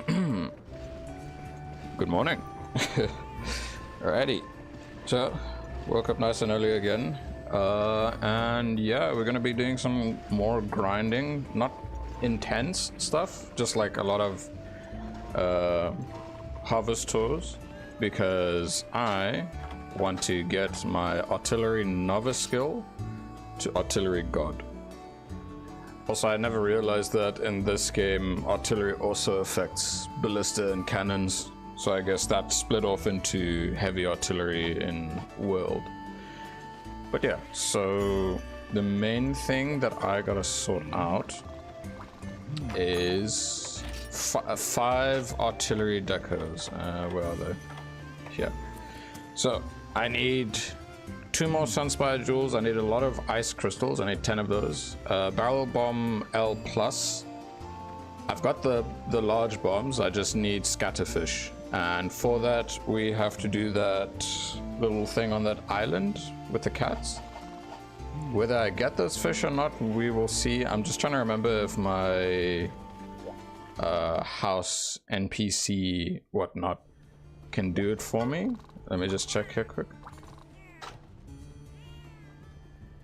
Good morning. Alrighty, so woke up nice and early again, and yeah, we're gonna be doing some more grinding, not intense stuff, just like a lot of harvest tours, because I want to get my artillery novice skill to artillery god. Also, I never realized that in this game artillery also affects ballista and cannons, so I guess that split off into heavy artillery in world. But yeah, so the main thing that I gotta sort out is 5 artillery deckers. Where are they? Here. So I need 2 more Sunspire jewels. I need a lot of ice crystals. I need 10 of those. Barrel bomb L+. I've got the large bombs. I just need scatterfish. And for that, we have to do that little thing on that island with the cats. Whether I get those fish or not, we will see. I'm just trying to remember if my house NPC whatnot can do it for me. Let me just check here quick.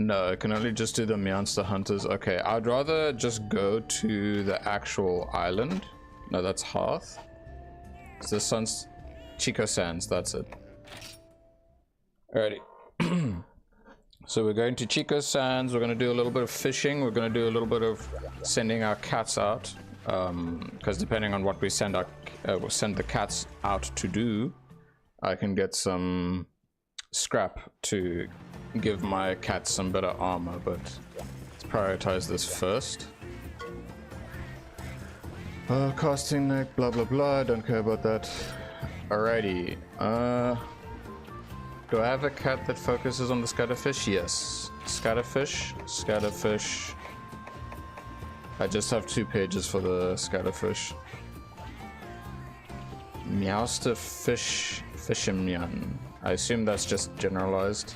No, I can only just do the Meowster Hunters. Okay, I'd rather just go to the actual island. No, that's Hearth. It's the Sun's Chico Sands, that's it. Alrighty. So we're going to Chico Sands, we're going to do a little bit of fishing, we're going to do a little bit of sending our cats out. Because depending on what we send the cats out to do, I can get some scrap to give my cats some better armor, but let's prioritize this first. Casting neck, blah blah blah, don't care about that. Alrighty, do I have a cat that focuses on the scatterfish? Yes. Scatterfish. I just have 2 pages for the scatterfish. Meowster Fishimian. I assume that's just generalized.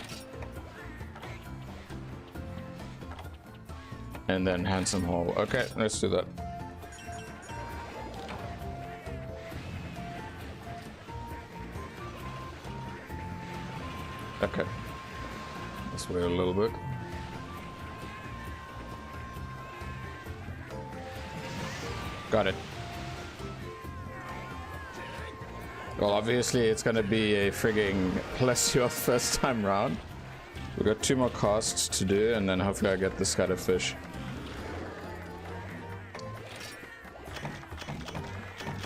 And then Handsome Hall. Okay, let's do that. Okay. Let's wait a little bit. Got it. Well, obviously it's gonna be a frigging bless your first time round. We've got 2 more casts to do, and then hopefully I get the scatterfish.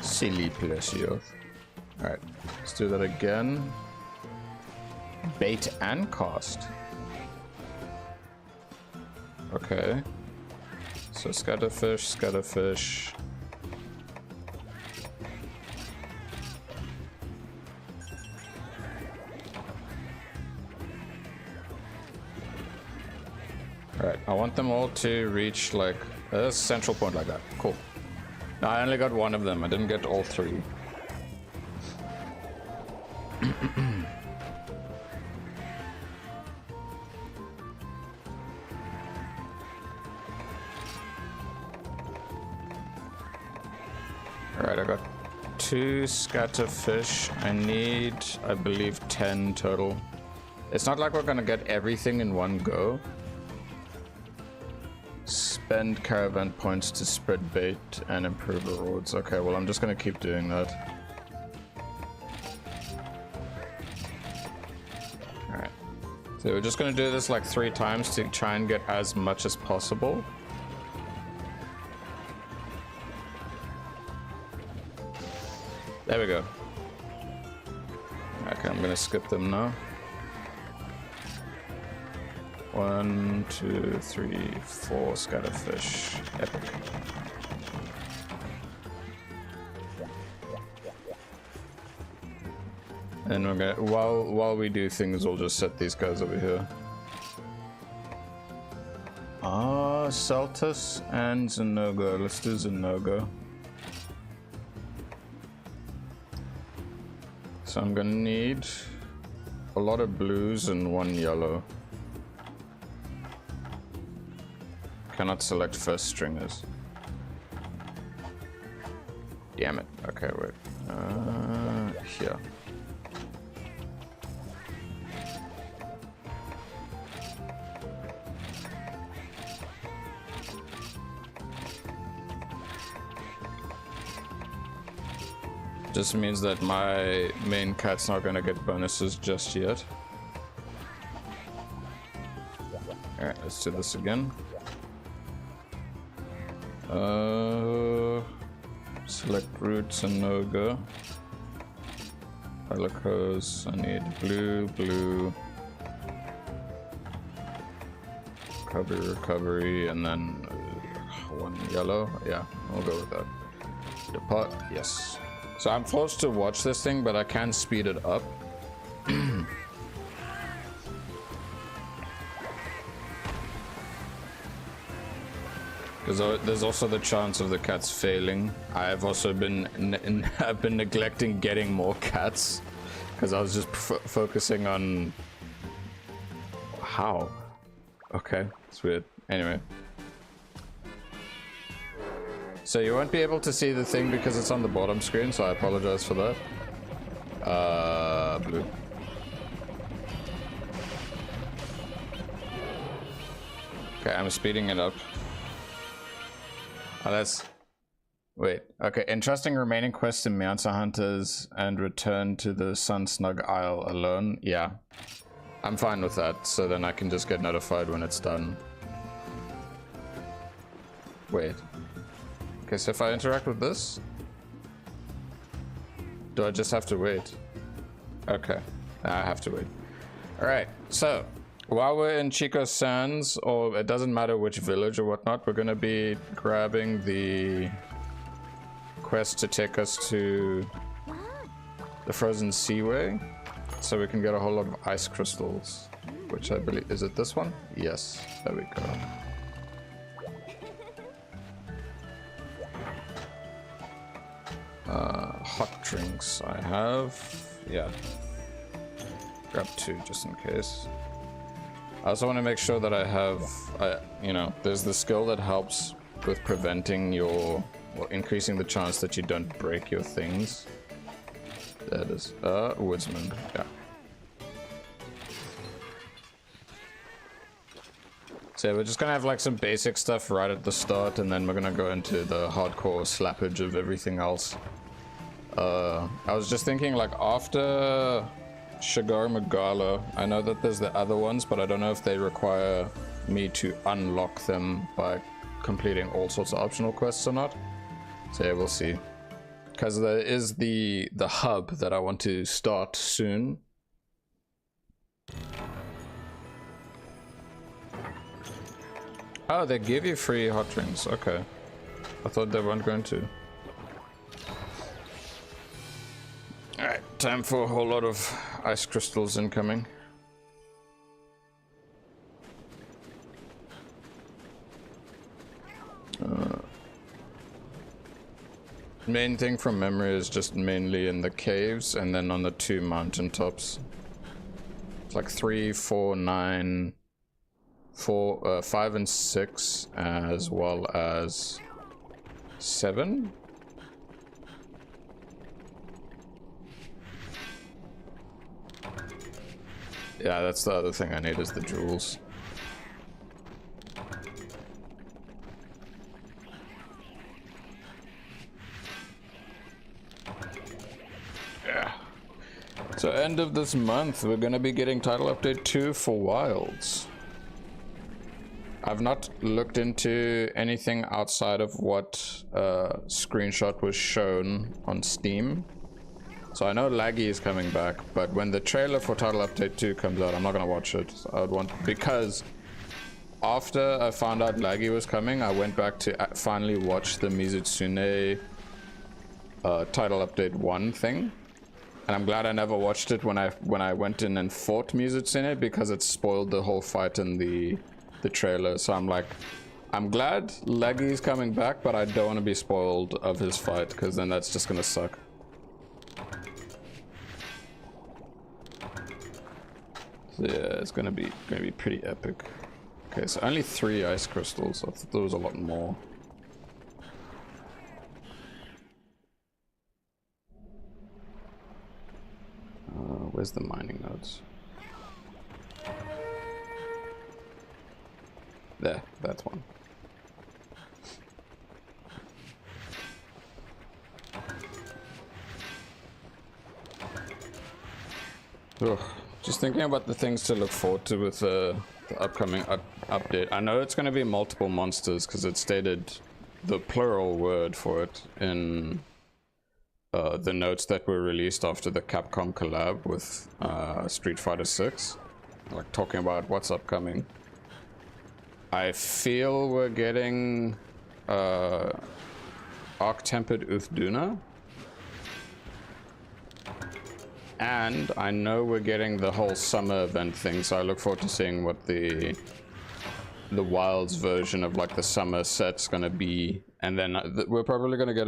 Silly pleasure. Alright, let's do that again. Bait and cast. Okay. So scatterfish. Alright, I want them all to reach like a central point like that. Cool. Now I only got 1 of them, I didn't get all 3. Alright, I got 2 scatterfish. I need, I believe, 10 total. It's not like we're gonna get everything in one go. Spend caravan points to spread bait and improve rewards. Okay, well, I'm just gonna keep doing that. Alright. So we're just gonna do this like 3 times to try and get as much as possible. There we go. Okay, I'm gonna skip them now. 1, 2, 3, 4 scatterfish. Epic. And we're gonna, while we do things, we'll just set these guys over here. Celtus and Zenogo. Let's do Zenogo. So I'm gonna need a lot of blues and 1 yellow. Cannot select first stringers. Damn it. Okay, wait. Here. Just means that my main cat's not gonna get bonuses just yet. Alright, let's do this again. Select roots and no go. Helicos, I need blue, blue. Recovery, and then one yellow. Yeah, we'll go with that. Depart, yes. So I'm forced to watch this thing, but I can speed it up. There's also the chance of the cats failing. I've also been I've been neglecting getting more cats because I was just focusing on how. Okay, it's weird. Anyway, so you won't be able to see the thing because it's on the bottom screen. So I apologize for that. Blue. Okay, I'm speeding it up. Oh, that's... Wait, okay. Entrusting remaining quests to Meowser Hunters and return to the Sun Snug Isle alone. Yeah, I'm fine with that, so then I can just get notified when it's done. Wait. Okay, so if I interact with this, do I just have to wait? Okay, I have to wait. Alright, so while we're in Chico Sands, or it doesn't matter which village or whatnot, we're gonna be grabbing the quest to take us to the Frozen Seaway, so we can get a whole lot of ice crystals, which I believe, is it this one? Yes, there we go. Hot drinks I have, yeah. Grab 2 just in case. I also want to make sure that I have, you know, there's the skill that helps with preventing your, or increasing the chance that you don't break your things. There it is. Woodsman, yeah. So we're just gonna have like some basic stuff right at the start, and then we're gonna go into the hardcore slappage of everything else. I was just thinking, like, after Shigar Magala, I know that there's the other ones, but I don't know if they require me to unlock them by completing all sorts of optional quests or not. So yeah, we'll see. Because there is the hub that I want to start soon. Oh, they give you free hot drinks. Okay. I thought they weren't going to. Alright, time for a whole lot of ice crystals incoming. Main thing from memory is just mainly in the caves and then on the 2 mountaintops. It's like 3, 4, 9, 5 and 6, as well as 7. Yeah, that's the other thing I need, is the jewels. Yeah. So end of this month, we're gonna be getting title update 2 for Wilds. I've not looked into anything outside of what screenshot was shown on Steam. So I know Laggy is coming back, but when the trailer for Title Update 2 comes out, I'm not gonna watch it. I would want, because after I found out Laggy was coming, I went back to finally watch the Mizutsune Title Update 1 thing. And I'm glad I never watched it when I went in and fought Mizutsune, because it spoiled the whole fight in the trailer. So I'm like, I'm glad Laggy is coming back, but I don't want to be spoiled of his fight, because then that's just gonna suck. So yeah, it's gonna be pretty epic. Okay, so only 3 ice crystals. I thought there was a lot more. Where's the mining nodes? There, that's one. Ugh. Just thinking about the things to look forward to with the upcoming update. I know it's going to be multiple monsters because it stated the plural word for it in the notes that were released after the Capcom collab with Street Fighter 6, like talking about what's upcoming. I feel we're getting Arc-Tempered Uthduna. And I know we're getting the whole summer event thing, so I look forward to seeing what the Wilds version of like the summer set's gonna be. And then we're probably gonna get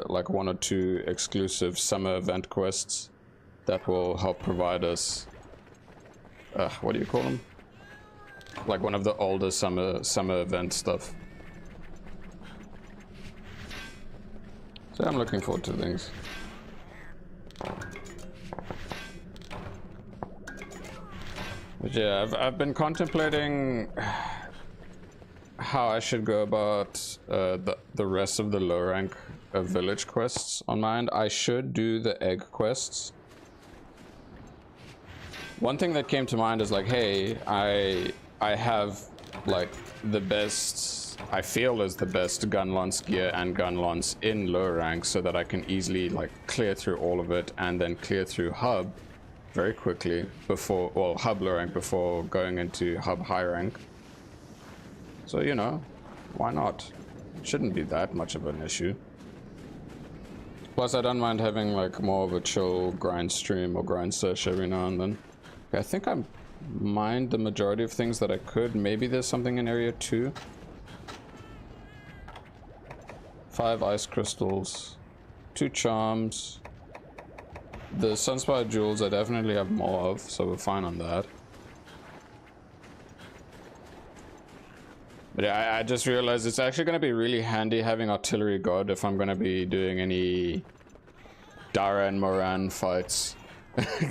like 1 or 2 exclusive summer event quests that will help provide us what do you call them? Like one of the older summer event stuff. So I'm looking forward to things. But yeah, I've been contemplating how I should go about the rest of the low rank village quests on my end. I should do the egg quests. One thing that came to mind is like, hey, I have like the best, I feel is the best Gunlance gear and Gunlance in low rank, so that I can easily like clear through all of it and then clear through hub very quickly before, well, hub low rank before going into hub high rank. So, you know, why not? It shouldn't be that much of an issue. Plus, I don't mind having like more of a chill grind stream or grind sesh every now and then. Okay, I think I mined the majority of things that I could. Maybe there's something in area 2. 5 ice crystals, 2 charms. The Sunspire jewels I definitely have more of, so we're fine on that. But yeah, I just realized it's actually going to be really handy having artillery god if I'm going to be doing any Dara and Moran fights.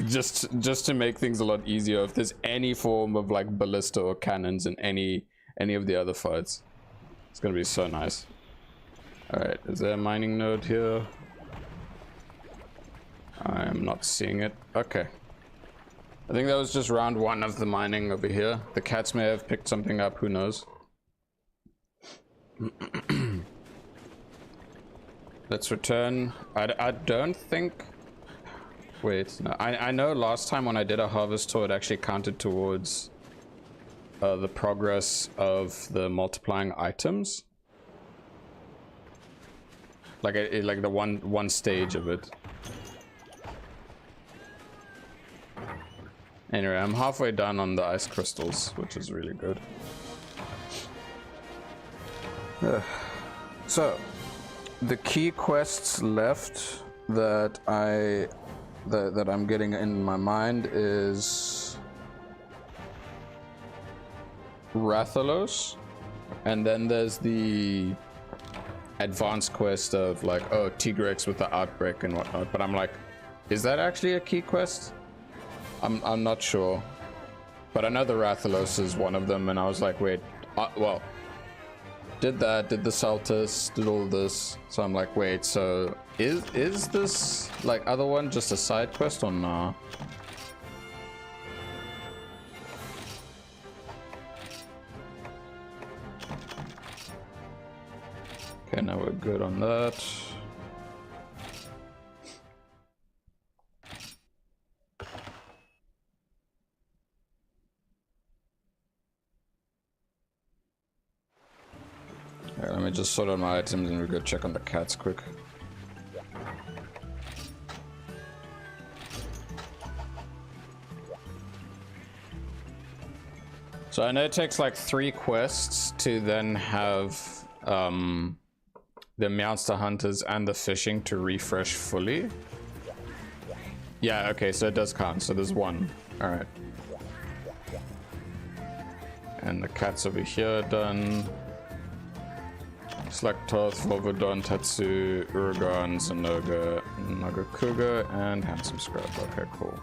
just to make things a lot easier if there's any form of like ballista or cannons in any of the other fights. It's going to be so nice. Alright, is there a mining node here? I'm not seeing it. Okay. I think that was just round 1 of the mining over here. The cats may have picked something up, who knows. Let's return. I don't think... Wait, no. I know last time when I did a harvest tour, it actually counted towards the progress of the multiplying items. Like like the one stage of it. Anyway, I'm halfway done on the ice crystals, which is really good. So, the key quests left that I'm getting in my mind is Rathalos, and then there's the advanced quest of like, oh, Tigrex with the outbreak and whatnot. But I'm like, is that actually a key quest? I'm not sure, but I know the Rathalos is one of them, and I was like, wait, well, did the Saltus, did all this, so I'm like, wait, so is this like other one just a side quest or nah? Okay, now we're good on that. Alright, let me just sort out my items and we'll go check on the cats quick. So I know it takes like 3 quests to then have the Monster Hunters and the fishing to refresh fully. Yeah, okay, so it does count. So there's 1. Alright. And the cats over here done. Slaktoth, Volvodon, Tetsu, Urugan, Zanoga, Nagakuga, and Handsome Scrub. Okay, cool.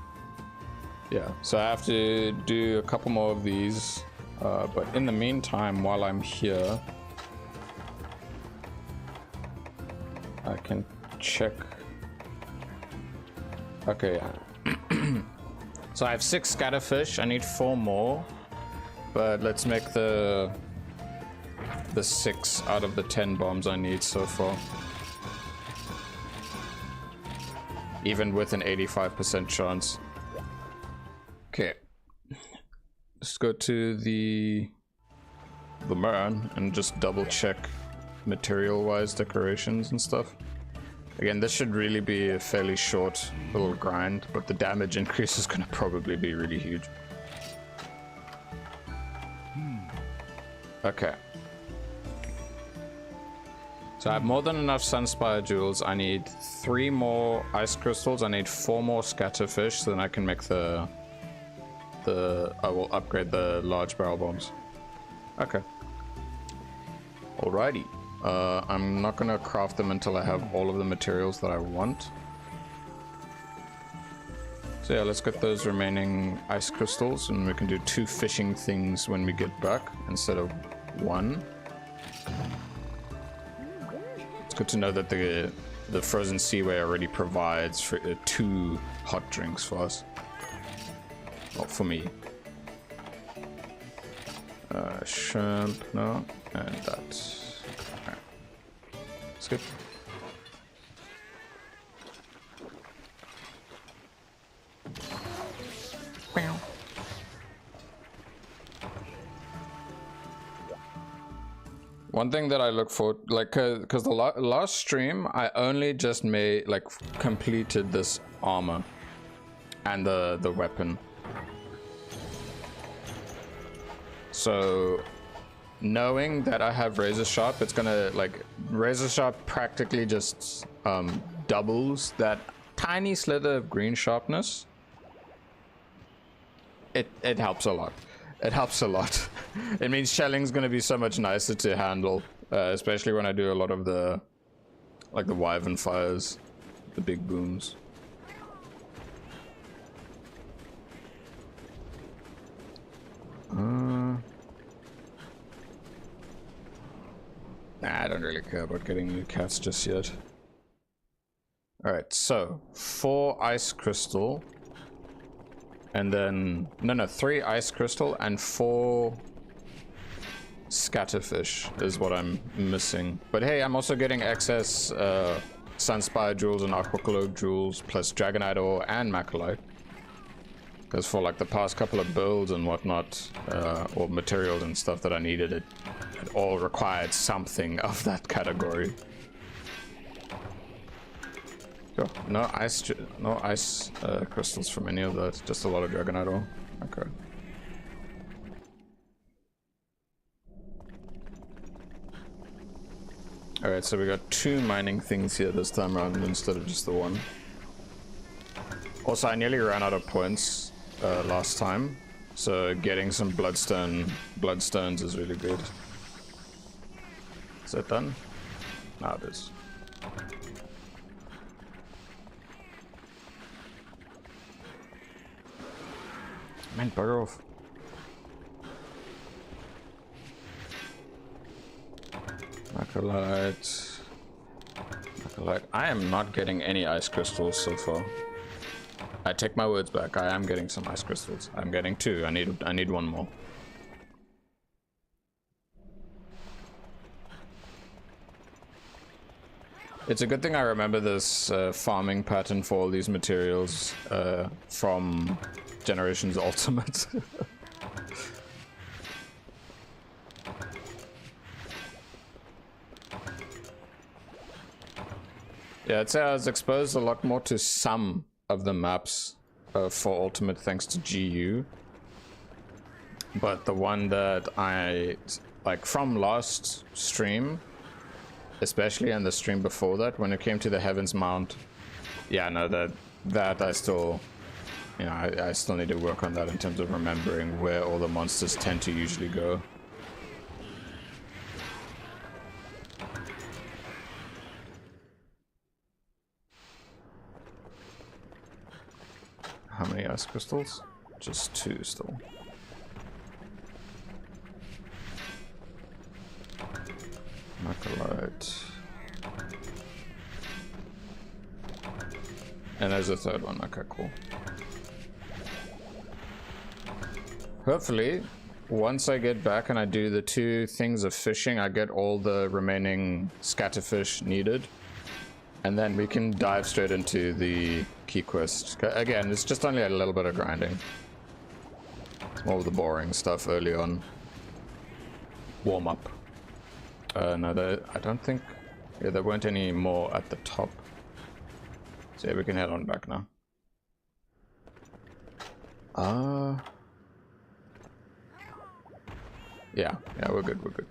Yeah, so I have to do a couple more of these, but in the meantime, while I'm here, I can check. Okay, so I have 6 scatterfish. I need 4 more, but let's make the 6 out of the 10 bombs I need so far. Even with an 85% chance. Okay, let's go to the man and just double check material-wise decorations and stuff. Again, this should really be a fairly short little grind, but the damage increase is going to probably be really huge. Okay. So I have more than enough Sunspire jewels. I need 3 more ice crystals. I need 4 more scatterfish, so then I can make I will upgrade the large barrel bombs. Okay. Alrighty. I'm not gonna craft them until I have all of the materials that I want. So yeah, let's get those remaining ice crystals, and we can do 2 fishing things when we get back instead of 1. It's good to know that the frozen seaway already provides for 2 hot drinks for us. Well, for me. Shrimp, no, and that. Alright. Skip. One thing that I look for, like, because the last stream, I only just completed this armor and the weapon. So, knowing that I have Razor Sharp, it's gonna, Razor Sharp practically just doubles that tiny slither of green sharpness. It helps a lot. It helps a lot. It means shelling's gonna be so much nicer to handle, especially when I do a lot of the wyvern fires, the big booms. Nah, I don't really care about getting new cats just yet. Alright, so 4 ice crystal. And then, no, 3 ice crystal and 4 scatterfish is what I'm missing. But hey, I'm also getting excess Sunspire jewels and Aquacloak jewels, plus Dragonite ore and Macrolite. Because for like the past couple of builds and whatnot, or materials and stuff that I needed, it all required something of that category. Sure. No ice crystals from any of those, just a lot of Dragonite ore. Okay. Alright, so we got 2 mining things here this time around instead of just the 1. Also, I nearly ran out of points last time, so getting some bloodstones is really good. Is that done? No, it is. Man, bugger off. Macrolite. I am not getting any ice crystals so far. I take my words back. I am getting some ice crystals. I'm getting 2. I need 1 more. It's a good thing I remember this farming pattern for all these materials from Generations Ultimate. Yeah, I'd say I was exposed a lot more to some of the maps for Ultimate thanks to GU. But the one that I, like from last stream, especially and the stream before that, when it came to the Heavens Mount, yeah, no, that I still, you know, I still need to work on that in terms of remembering where all the monsters tend to usually go. How many ice crystals? Just 2 still. Acolyte. And there's a 3rd one. Okay, cool. Hopefully, once I get back and I do the 2 things of fishing, I get all the remaining scatterfish needed. And then we can dive straight into the key quest. Again, it's just only a little bit of grinding. All the boring stuff early on. Warm up. No, I don't think... Yeah, there weren't any more at the top. So yeah, we can head on back now. Yeah, we're good, we're good.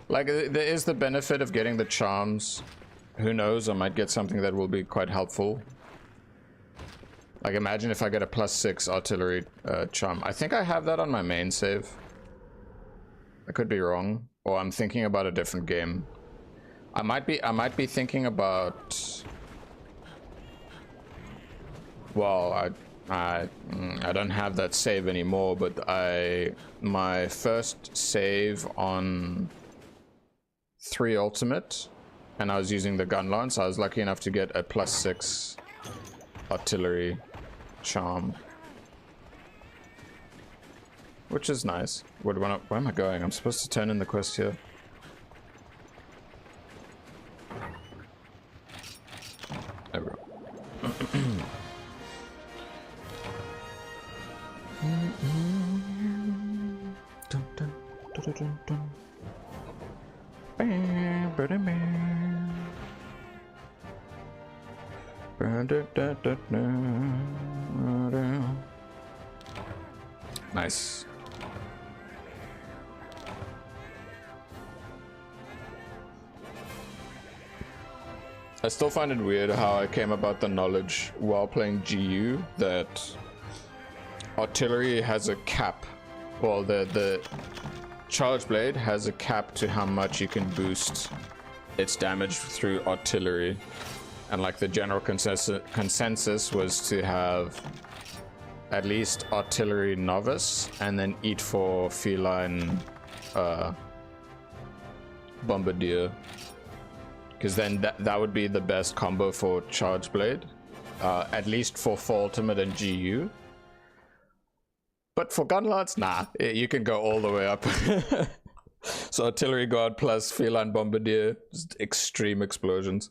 Like, there is the benefit of getting the charms. Who knows, I might get something that will be quite helpful. Like, imagine if I get a +6 artillery charm. I think I have that on my main save. I could be wrong. Or I'm thinking about a different game. I might be thinking about... Well, I don't have that save anymore, but my first save on 3 ultimate, and I was using the Gunlance. I was lucky enough to get a +6 artillery charm, which is nice. Where am I going? I'm supposed to turn in the quest here. There we go. Dun, dun, dun, dun, dun. Nice. I still find it weird how I came about the knowledge while playing GU that artillery has a cap. Well, the charge blade has a cap to how much you can boost its damage through artillery, and like the general consensus was to have at least artillery novice and then eat for feline bombardier, because then that would be the best combo for charge blade, at least for ultimate and GU. But for Gunlance, nah, you can go all the way up. So artillery guard plus feline bombardier, just extreme explosions.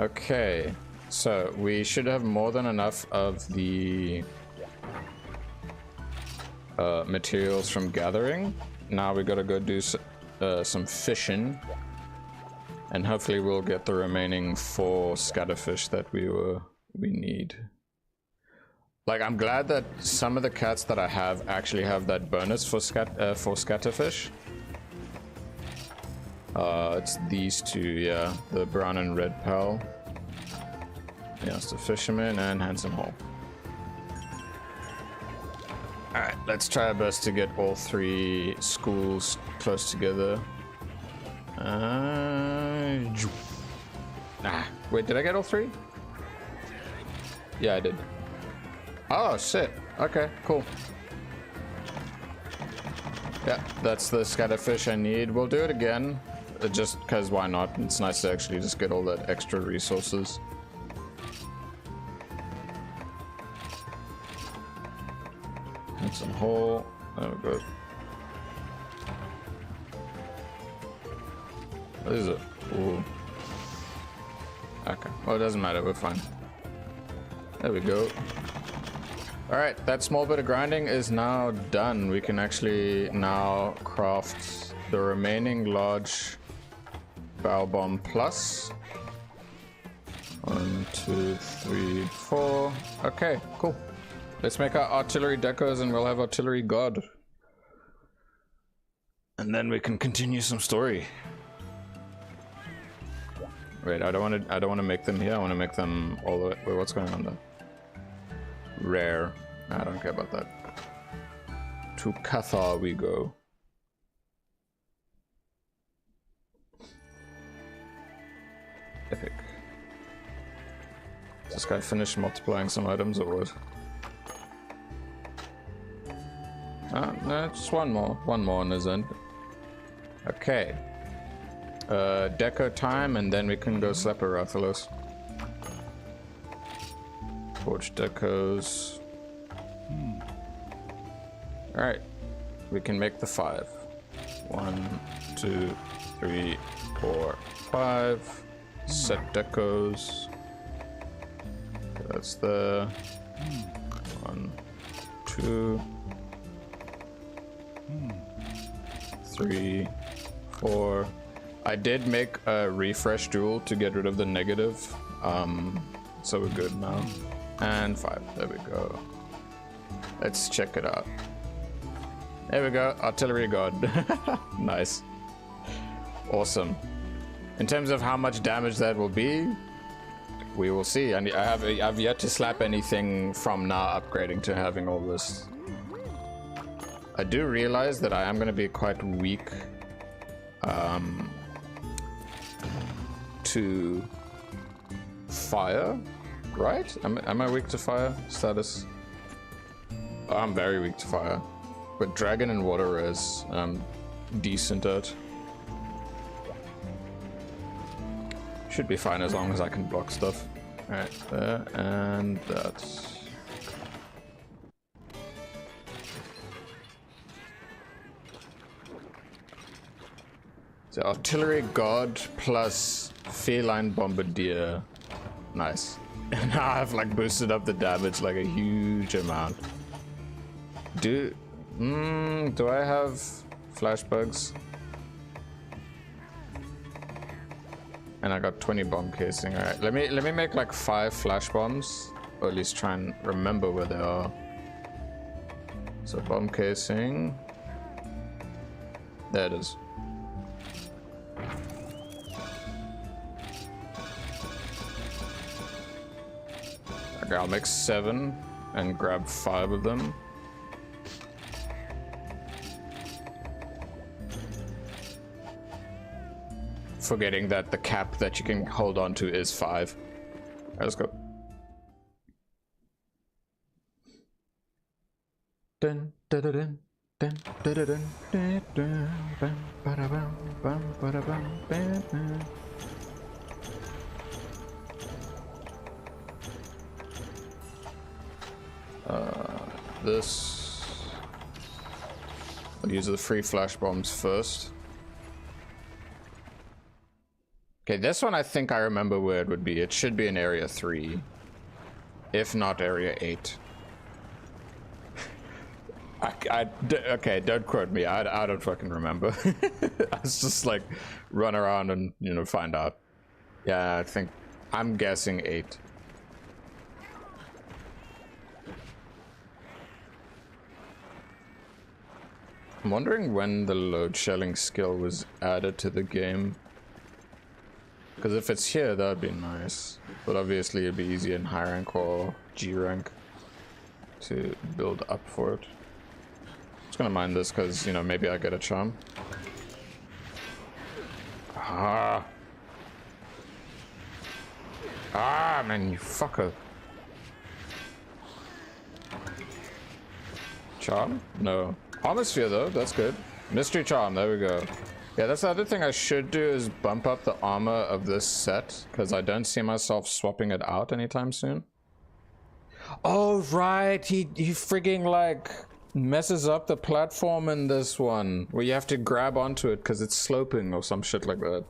Okay, so we should have more than enough of the materials from gathering. Now we gotta go do some fishing, and hopefully we'll get the remaining 4 scatterfish that we need. Like, I'm glad that some of the cats that I have actually have that bonus for scatterfish. It's these 2, yeah, the brown and red pal. Yeah, it's the fisherman and handsome hole. Alright, let's try our best to get all 3 schools close together. Wait, did I get all 3? Yeah, I did. Oh, shit. Okay, cool. Yeah, that's the scatterfish I need. We'll do it again, just because why not? It's nice to actually just get all that extra resources. Handsome hole. There we go. What is it? Ooh. Okay, well, it doesn't matter. We're fine. There we go. Alright, that small bit of grinding is now done. We can actually now craft the remaining large bow bomb plus. 1, 2, 3, 4. Okay, cool. Let's make our artillery decos and we'll have artillery god. And then we can continue some story. Wait, I don't want to make them here. I want to make them all the way. Wait, what's going on there? Rare. I don't care about that. To Cathar we go. Epic. This guy finished multiplying some items or what? No, just one more on his end. Okay. Deco time, and then we can go slap a Rathalos. Torch decos. Alright. We can make the 5. 1, 2, 3, 4, 5. Set decos. Okay, that's the 1, 2, 3, 4. I did make a refresh jewel to get rid of the negative, so we're good now. And 5, there we go. Let's check it out. There we go, artillery god. Nice. Awesome. In terms of how much damage that will be, we will see. And I've yet to slap anything from now upgrading to having all this. I do realize that I am going to be quite weak to fire, right? Am I weak to fire status? Oh, I'm very weak to fire, but dragon and water is decent at. Should be fine as long as I can block stuff. Alright, there, and that's... So artillery god plus feline bombardier. Nice. And now I've like boosted up the damage like a huge amount. Do I have flash bugs? And I got 20 bomb casing. Alright, let me make like 5 flash bombs. Or at least try and remember where they are. So bomb casing. There it is. Okay, I'll make 7 and grab 5 of them. Forgetting that the cap that you can hold on to is 5. Alright, let's go. Dun, dun, dun, dun, dun, dun, dun, dun, dun, bam, bada, bam, bam, bada, bam, bam, bam. This. I'll use the free flash bombs first. Okay, this one I think I remember where it would be. It should be in area 3, if not area 8. Okay, don't quote me. I don't fucking remember. I was just like run around and find out. Yeah, I'm guessing 8. I'm wondering when the load shelling skill was added to the game. Because if it's here, that'd be nice. But obviously it'd be easy in high rank or G rank to build up for it. I'm just gonna mine this because, maybe I get a charm. Ah, man, you fucker. Charm? No. Armor sphere though, that's good. Mystery charm, there we go. Yeah, that's the other thing I should do is bump up the armor of this set, because I don't see myself swapping it out anytime soon. Oh right, he frigging like messes up the platform in this one, where you have to grab onto it because it's sloping or some shit like that.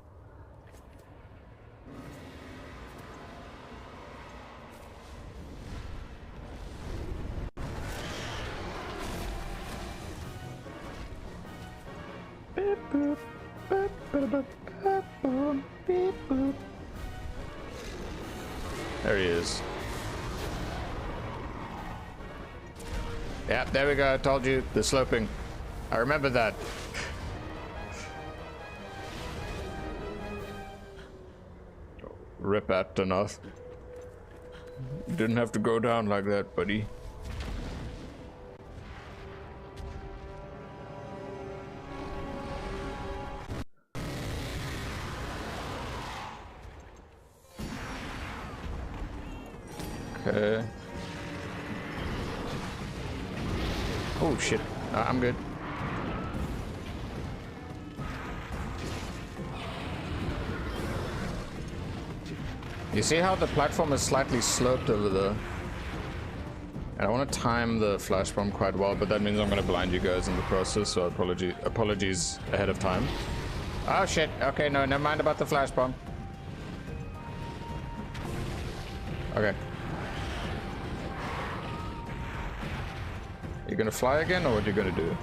There he is. Yeah, there we go. I told you, the sloping. I remember that. Rip Aptonoth. You didn't have to go down like that, buddy. Okay. Oh shit, I'm good. You see how the platform is slightly sloped over there? And I want to time the flash bomb quite well, but that means I'm going to blind you guys in the process, so apologies ahead of time. Oh shit, okay, no, never mind about the flash bomb. Okay. You gonna fly again, or what are you gonna do?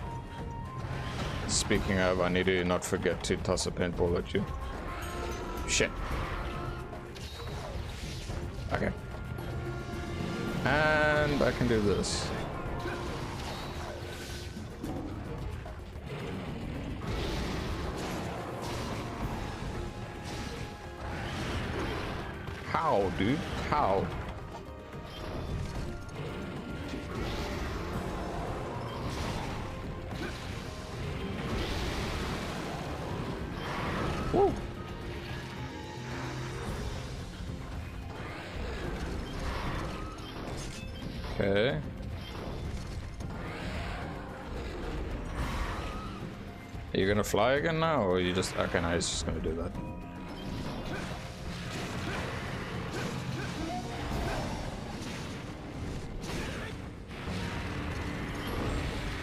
Speaking of, I need to not forget to toss a paintball at you. Shit. Okay. And I can do this. How, dude? How? Woo. Okay. Are you gonna fly again now, or are you just... Okay, no, he's just gonna do that.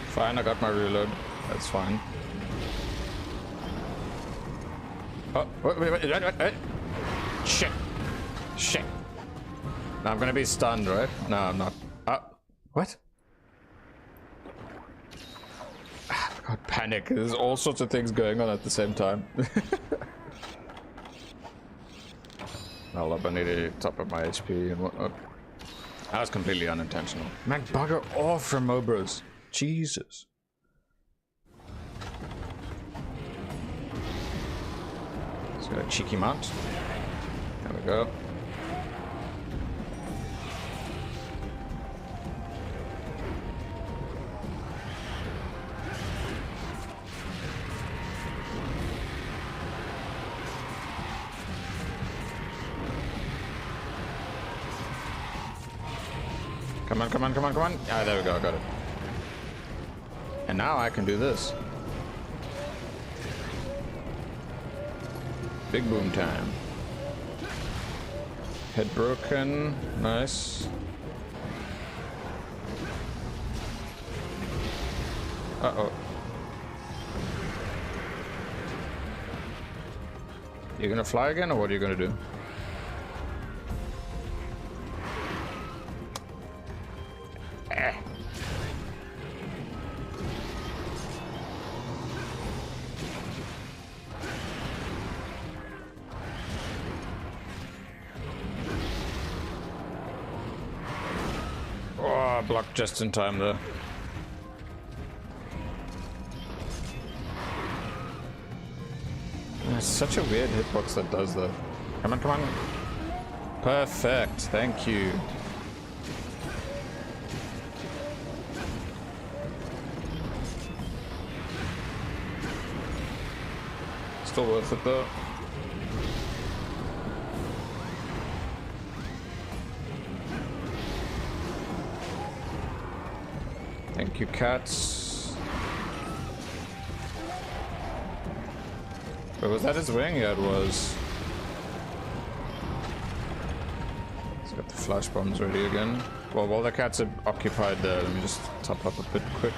Fine, I got my reload. That's fine. Oh, wait. Shit. Shit. Now I'm gonna be stunned, right? No, I'm not. What? God, panic. There's all sorts of things going on at the same time. Hold up, I need to top up my HP and whatnot. That was completely unintentional. Man, bugger off from Mobros. Jesus. Let's go cheeky mount. There we go. Come on. Ah, there we go, I got it. And now I can do this. Big boom time. Head broken. Nice. Uh-oh. You gonna fly again, or what are you gonna do? Blocked just in time there. It's such a weird hitbox that does that. Come on. Perfect, thank you. Still worth it though. Thank you, cats. But was that his wing? Yeah, it was. Let's get the flash bombs ready again. Well, while the cats are occupied there, let me just top up a bit quick.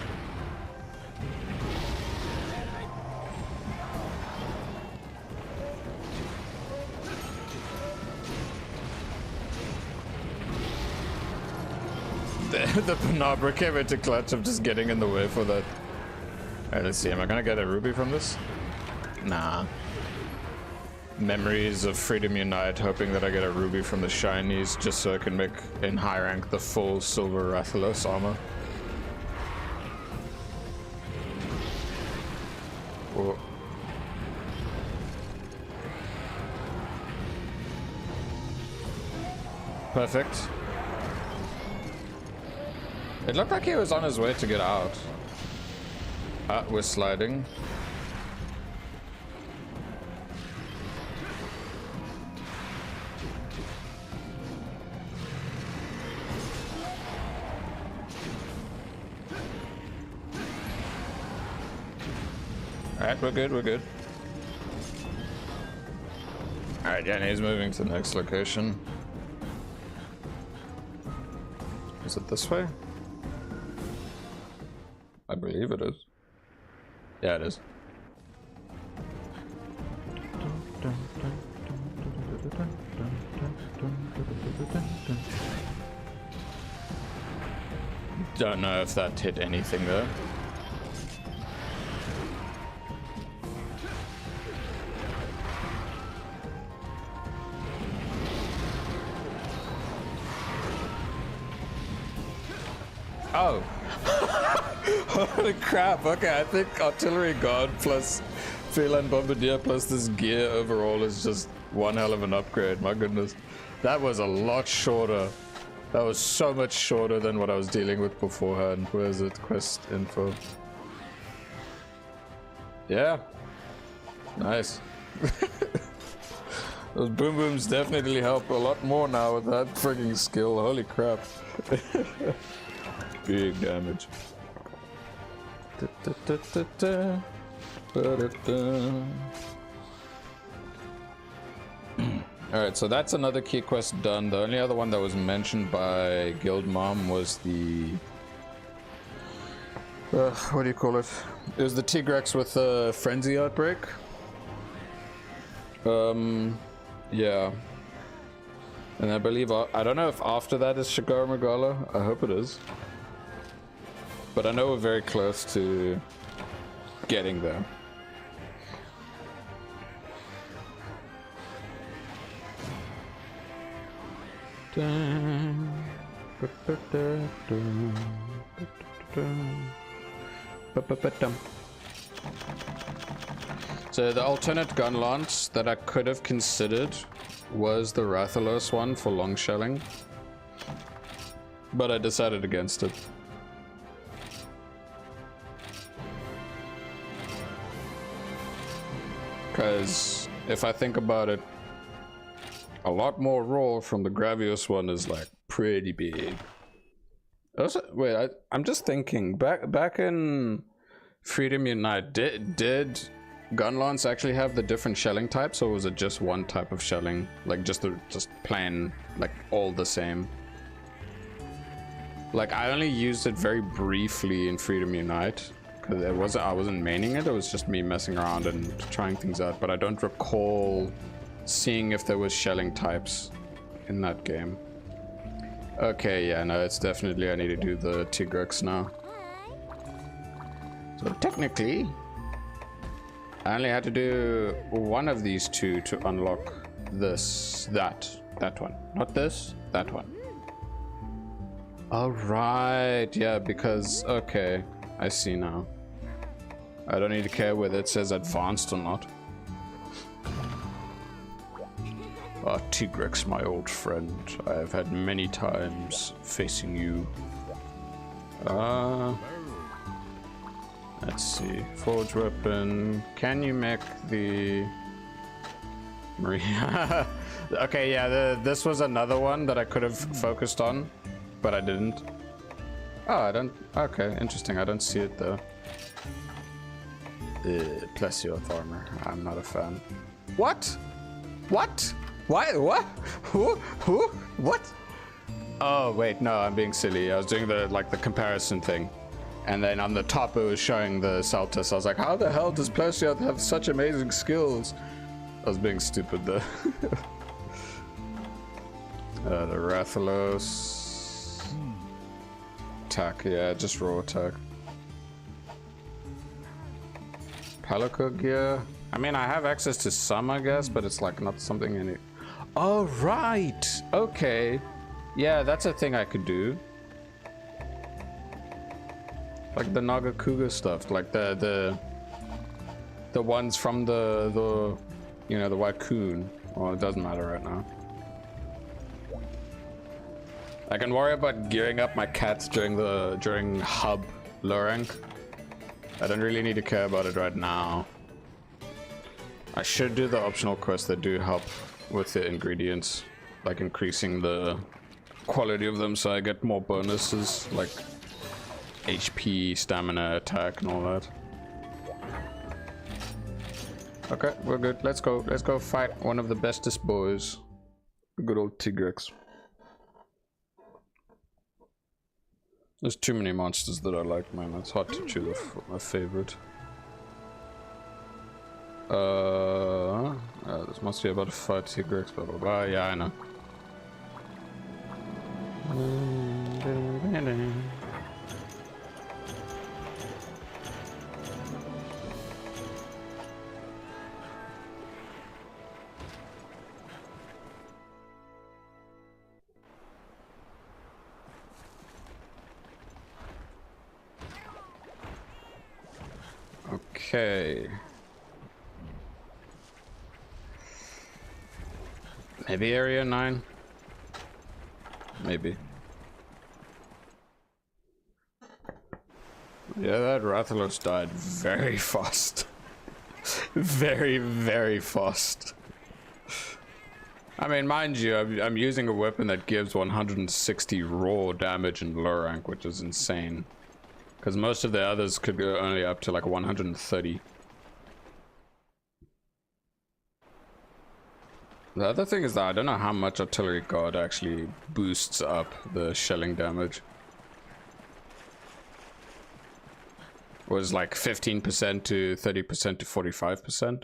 The Penabra came into clutch. I'm just getting in the way for that. Alright, let's see. Am I gonna get a ruby from this? Nah. Memories of Freedom Unite, hoping that I get a ruby from the shinies just so I can make in high rank the full silver Rathalos armor. Whoa. Perfect. It looked like he was on his way to get out. Ah, we're sliding. Alright, we're good, we're good. Alright, yeah, and he's moving to the next location. Is it this way? I believe it is. Yeah, it is. Don't know if that hit anything though. Oh. Holy crap. Okay, I think artillery guard plus feline bombardier plus this gear overall is just one hell of an upgrade. My goodness. That was a lot shorter. That was so much shorter than what I was dealing with beforehand. Where is it? Quest info. Yeah. Nice. Those boom booms definitely help a lot more now with that frigging skill. Holy crap. Big damage. Alright, so that's another key quest done. The only other one that was mentioned by Guild Mom was the... what do you call it? It was the Tigrex with a frenzy outbreak. Yeah. And I believe, I don't know if after that is Shigara Magala. I hope it is. But I know we're very close to getting there. So the alternate Gunlance that I could have considered was the Rathalos one for long shelling, but I decided against it. Because if I think about it, a lot more roll from the Gravios one is like pretty big. Also, wait, I'm just thinking back in Freedom Unite, did Gunlance actually have the different shelling types, or was it just one type of shelling, like just plain, like all the same? Like I only used it very briefly in Freedom Unite because I wasn't maining it. It was just me messing around and trying things out, but I don't recall seeing if there was shelling types in that game. Okay, yeah, no, it's definitely I need to do the Tigrex now. So technically, I only had to do one of these two to unlock that one. Not this, that one. All right, yeah, because, okay, I see now. I don't need to care whether it says advanced or not. Ah, Tigrex, my old friend. I have had many times facing you. Let's see. Forge weapon. Can you make the... Maria? Okay, yeah, this was another one that I could have focused on, but I didn't. Oh, I don't... Okay, interesting. I don't see it, though. Plesioth armor. I'm not a fan. What? What? Why? What? Who? What? Oh, wait, no, I'm being silly. I was doing the comparison thing. And then on the top, it was showing the Saltus. I was like, how the hell does Plesioth have such amazing skills? I was being stupid, though. The Rathalos. Attack, yeah, just raw attack. Palico gear. I mean, I have access to some, I guess, but it's like not something in it. Oh, right. Okay. Yeah, that's a thing I could do. Like the Nagakuga stuff, like the ones from the you know, the White Coon. Well, it doesn't matter right now. I can worry about gearing up my cats during hub low rank. I don't really need to care about it right now. I should do the optional quests that do help with the ingredients, like increasing the quality of them so I get more bonuses, like HP, stamina, attack, and all that. Okay, we're good. Let's go. Let's go fight one of the bestest boys. Good old Tigrex. There's too many monsters that I like, man. It's hard to choose a favorite. This must be about to fight Tigrex, blah blah blah. Yeah, I know. Okay. Maybe area 9? Maybe. Yeah, that Rathalos died very fast. Very, very fast. I mean, mind you, I'm using a weapon that gives 160 raw damage in low rank, which is insane. Because most of the others could go only up to like 130. The other thing is that I don't know how much Artillery Guard actually boosts up the shelling damage. It was like 15% to 30% to 45%.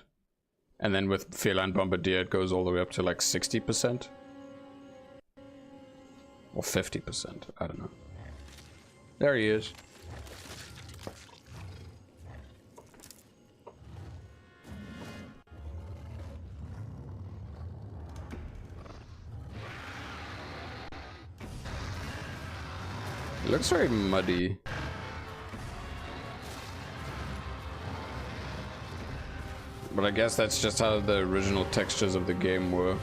And then with Feline Bombardier it goes all the way up to like 60%. Or 50%, I don't know. There he is. It looks very muddy. But I guess that's just how the original textures of the game were.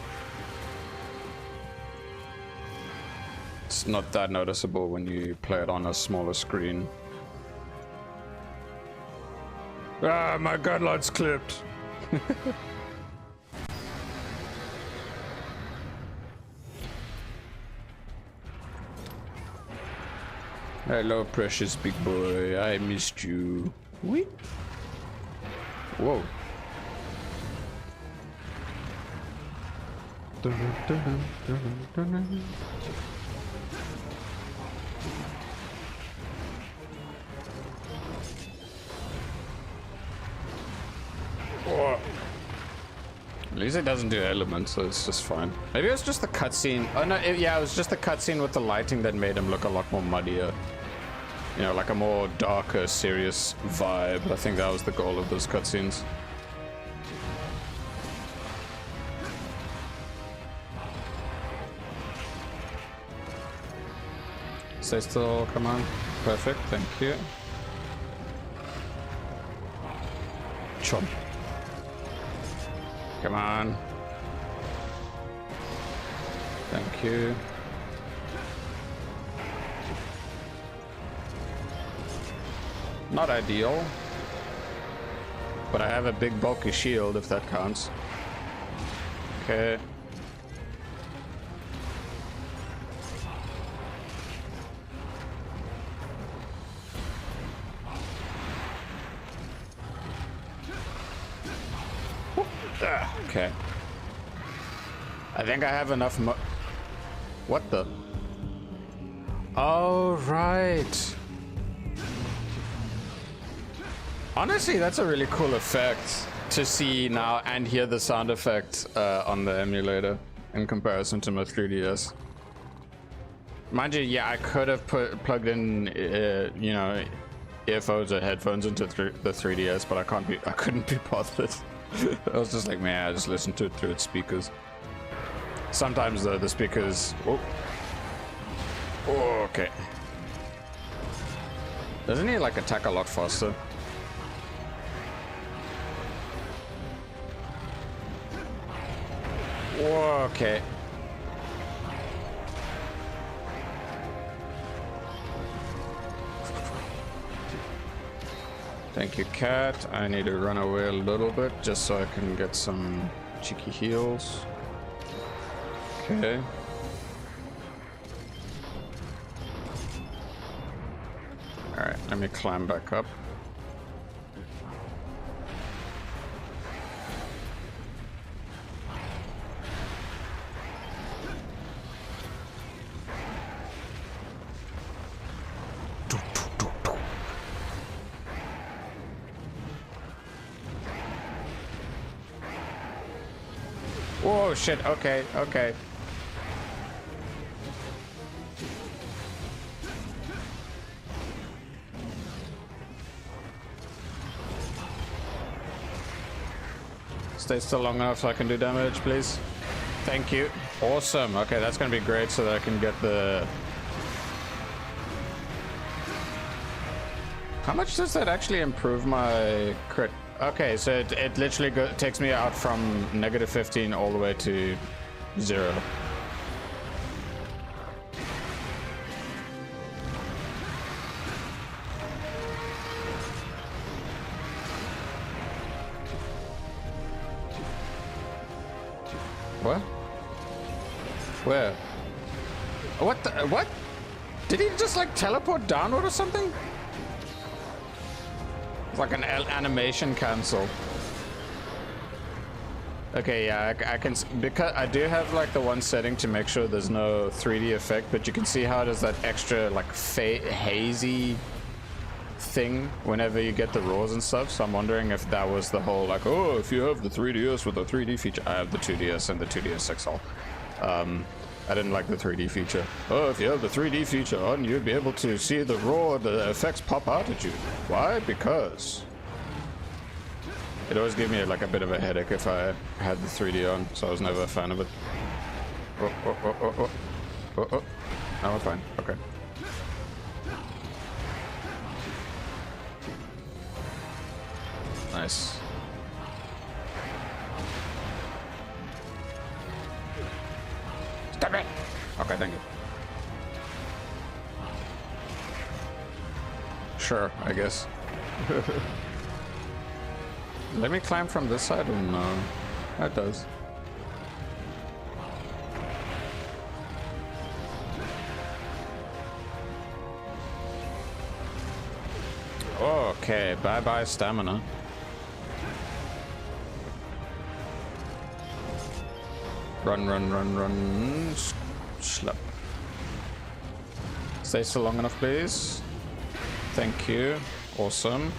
It's not that noticeable when you play it on a smaller screen. Ah, my gunlight's clipped. Hello, precious big boy. I missed you. Whee! Whoa. Oh. At least it doesn't do elements, so it's just fine. Maybe it was just the cutscene. Oh no, yeah, it was just the cutscene with the lighting that made him look a lot more muddier. You know, like a more darker, serious vibe. I think that was the goal of those cutscenes. Stay still, come on. Perfect, thank you. Chomp. Come on. Thank you. Not ideal. But I have a big bulky shield if that counts. Okay. Okay. I think I have enough What the? Oh, right. Honestly, that's a really cool effect to see now and hear the sound effect on the emulator in comparison to my 3DS. Mind you, yeah, I could have plugged in, you know, earphones or headphones into the 3DS, but I couldn't be bothered. I was just like, man, I just listen to it through its speakers. Sometimes the speakers. Oh, okay. Doesn't he like attack a lot faster? Okay. Thank you, cat. I need to run away a little bit just so I can get some cheeky heals. Okay. Alright, let me climb back up. Oh shit, okay, okay. Stay still long enough so I can do damage, please. Thank you. Awesome. Okay, that's gonna be great so that I can get the... How much does that actually improve my crit? Okay, so it literally takes me out from -15 all the way to 0. What? Where? What the? What? Did he just like teleport downward or something? It's like an animation cancel. Okay, yeah, I can, because I do have like the one setting to make sure there's no 3D effect, but you can see how it is that extra like hazy thing whenever you get the roars and stuff. So I'm wondering if that was the whole like, oh, if you have the 3DS with the 3D feature. I have the 2DS and the 2DS XL. I didn't like the 3D feature. Oh, if you have the 3D feature on, you'd be able to see the roar, the effects pop out at you. Why? Because it always gave me like a bit of a headache if I had the 3D on, so I was never a fan of it. Oh, oh, oh, oh, oh. Oh, oh. No, we're fine. Okay. Nice. Stop it! Okay, thank you. Sure, I guess. Let me climb from this side or no? That does. Okay, bye-bye stamina. Run, run, run, run. Slap. Stay still long enough, please. Thank you. Awesome.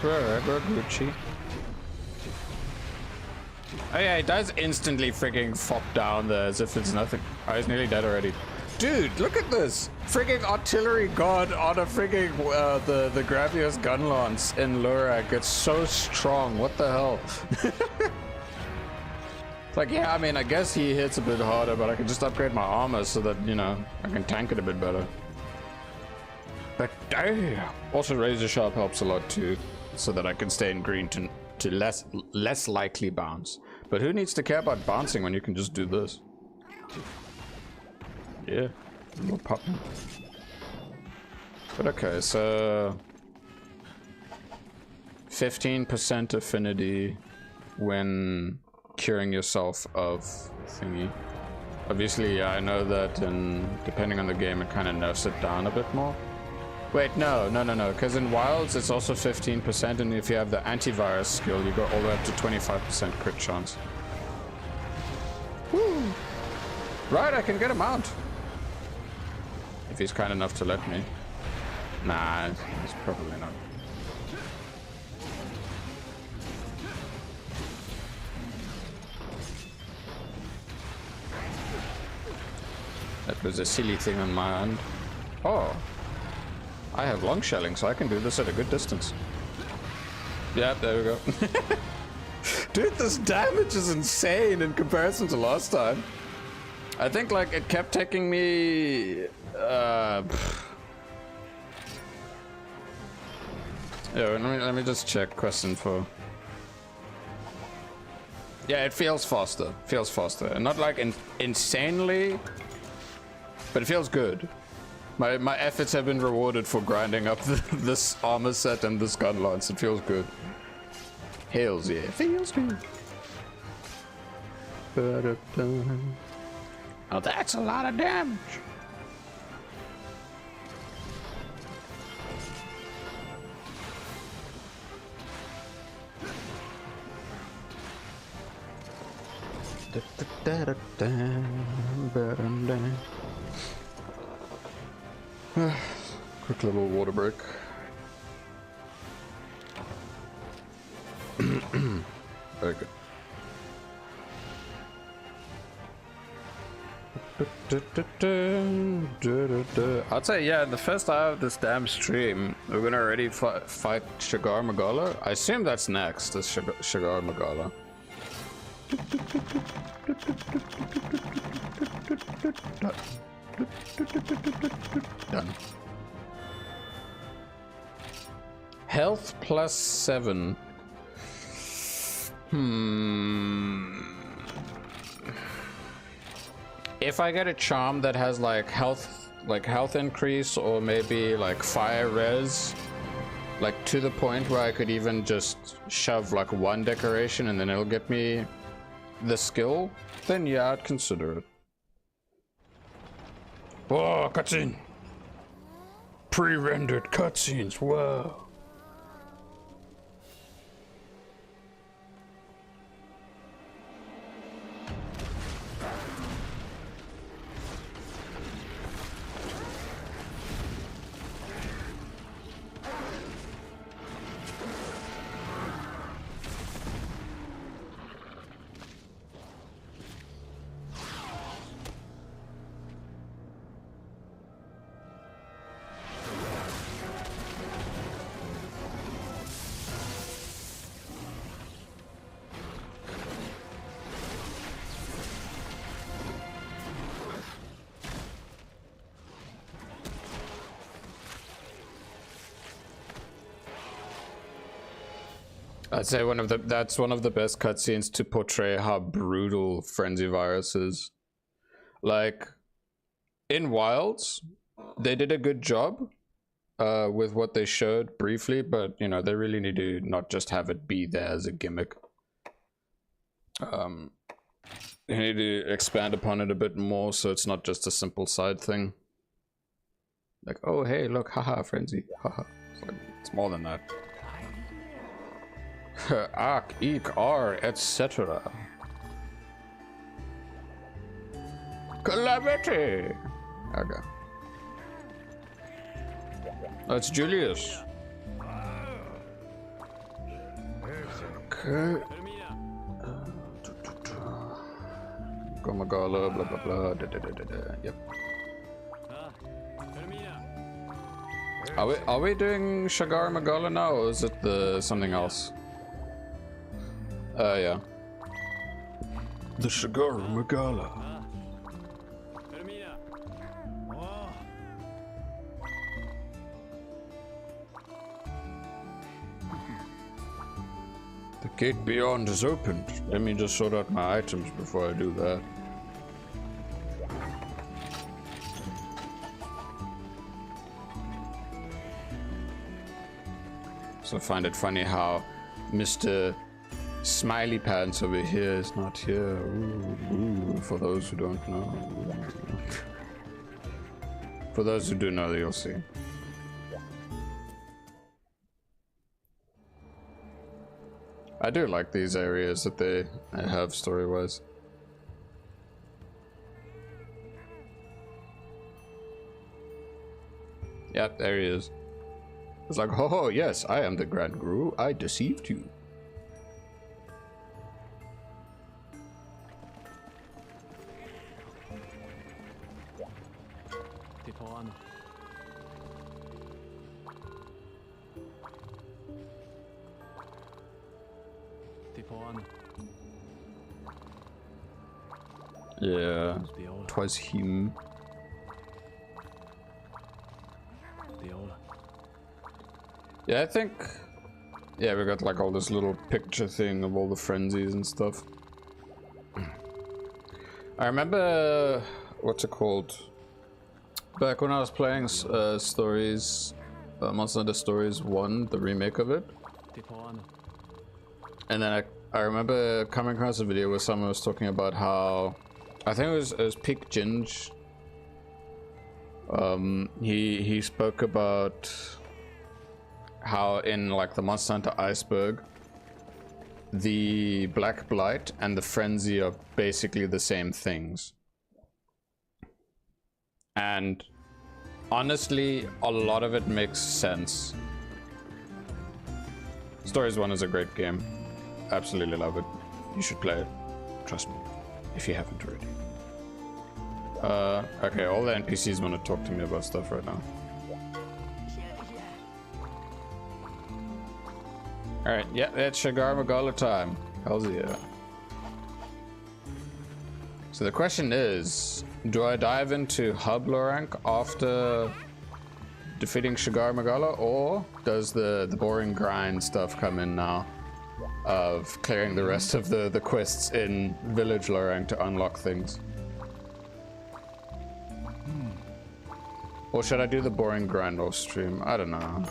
Edward, Gucci. Oh yeah, he does instantly freaking fop down there as if it's nothing. Oh, he's nearly dead already. Dude, look at this! Freaking artillery god on a freaking, the Gravios Gunlance in Lurak. It's so strong, what the hell? It's like, yeah, I mean, I guess he hits a bit harder, but I can just upgrade my armor so that, you know, I can tank it a bit better. But damn! Also, Razor Sharp helps a lot too, so that I can stay in green to less likely bounce. But who needs to care about bouncing when you can just do this? Yeah, more popping. But okay, so 15% affinity when curing yourself of thingy. Obviously, yeah, I know that, and depending on the game, it kind of nerfs it down a bit more. Wait, no, because in Wilds it's also 15%, and if you have the antivirus skill, you go all the way up to 25% crit chance. Woo! Right, I can get him out. If he's kind enough to let me. Nah, he's probably not. That was a silly thing on my end. Oh. I have long shelling, so I can do this at a good distance. Yeah, there we go. Dude, this damage is insane in comparison to last time. I think, like, it kept taking me... Yeah, let me just check quest info. Yeah, it feels faster. Feels faster. Not, like, insanely, but it feels good. My efforts have been rewarded for grinding up this armor set and this gun lance. It feels good. Hells yeah, feels good. Oh, that's a lot of damage. Quick little water break. Very good. I'd say, yeah, the first hour of this damn stream, we're gonna already fight Shigar Magala. I assume that's next, is Shigar Magala. Done. Health plus 7. If I get a charm that has like health increase, or maybe like fire res, like to the point where I could even just shove like one decoration and then it'll get me the skill, then yeah, I'd consider it. Whoa, cutscene! Pre-rendered cutscenes, whoa! I'd say that's one of the best cutscenes to portray how brutal Frenzy Virus is. Like, in Wilds, they did a good job with what they showed briefly, but you know, they really need to not just have it be there as a gimmick. They need to expand upon it a bit more so it's not just a simple side thing. Like, oh hey, look, haha, Frenzy, haha. It's more than that. Ak, ik, r, etc. Calamity! Okay. That's Julius. Okay. Gomagala, blah blah blah. Yep. Are we doing Shigar Magala now, or is it something else? Yeah. The Shigar Magala. The gate beyond is opened. Let me just sort out my items before I do that. So I find it funny how Mr. Smiley Pants over here is not here. Ooh, for those who don't know. For those who do know, you'll see. I do like these areas that they have story-wise. Yep, there he is. It's like, oh yes, I am the Grand Guru. I deceived you. Yeah, twas him. Yeah, I think... Yeah, we got like all this little picture thing of all the frenzies and stuff. I remember... What's it called? Back when I was playing Stories... Monster Hunter Stories 1, the remake of it. And then I remember coming across a video where someone was talking about how... I think it was Peak Ginge. He spoke about how in like the Monster Hunter Iceberg, the Black Blight and the Frenzy are basically the same things. And honestly, a lot of it makes sense. Stories 1 is a great game. Absolutely love it. You should play it. Trust me, if you haven't already. Okay, all the NPCs want to talk to me about stuff right now. Alright, yeah, it's Shagar Magala time. Hell's yeah. So the question is, do I dive into Hub Lorank after defeating Shagar Magala, or does the boring grind stuff come in now of clearing the rest of the quests in Village Lorank to unlock things? Or should I do the boring grind off stream? I don't know.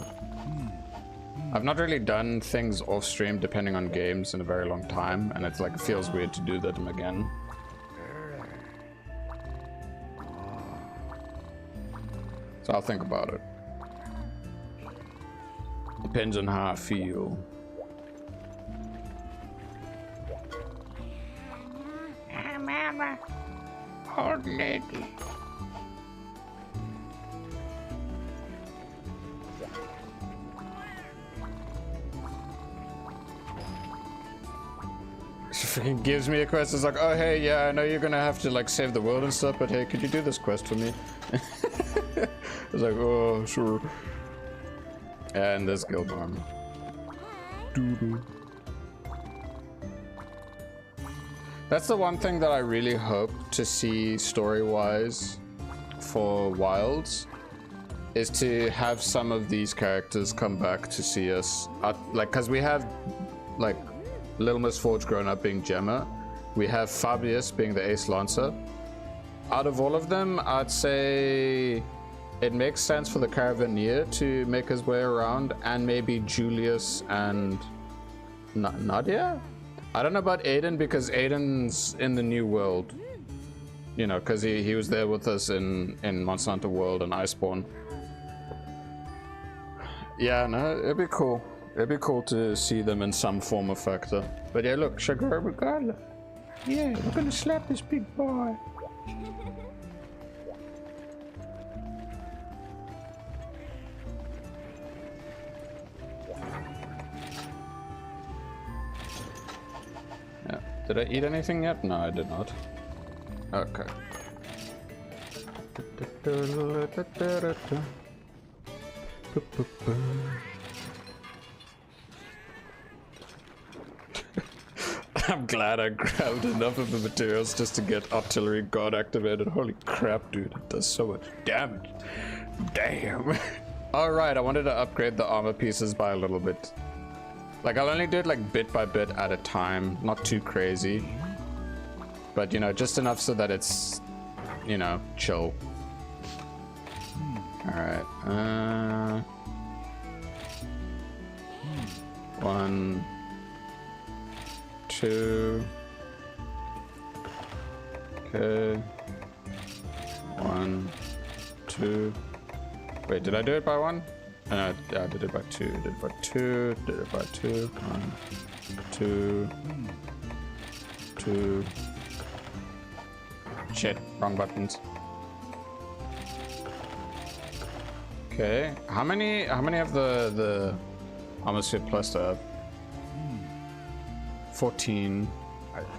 I've not really done things off stream depending on games in a very long time, and it's like it feels weird to do them again. So I'll think about it. Depends on how I feel. Mama, old lady. She freaking gives me a quest. It's like, oh hey, yeah, I know you're gonna have to like save the world and stuff, but hey, could you do this quest for me? It's like, oh sure. And there's guild armor. Doo-doo. That's the one thing that I really hope to see story-wise for Wilds, is to have some of these characters come back to see us. Like, because we have, like, Little Miss Forge grown up being Gemma. We have Fabius being the Ace Lancer. Out of all of them, I'd say it makes sense for the Caravaneer to make his way around, and maybe Julius and Nadia? I don't know about Aiden, because Aiden's in the New World. You know, because he was there with us in Monsanto World and Iceborne. Yeah, no, it'd be cool. It'd be cool to see them in some form of factor. But yeah, look, Shagar Magala. Yeah, we're gonna slap this big boy. Yeah. Did I eat anything yet? No, I did not. Okay. I'm glad I grabbed enough of the materials just to get Artillery God activated. Holy crap, dude. It does so much damage. Damn. Alright, I wanted to upgrade the armor pieces by a little bit. Like, I'll only do it like bit by bit at a time. Not too crazy. But, you know, just enough so that it's, you know, chill. Alright. 1, 2. Okay. 1, 2. Wait, did I do it by 1? No, I did it by 2. Did it by 2. Did it by 2. 1, 2. 2. Shit, wrong buttons. Okay, how many of the Armosphere Plus to have? 14.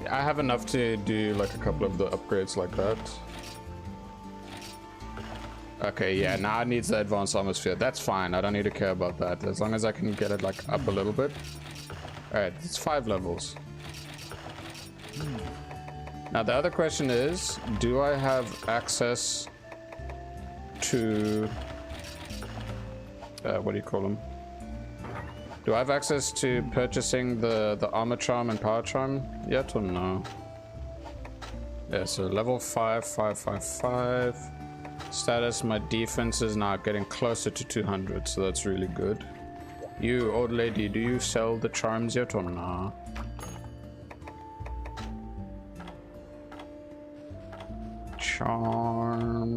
I have enough to do like a couple of the upgrades like that. Okay, yeah, now it needs the advanced Armosphere. That's fine, I don't need to care about that. As long as I can get it like up a little bit. Alright, it's 5 levels. Now the other question is, do I have access to... what do you call them? Do I have access to purchasing the armor charm and power charm yet or no? Yeah, so level 5, 5, 5, 5. Status, my defense is now getting closer to 200, so that's really good. You, old lady, do you sell the charms yet or no? Charms.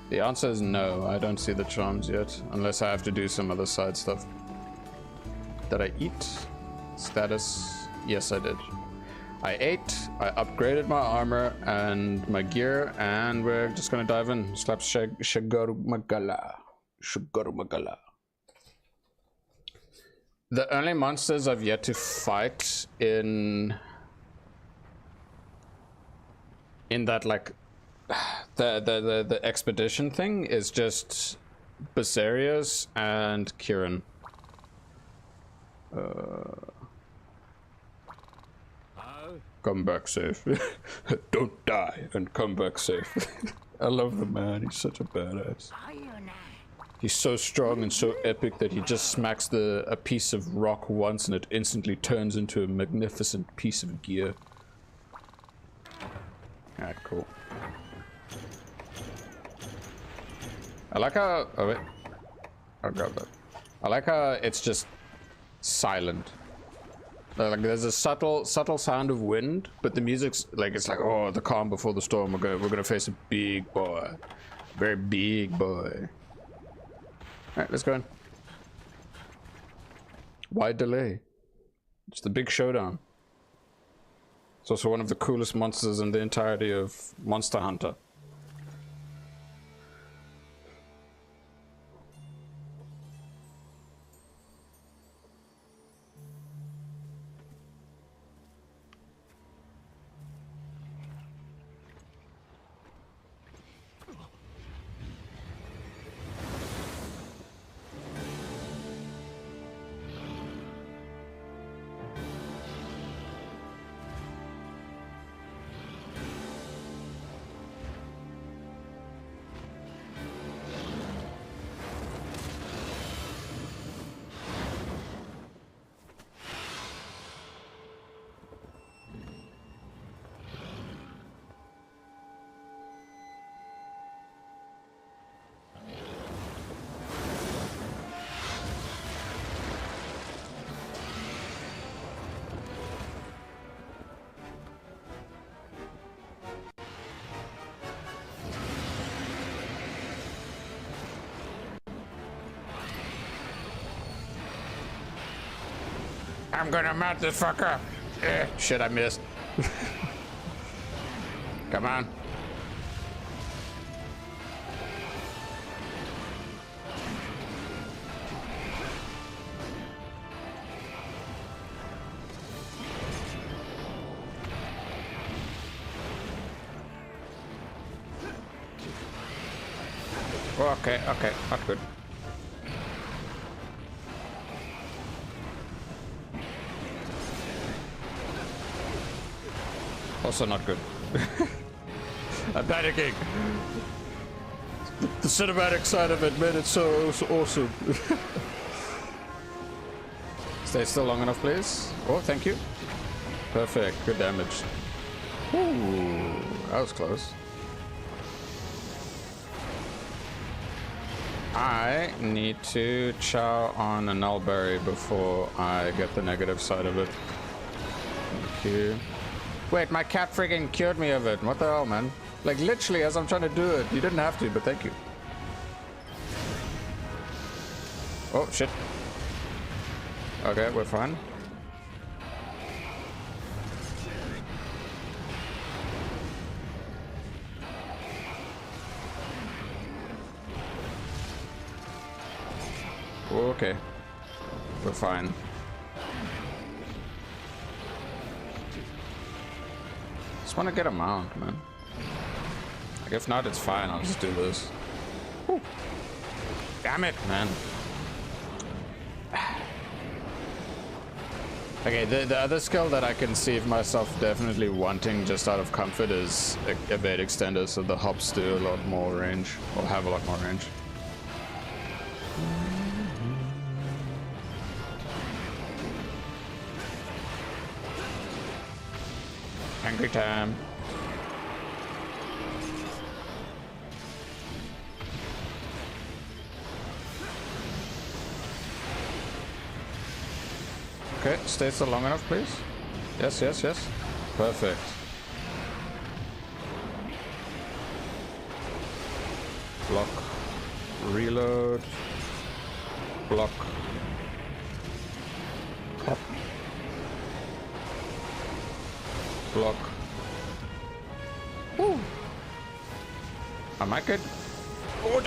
The answer is no, I don't see the charms yet, unless I have to do some other side stuff. Did I eat? Status, yes I did. I ate, I upgraded my armor and my gear, and we're just gonna dive in. Slap Shagaru Magala. Shagaru Magala. The only monsters I've yet to fight in that, like, the expedition thing is just Basarius and Kieran. Come back safe. Don't die and come back safe. I love the man, he's such a badass. He's so strong and so epic that he just smacks a piece of rock once and it instantly turns into a magnificent piece of gear. Alright, cool. I like how... oh wait. I'll grab that. I like how it's just silent. Like there's a subtle sound of wind, but the music's like, it's like, oh, the calm before the storm. We're gonna face a big boy. Very big boy. Alright, let's go in. Why delay? It's the big showdown. It's also one of the coolest monsters in the entirety of Monster Hunter. I'm gonna mount this fucker. Shit, I missed. Come on. Okay, okay, not good. Also not good. I'm panicking. The cinematic side of it made it so awesome. Stay still long enough, please. Oh, thank you. Perfect. Good damage. Ooh, that was close. I need to chow on a nullberry before I get the negative side of it. Thank you. Wait, my cat freaking cured me of it. What the hell, man? Like, literally, as I'm trying to do it. You didn't have to, but thank you. Oh, shit. Okay, we're fine. Okay. We're fine. Just want to get a mount, man. Like, if not, it's fine. I'll just do this. Whew. Damn it, man. Okay, the other skill that I can see myself definitely wanting just out of comfort is evade extender, so the hops do a lot more range, or have a lot more range. Angry time. Okay, stay still long enough, please. Yes, yes, yes. Perfect. Block. Reload. Block. Pop. Block. Woo. Am I good? Oh,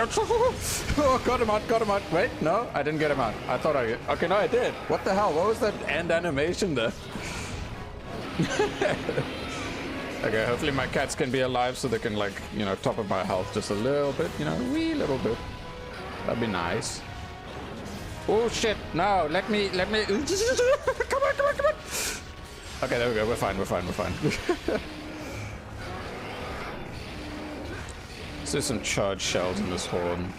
got him out. Wait, no, I didn't get him out. I thought I... Okay, no, I did. What the hell? What was that end animation there? Okay, hopefully my cats can be alive so they can, like, you know, top up my health just a little bit, you know, a wee little bit. That'd be nice. Oh, shit. No, let me... Come on. Okay, there we go. We're fine. There's some charged shells in this horn.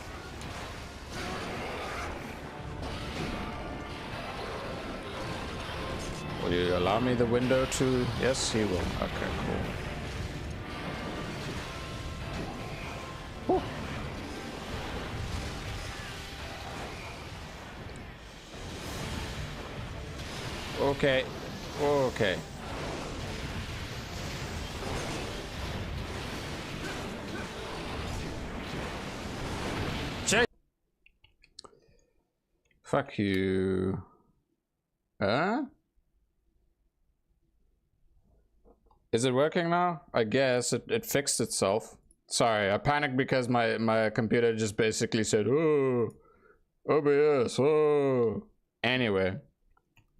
Will you allow me the window to... Yes, he will. Okay, cool. Woo. Okay. Okay. Fuck you. Huh? Is it working now? I guess it fixed itself. Sorry, I panicked because my computer just basically said, oh, OBS, oh. Anyway,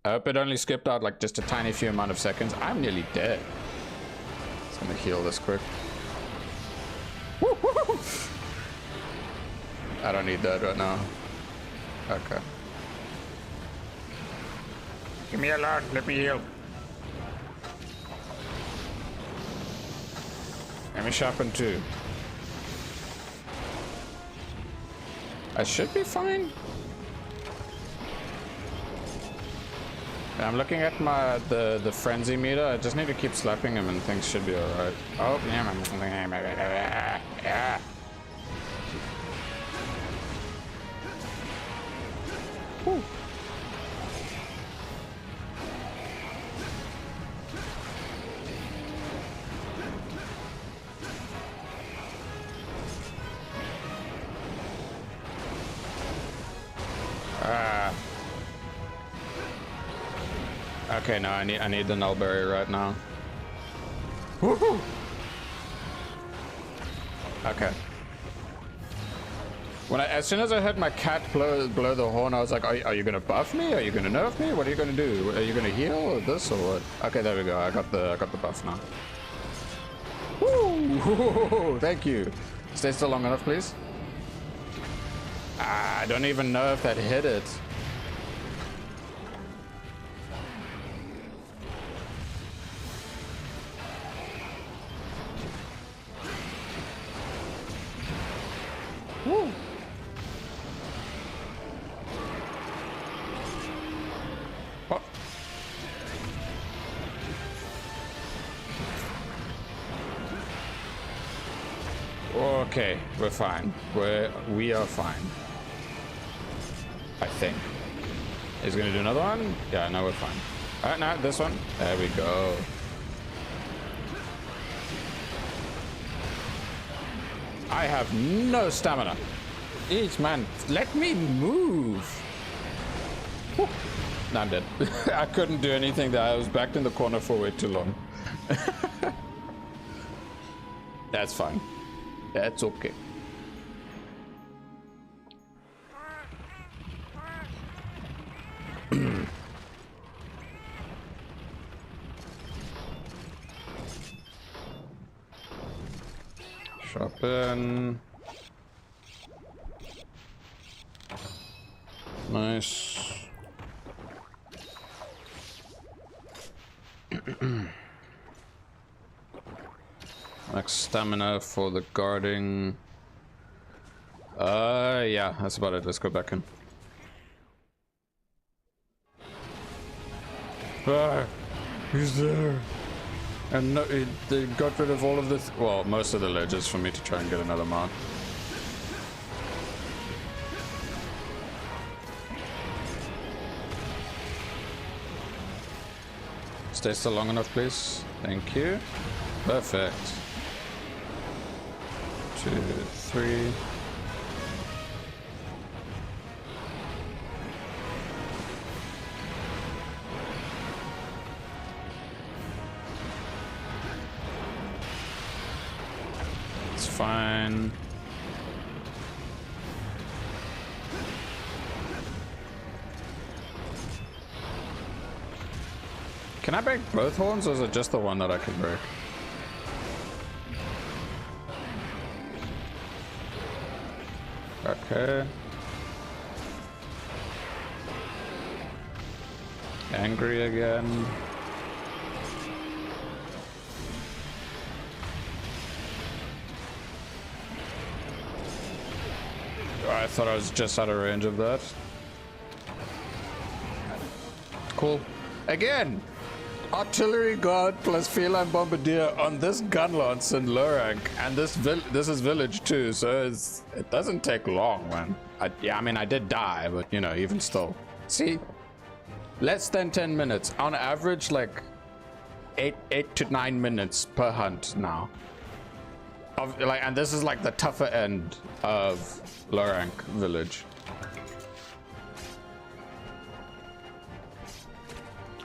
I hope it only skipped out like just a tiny few amount of seconds. I'm nearly dead. Just gonna heal this quick. I don't need that right now. Okay. Give me a lot, let me heal. Let me sharpen too. I should be fine. I'm looking at the frenzy meter. I just need to keep slapping him and things should be alright. Oh, yeah. Whew. Okay, no, I need the nullberry right now. Woohoo! Okay. As soon as I heard my cat blow the horn, I was like, are you gonna buff me? Are you gonna nerf me? What are you gonna do? Are you gonna heal or this or what? Okay, there we go. I got the buff now. Woo! Thank you. Stay still long enough, please. I don't even know if that hit it. Woo! Oh. Okay, we're fine. We are fine. I think. Is he gonna do another one? Yeah, no, we're fine. Alright, now this one. There we go. I have no stamina. Each man, let me move. Whew. No, I'm dead. I couldn't do anything there. I was backed in the corner for way too long. That's fine. That's okay. Sharpen. Nice. Max stamina for the guarding. Yeah, that's about it. Let's go back in. He's there. And no, they got rid of all of the, well, most of the ledges for me to try and get another mount. Stay still long enough, please. Thank you. Perfect. 2, 3. fine. Can I break both horns, or is it just the one that I can break? Okay. Angry again. Oh, I thought I was just out of range of that. Cool. Again! Artillery guard plus feline bombardier on this gunlance in low rank, and this is village too, so it doesn't take long, man. Yeah, I mean I did die, but you know, even still. See, less than 10 minutes on average, like 8 to 9 minutes per hunt now. And this is like the tougher end of low rank village.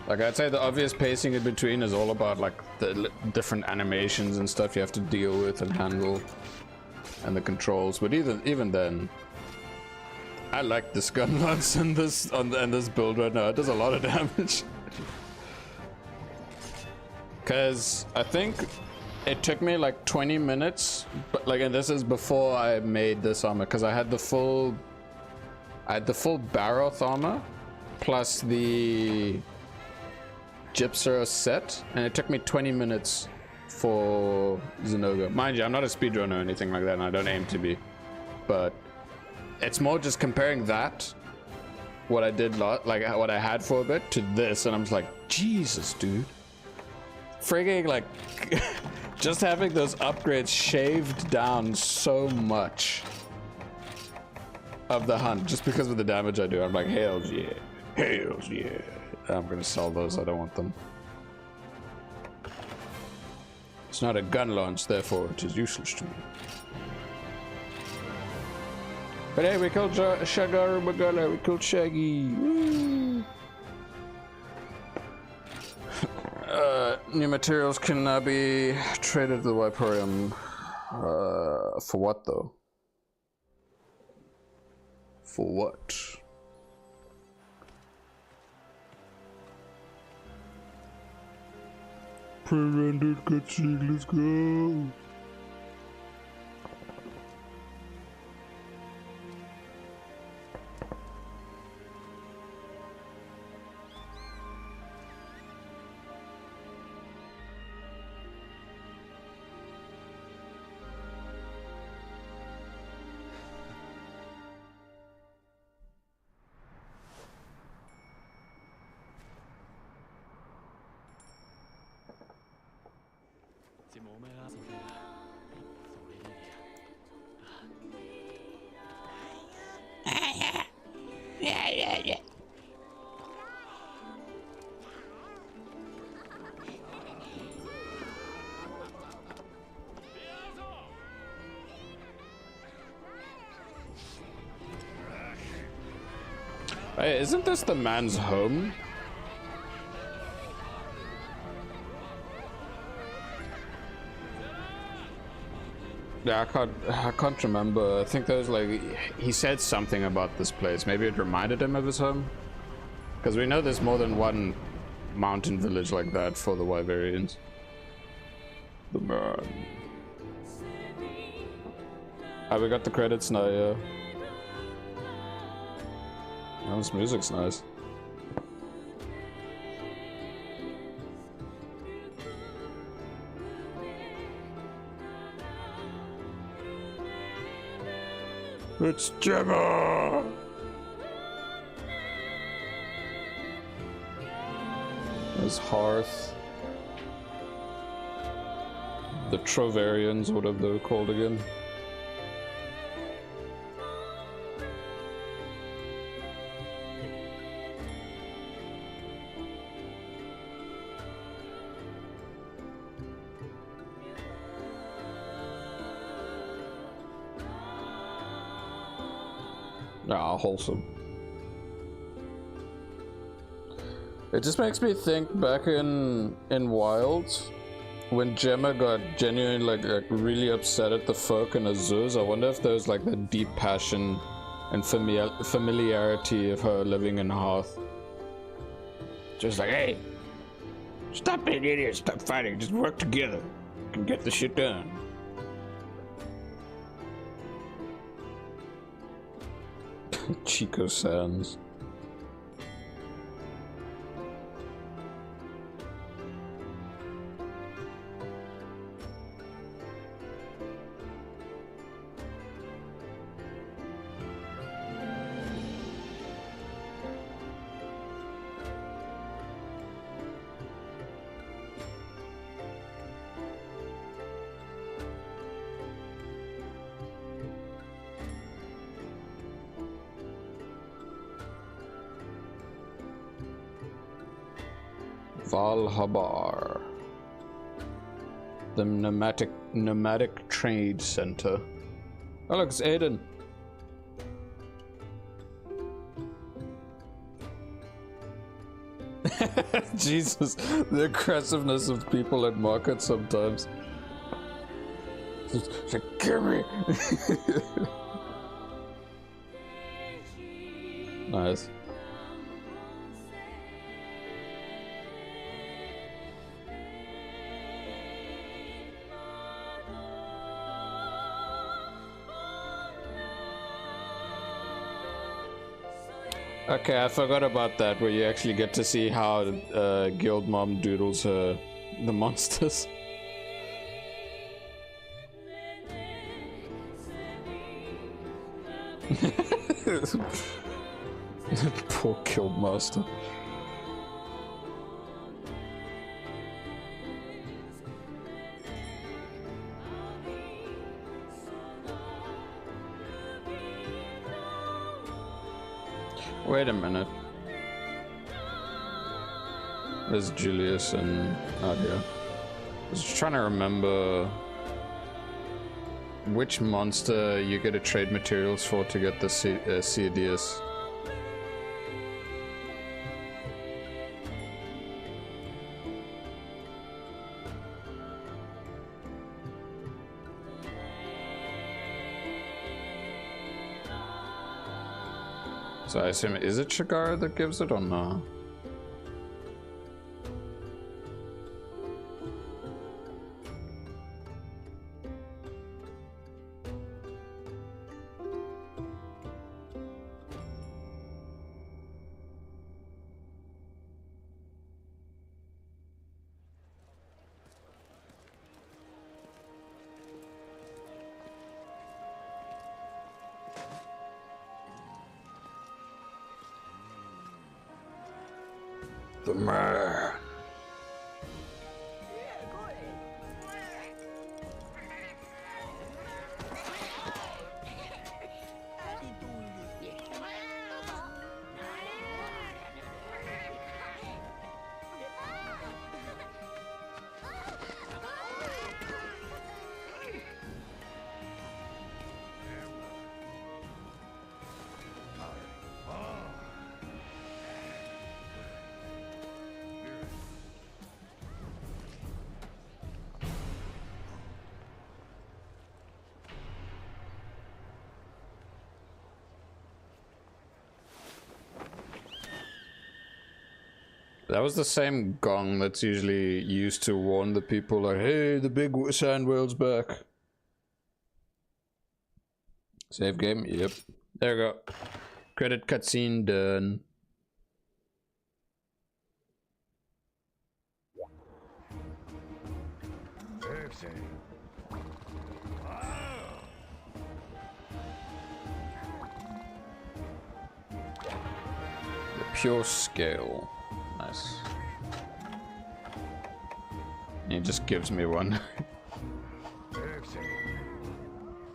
Like, I'd say the obvious pacing in between is all about like the different animations and stuff you have to deal with and handle, and the controls. But even then, I like this gunlance and this build right now. It does a lot of damage. Cause I think it took me like 20 minutes, but like, and this is before I made this armor, because I had the full Baroth armor plus the Gypsero set, and it took me 20 minutes for Zenoga. Mind you, I'm not a speedrunner or anything like that, and I don't aim to be, but it's more just comparing that, what I did, like what I had for a bit, to this, and I'm just like, Jesus, dude. Frigging, like, just having those upgrades shaved down so much of the hunt, just because of the damage I do. I'm like, hells yeah, hells yeah. I'm gonna sell those, I don't want them. It's not a gun launch, therefore it is useless to me. But hey, we killed Shagar Magala, we killed Shaggy. Woo. New materials can now be traded to the Viporium. For what though? For what? Pre-rendered cutscene, let's go. Hey, isn't this the man's home? Yeah, I can't remember. I think there was like, he said something about this place. Maybe it reminded him of his home? Because we know there's more than one mountain village like that for the Wyverians. The man. Ah, we got the credits now, yeah. Oh, this music's nice. It's Gemma! There's Hearth. The Trovarians, whatever they're called again. Ah, wholesome. It just makes me think back in Wilds, when Gemma got genuinely like really upset at the folk and Azuz, I wonder if there's like the deep passion and familiarity of her living in Hearth. Just like, hey, stop being idiots, stop fighting, just work together. You can get the shit done. Chico Sands. Valhabar, the nomadic trade center. Oh look, it's Aiden. Jesus, the aggressiveness of people at market sometimes. It's like, give me. Nice. Okay, I forgot about that, where you actually get to see how Guild Mom doodles the monsters. Poor Guild Master. Wait a minute. There's Julius and Nadia. I was just trying to remember which monster you get to trade materials for to get the CDS. So I assume, is it Shigara that gives it or no? The man. That was the same gong that's usually used to warn the people, like, hey, the big sand whale's back. Save game? Yep. There we go. Credit cutscene done. The pure scale. Nice. He just gives me one.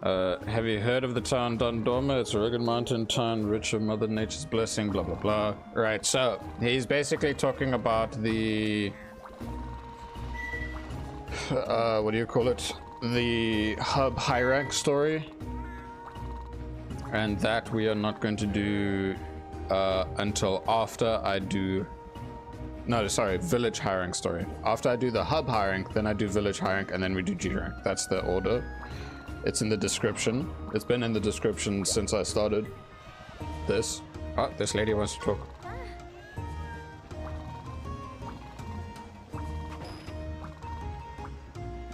Have you heard of the town Dondoma? It's a rugged mountain town, rich of Mother Nature's blessing, blah blah blah. Right, so he's basically talking about the what do you call it? The hub high rank story. And that we are not going to do until after I do No, sorry, village high rank story. After I do the hub high rank, then I do village high rank, and then we do G rank. That's the order. It's in the description. It's been in the description since I started this. Oh, this lady wants to talk.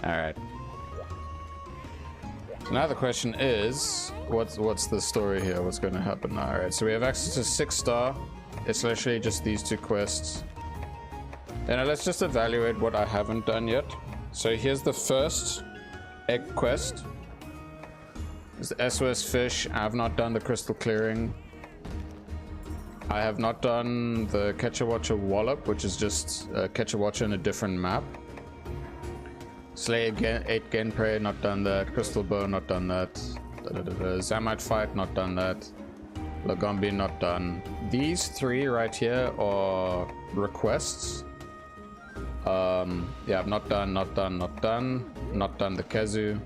Alright. So now the question is, what's the story here? What's going to happen? Alright, so we have access to 6-star. It's literally just these 2 quests. And let's just evaluate what I haven't done yet. So here's the first egg quest. It's the SOS fish. I have not done the crystal clearing. I have not done the Catch-a-Watcher Wallop, which is just Catch-a-Watcher in a different map. Slay again, 8 Gain Prey, not done that. Crystal Bow, not done that. Zamite Fight, not done that. Lagombi, not done. These 3 right here are requests. Yeah, I've not done the Kezu.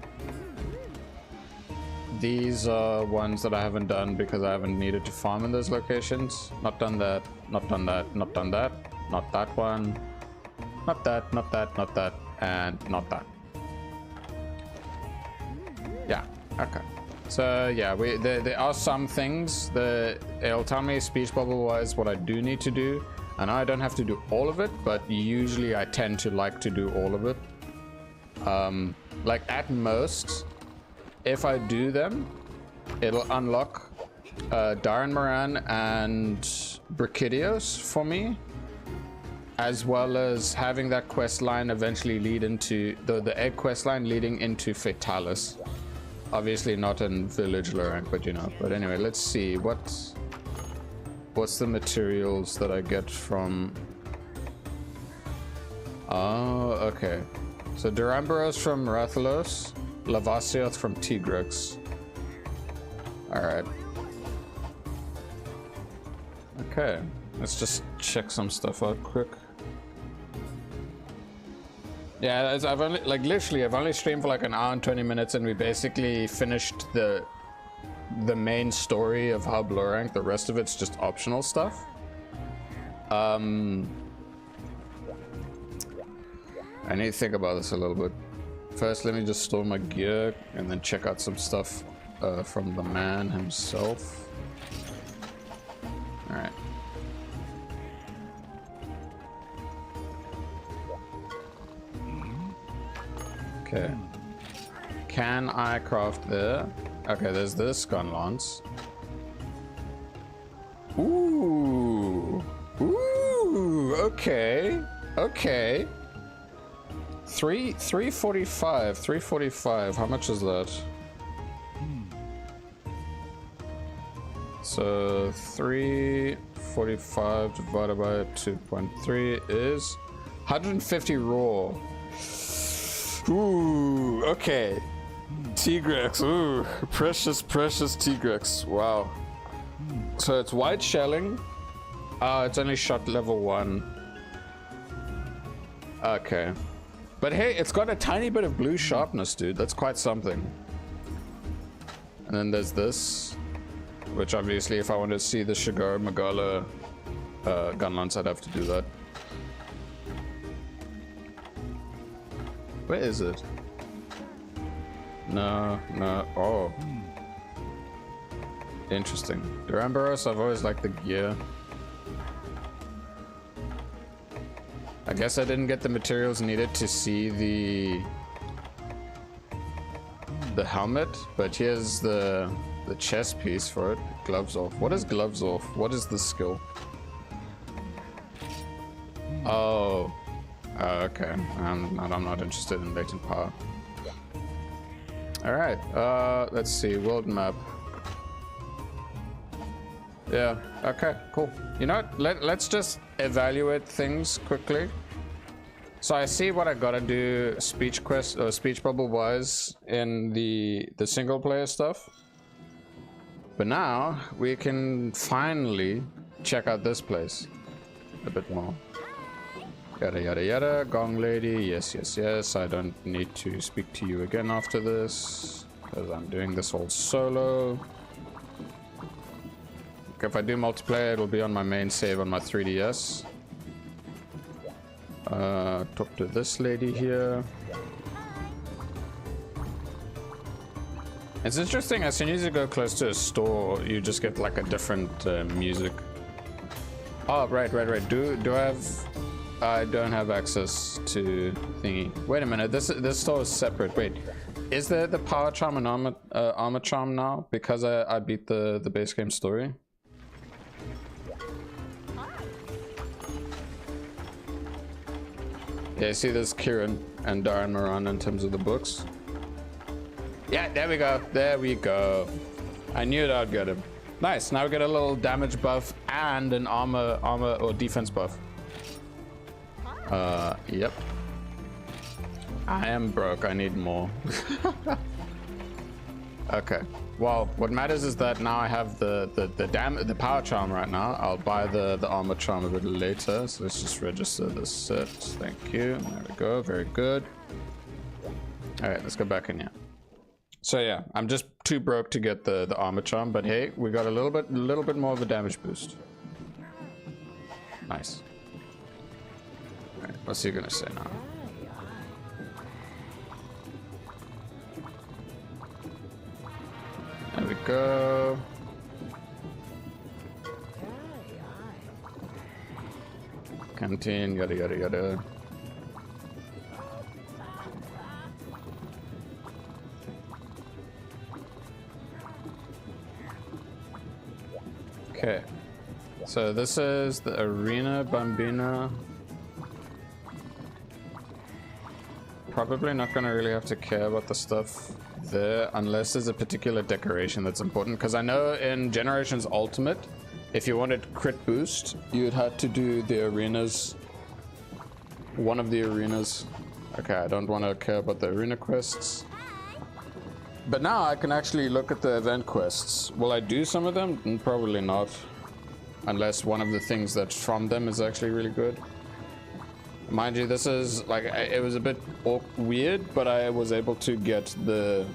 These are ones that I haven't done because I haven't needed to farm in those locations. Not done that, not done that, not done that, not that one, not that, not that, not that, and not that. Yeah, okay. So yeah, there are some things that it'll tell me speech bubble wise what I do need to do. And I don't have to do all of it, but usually I tend to like to do all of it. Like at most, if I do them, it'll unlock Darren Moran and Brachydios for me, as well as having that quest line eventually lead into the egg quest line leading into Fatalis. Obviously not in village low rank, but you know. But anyway, let's see what's the materials that I get from... Oh, okay. So Duramboros from Rathalos, Lavasioth from Tigrex. Alright. Okay, let's just check some stuff out quick. Yeah, I've only, like literally, I've only streamed for like an hour and 20 minutes and we basically finished the main story of Hub low rank. The rest of it's just optional stuff. I need to think about this a little bit. First, let me just store my gear and then check out some stuff from the man himself. All right. Okay. Can I craft there? Okay, there's this Gunlance. Ooh. Ooh, okay. Okay. 345. 345. How much is that? So 345 divided by 2.3 is 150 raw. Ooh, okay. Tigrex, ooh, precious Tigrex, wow. So it's white shelling. It's only shot level 1. Okay. But hey, it's got a tiny bit of blue sharpness, dude. That's quite something. And then there's this, which obviously if I want to see the Shigar Magala Gunlance, I'd have to do that. Where is it? No. Oh. Interesting. Duramboros, I've always liked the gear. I guess I didn't get the materials needed to see the helmet, but here's the chest piece for it. Gloves off. What is gloves off? What is the skill? Oh. Okay. I'm not interested in latent power. Alright, let's see, world map. Yeah, okay, cool. You know what, let's just evaluate things quickly. So I see what I gotta do speech quest or speech bubble wise in the single player stuff. But now we can finally check out this place a bit more. Yada yada yada, Gong Lady, yes. I don't need to speak to you again after this, because I'm doing this all solo. If I do multiplayer, it'll be on my main save on my 3DS. Talk to this lady here. It's interesting, as soon as you go close to a store, you just get like a different music. Oh, right. Do I have... I don't have access to thingy. Wait a minute, this store is separate. Wait, is there the power charm and armor charm now? Because I beat the base game story? Yeah, see there's Kieran and Darren Moran in terms of the books. Yeah, there we go. There we go. I knew that I'd get him. Nice. Now we get a little damage buff and an armor or defense buff. Yep. I am broke. I need more. Okay. Well, what matters is that now I have the power charm right now. I'll buy the armor charm a bit later. So let's just register this set. Thank you. There we go. Very good. All right, let's go back in here. So yeah, I'm just too broke to get the armor charm, but hey, we got a little bit more of a damage boost. Nice. All right, what's he gonna say now? There we go. Canteen, yada yada yada. Okay, so this is the Arena Bambina. Probably not gonna really have to care about the stuff there unless there's a particular decoration that's important, because I know in Generations Ultimate, if you wanted crit boost, you'd have to do the arenas, one of the arenas. Okay, I don't want to care about the arena quests. But now I can actually look at the event quests. Will I do some of them? Probably not. Unless one of the things that's from them is actually really good. Mind you, this is like, it was a bit weird, but I was able to get the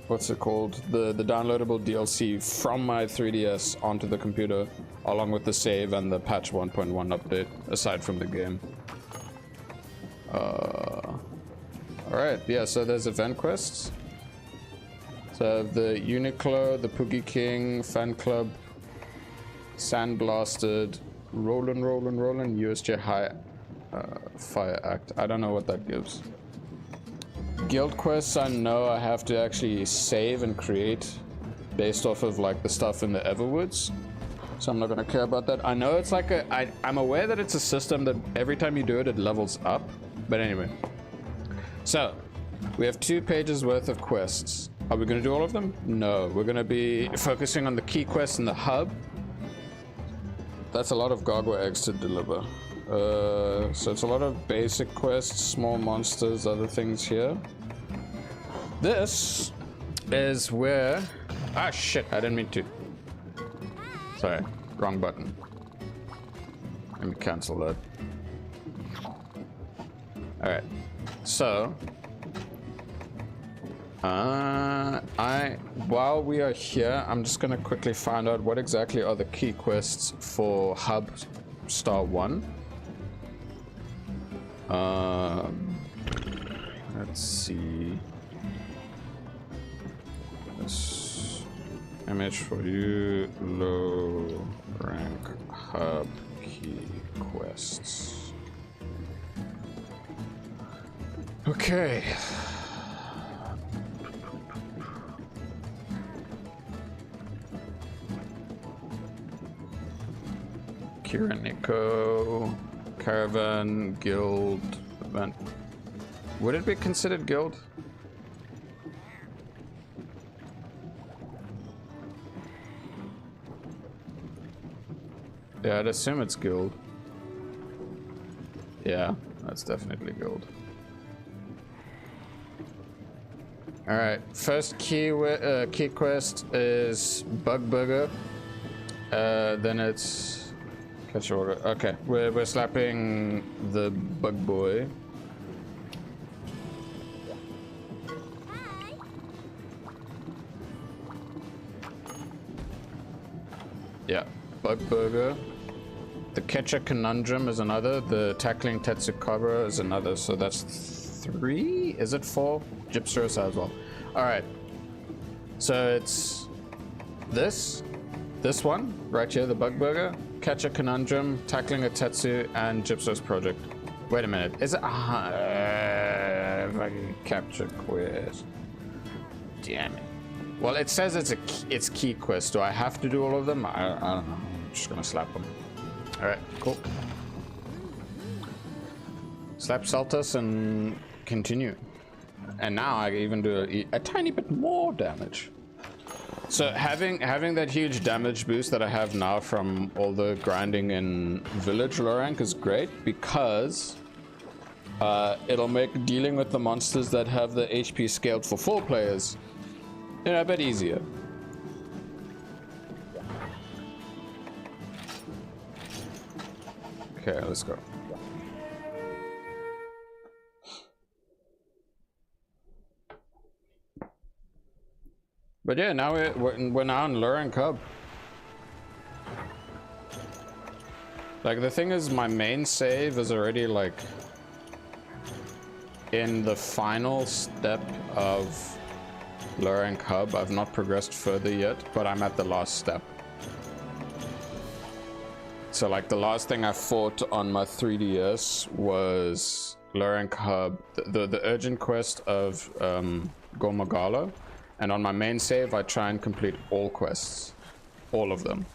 what's it called? The downloadable DLC from my 3DS onto the computer, along with the save and the patch 1.1 update, aside from the game. Alright, yeah, so there's event quests. So the Uniqlo, the Poogie King, Fan Club, Sandblasted, Rollin', USJ High Fire Act. I don't know what that gives. Guild quests, I know I have to actually save and create based off of like the stuff in the Everwoods. So I'm not gonna care about that. I know it's like I'm aware that it's a system that every time you do it, it levels up. But anyway. So, we have 2 pages worth of quests. Are we going to do all of them? No, we're going to be focusing on the key quests in the hub. That's a lot of Gargoyle eggs to deliver. So it's a lot of basic quests, small monsters, other things here. This is where... Ah, shit, I didn't mean to. Sorry, wrong button. Let me cancel that. Alright. So, while we are here, I'm just gonna quickly find out what exactly are the key quests for Hub Star 1. Let's see. This MH4U low rank hub key quests. Okay. Kiraniko, Caravan, Guild, Event. Would it be considered Guild? Yeah, I'd assume it's Guild. Yeah, that's definitely Guild. Alright, first key quest is Bug Burger. Then it's catch order. Okay, we're slapping the Bug Boy. Yeah, Bug Burger. The Ketcha Conundrum is another. The Tackling Tetsukabra is another. So that's 3? Is it 4? Gypsros as well. Alright. So it's this one right here, the Bug Burger, Ketcha Conundrum, Tackling a Tetsu, and Gypsros Project. Wait a minute. Is it fucking capture quest? Damn it. Well, it says it's key quest. Do I have to do all of them? I don't know. I'm just gonna slap them. Alright, cool. Slap Saltus and continue. And now I even do a tiny bit more damage. So having that huge damage boost that I have now from all the grinding in Village low rank is great because it'll make dealing with the monsters that have the HP scaled for 4 players, you know, a bit easier. Okay, let's go. But yeah, now we're now in low rank hub. Like the thing is, my main save is already like in the final step of low rank hub. I've not progressed further yet, but I'm at the last step. So like the last thing I fought on my 3DS was low rank hub, the urgent quest of Gomagala, and on my main save I try and complete all quests, all of them.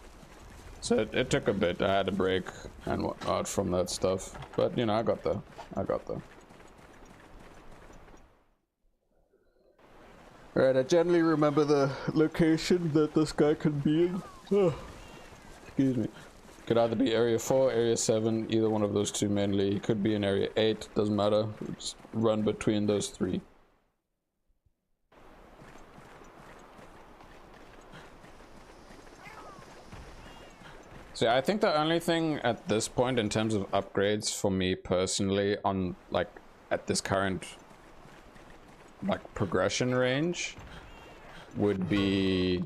So it took a bit. I had a break and whatnot from that stuff, but you know, I got there. Alright, I generally remember the location that this guy could be in. Oh, excuse me. Could either be area 4, area 7, either one of those two mainly. He could be in area 8, doesn't matter. Just run between those 3. So I think the only thing at this point in terms of upgrades for me personally on like at this current like progression range would be...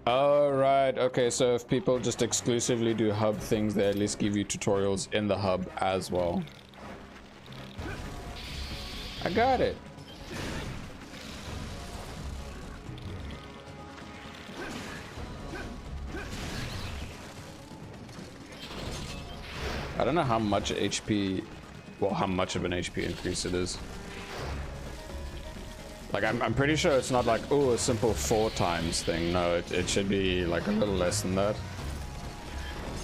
Oh, right. Okay, so if people just exclusively do hub things, they at least give you tutorials in the hub as well. I got it. I don't know how much HP, well, how much of an HP increase it is. Like, I'm pretty sure it's not like, oh, a simple 4 times thing. No, it should be like a little less than that.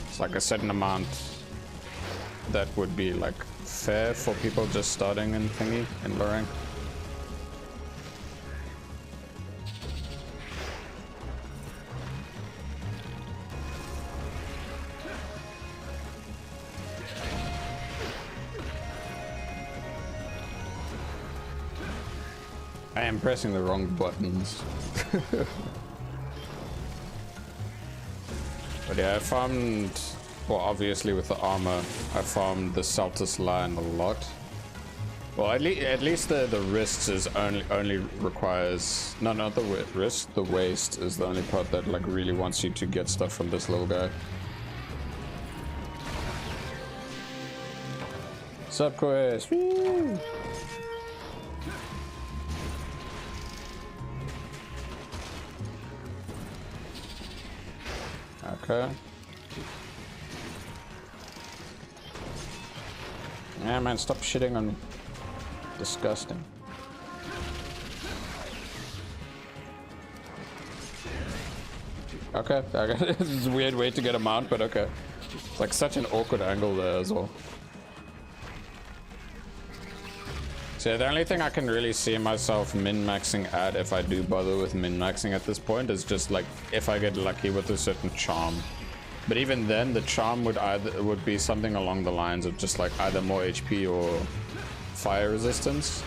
It's like a certain amount that would be like fair for people just starting in thingy, in low rank. I am pressing the wrong buttons. But yeah, I farmed, well, obviously with the armor, I farmed the Saltus line a lot. Well, at least the wrists is only requires, no, not the wrist, the waist is the only part that like really wants you to get stuff from this little guy. Sup, quest? Woo! Okay. Yeah, man, stop shitting on me. Disgusting. Okay, this is a weird way to get a mount, but okay. It's like such an awkward angle there as well. So the only thing I can really see myself min-maxing at, if I do bother with min-maxing at this point, is just like if I get lucky with a certain charm. But even then, the charm would be something along the lines of just like either more HP or fire resistance.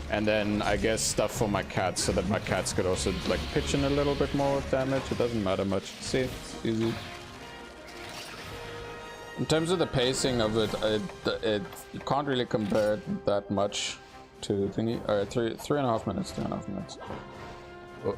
And then I guess stuff for my cats, so that my cats could also like pitch in a little bit more damage. It doesn't matter much. See, it's easy. In terms of the pacing of it, you can't really compare it that much to thingy. Alright, 3.5 minutes, 3.5 minutes. Oh.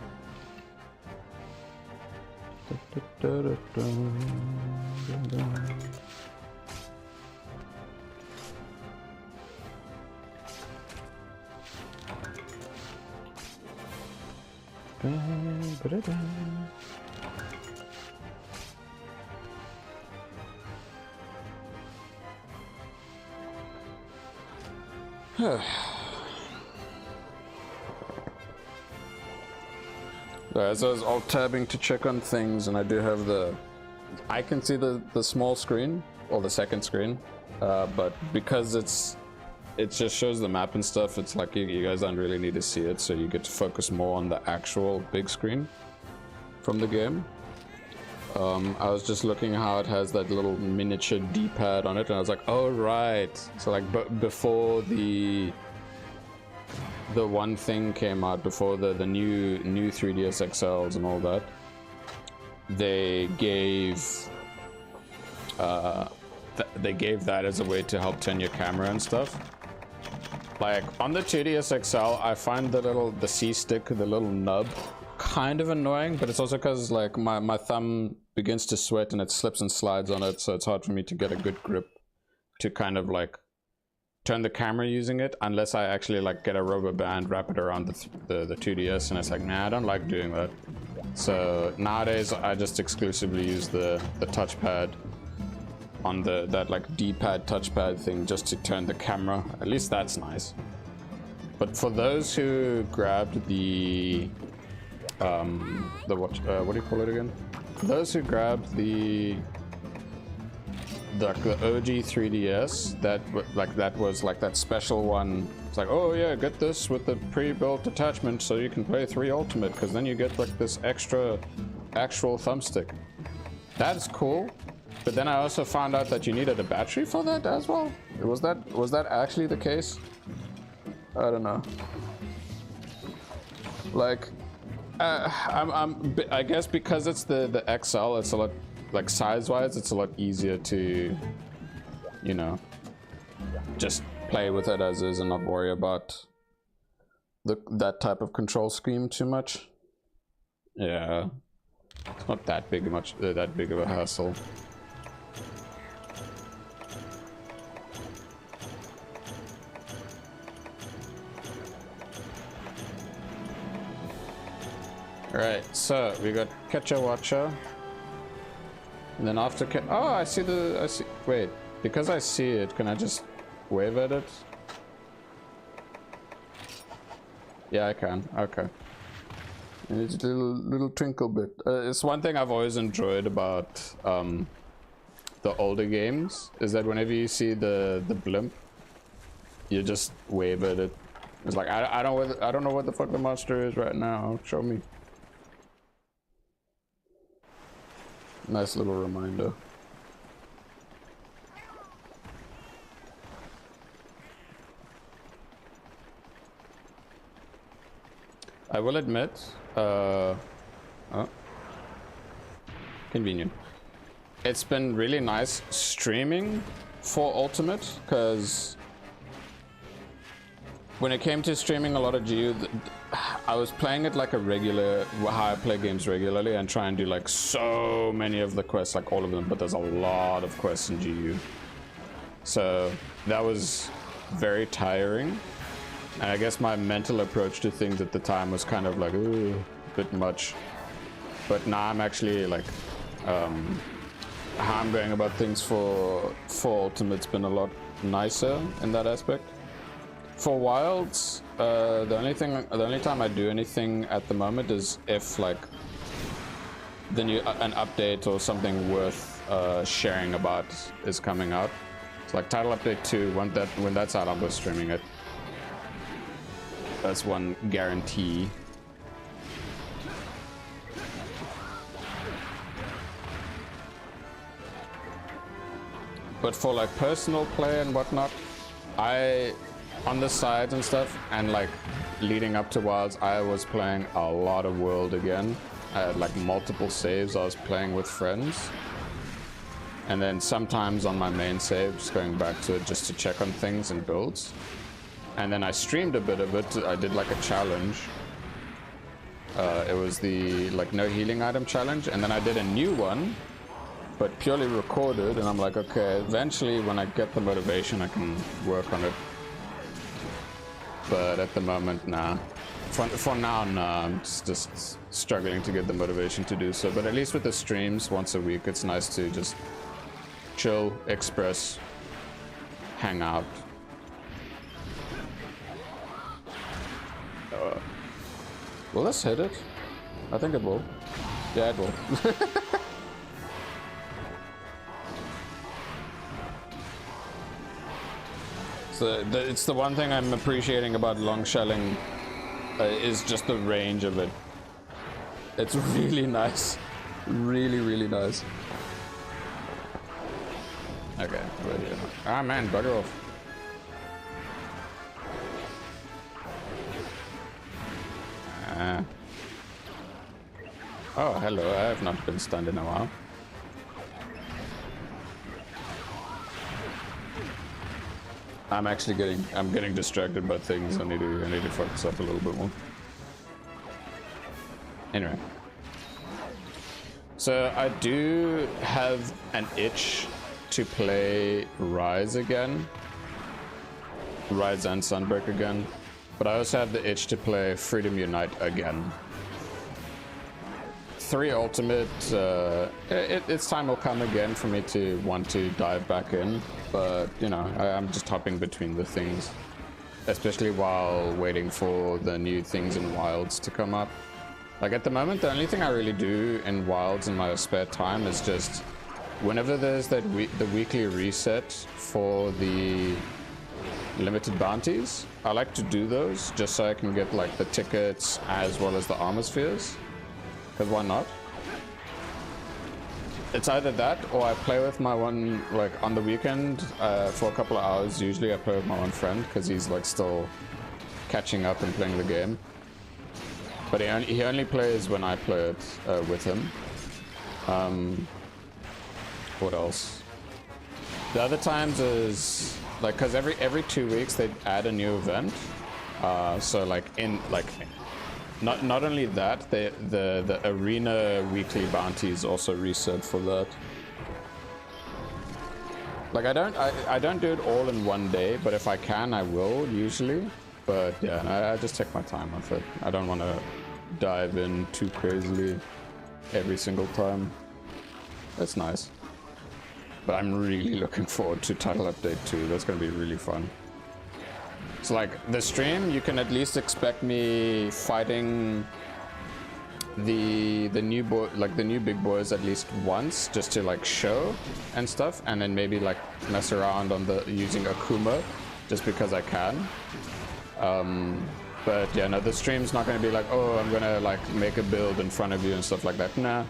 As I was alt-tabbing to check on things, and I do have I can see the small screen, or the second screen, but because it just shows the map and stuff, it's like you guys don't really need to see it, so you get to focus more on the actual big screen from the game. I was just looking how it has that little miniature D-pad on it, and I was like, oh right, so like before the one thing came out, before the new 3DS XLs and all that, they gave that as a way to help turn your camera and stuff. Like on the 2DS XL, I find the C stick, the little nub, kind of annoying, but it's also because like my thumb begins to sweat and it slips and slides on it, so it's hard for me to get a good grip to kind of like turn the camera using it, unless I actually like get a rubber band, wrap it around the 2DS, and it's like, nah, I don't like doing that. So nowadays I just exclusively use the touchpad on that like D-pad touchpad thing, just to turn the camera. At least that's nice. But for those who grabbed the what do you call it again? For those who grabbed the OG 3DS, that was like that special one. It's like, oh yeah, get this with the pre-built attachment so you can play 3 Ultimate, because then you get like this extra actual thumbstick. That's cool. But then I also found out that you needed a battery for that as well. Was that actually the case? I don't know. Like, I guess because it's the XL, it's a lot, like size-wise, it's a lot easier to, you know, just play with it as is and not worry about that type of control scheme too much. Yeah, it's not that big of a hassle. Alright, so we got Catcher Watcher. And then after oh, I see wait, because I see it, can I just wave at it? Yeah, I can. Okay. And it's a little twinkle bit. It's one thing I've always enjoyed about the older games, is that whenever you see the blimp, you just wave at it. It's like, I don't know what the fuck the monster is right now. Show me. Nice little reminder. I will admit, oh, convenient. It's been really nice streaming for Ultimate, because when it came to streaming a lot of GU, I was playing it like a regular, how I play games regularly, and try and do like so many of the quests, like all of them, but there's a lot of quests in GU. So that was very tiring. And I guess my mental approach to things at the time was kind of like, ooh, a bit much. But now I'm actually like, how I'm going about things for Ultimate's been a lot nicer in that aspect. For Wilds, the only time I do anything at the moment is if like an update or something worth sharing about is coming out. It's like Title Update 2, when that's out, I'll go streaming it. That's one guarantee. But for like personal play and whatnot, on the sides and stuff, and like leading up to Wilds, I was playing a lot of World again. I had like multiple saves. I was playing with friends, and then sometimes on my main save, just going back to it just to check on things and builds. And then I streamed a bit of it. I did like a challenge, It was the like no healing item challenge, and then I did a new one, but purely recorded, and I'm like, okay, eventually when I get the motivation I can work on it. But at the moment, nah. For now, nah. I'm just struggling to get the motivation to do so. But at least with the streams once a week, it's nice to just chill, express, hang out. Will this hit it? I think it will. Yeah, it will. So it's the one thing I'm appreciating about long shelling is just the range of it. It's really nice. Really, really nice. Okay, ready. Ah man, bugger off. Oh, hello. I have not been stunned in a while. I'm getting distracted by things. I need to fuck this up a little bit more. Anyway. So I do have an itch to play Rise again. Rise and Sunbreak again. But I also have the itch to play Freedom Unite again. 3 Ultimate, its time will come again for me to want to dive back in, but you know, I'm just hopping between the things, especially while waiting for the new things in Wilds to come up. Like at the moment, the only thing I really do in Wilds in my spare time is just whenever there's the weekly reset for the limited bounties, I like to do those just so I can get like the tickets as well as the armor spheres. Because why not? It's either that or I play with my one, like on the weekend for a couple of hours. Usually I play with my one friend because he's like still catching up and playing the game. But he only plays when I play it with him. What else? The other times is like, because every 2 weeks they add a new event. So like not only that, the arena weekly bounties also reset for that. Like I don't do it all in one day, but if I can, I will usually. But yeah, I just take my time with it. I don't want to dive in too crazily every single time. That's nice. But I'm really looking forward to Title Update 2. That's gonna be really fun. So like the stream, you can at least expect me fighting the new big boys at least once, just to like show and stuff, and then maybe like mess around on using Akuma just because I can. But yeah, no, the stream's not gonna be like, oh, I'm gonna like make a build in front of you and stuff like that. Nah.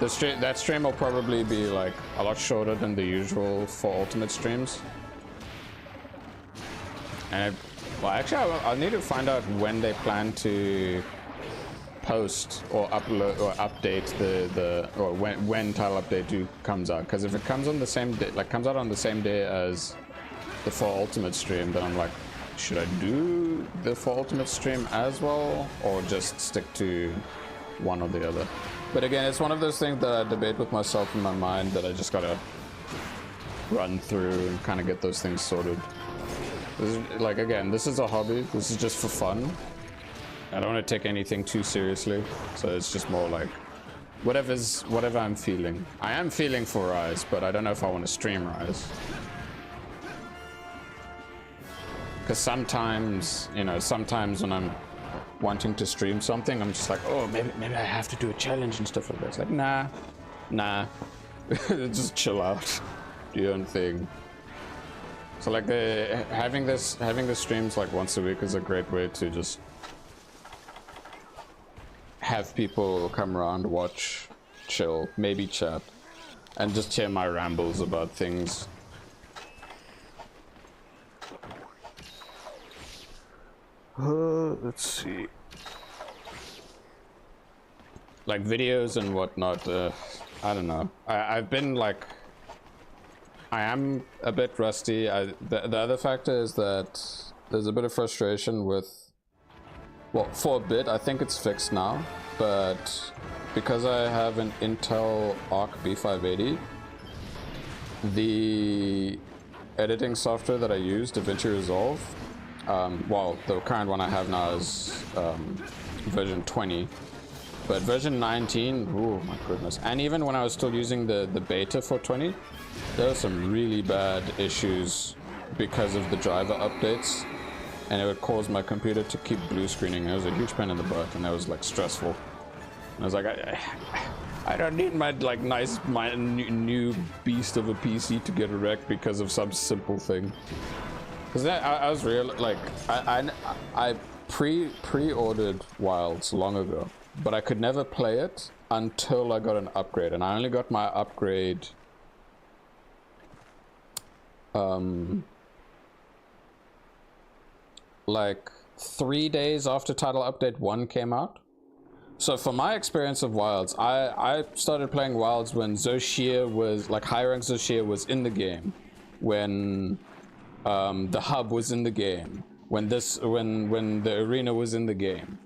That stream will probably be like a lot shorter than the usual for Ultimate streams. And well, actually, I'll need to find out when they plan to post or upload or update or when Title Update 2 comes out. Because if it comes on the same day, like comes out on the same day as the 4 Ultimate stream, then I'm like, should I do the 4 Ultimate stream as well, or just stick to one or the other? But again, it's one of those things that I debate with myself in my mind that I just gotta run through and kind of get those things sorted. Like again, this is a hobby. This is just for fun. I don't want to take anything too seriously, so it's just more like whatever I'm feeling. I am feeling for Rise, but I don't know if I want to stream Rise. Because sometimes, you know, sometimes when I'm wanting to stream something, I'm just like, oh, maybe I have to do a challenge and stuff like that. It's like, nah, just chill out, do your own thing. So like having the streams like once a week is a great way to just have people come around, watch, chill, maybe chat, and just hear my rambles about things. Let's see. Like videos and whatnot, I don't know. I've been like, I am a bit rusty. The other factor is that there's a bit of frustration with Well, for a bit, I think it's fixed now, but because I have an Intel Arc B580, the editing software that I use, DaVinci Resolve, well, the current one I have now is version 20, but version 19, oh my goodness. And even when I was still using the beta for 20, there were some really bad issues because of the driver updates, and it would cause my computer to keep blue screening. It was a huge pain in the butt, and that was like stressful. And I was like, I don't need my like my new beast of a PC to get wrecked because of some simple thing. Because I was real like I pre-ordered Wilds long ago, but I could never play it until I got an upgrade, and I only got my upgrade like 3 days after Title Update 1 came out. So for my experience of Wilds, I started playing Wilds when Zoshia was, like high rank Zoshia was in the game, when the hub was in the game, when the arena was in the game.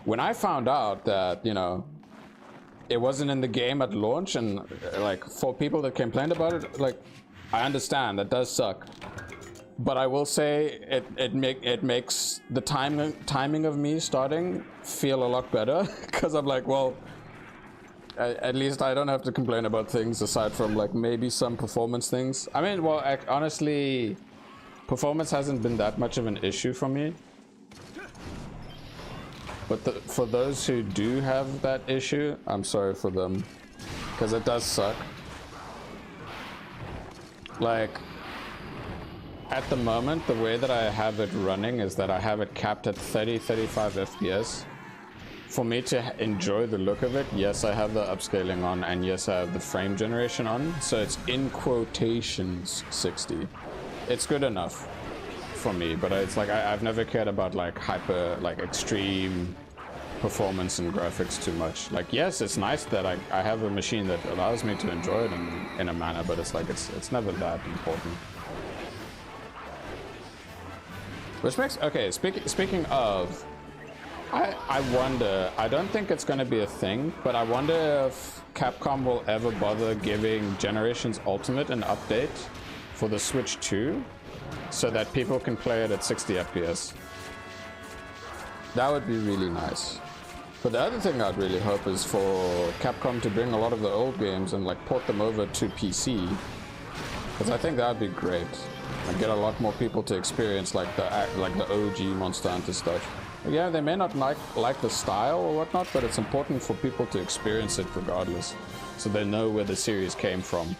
When I found out that, you know, it wasn't in the game at launch, and like for people that complained about it, like I understand that does suck. But I will say it makes the timing of me starting feel a lot better, because I'm like, well, at least I don't have to complain about things aside from like maybe some performance things. I mean, well, honestly, performance hasn't been that much of an issue for me. But for those who do have that issue, I'm sorry for them, because it does suck. Like, at the moment, the way that I have it running is that I have it capped at 30-35 FPS. For me to enjoy the look of it, yes, I have the upscaling on, and yes, I have the frame generation on, so it's in quotations 60. It's good enough for me, but it's like I've never cared about like extreme performance and graphics too much. Like, yes, it's nice that I have a machine that allows me to enjoy it in a manner, but it's like it's never that important. Which makes, okay, speaking of, I wonder, I don't think it's going to be a thing, but I wonder if Capcom will ever bother giving Generations Ultimate an update for the Switch 2 so that people can play it at 60 FPS. That would be really nice. But the other thing I'd really hope is for Capcom to bring a lot of the old games and like port them over to PC, because I think that would be great. And get a lot more people to experience like the OG Monster Hunter stuff. Yeah, they may not like the style or whatnot, but it's important for people to experience it regardless, so they know where the series came from.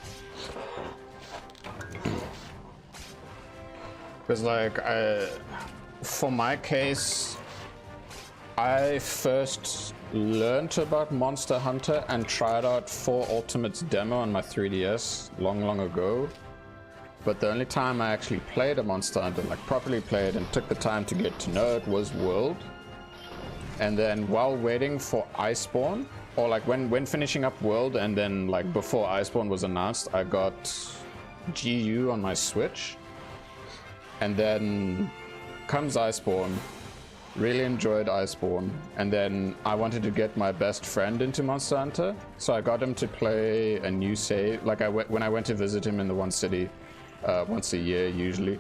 Because like, for my case, I first learned about Monster Hunter and tried out 4 Ultimate's demo on my 3DS long ago. But the only time I actually played a Monster Hunter, like properly played and took the time to get to know it, was World. And then while waiting for Iceborne, or like when finishing up World, and then like before Iceborne was announced, I got GU on my Switch. And then comes Iceborne, really enjoyed Iceborne, and then I wanted to get my best friend into Monster Hunter, so I got him to play a new save, like when I went to visit him in the one city, once a year usually.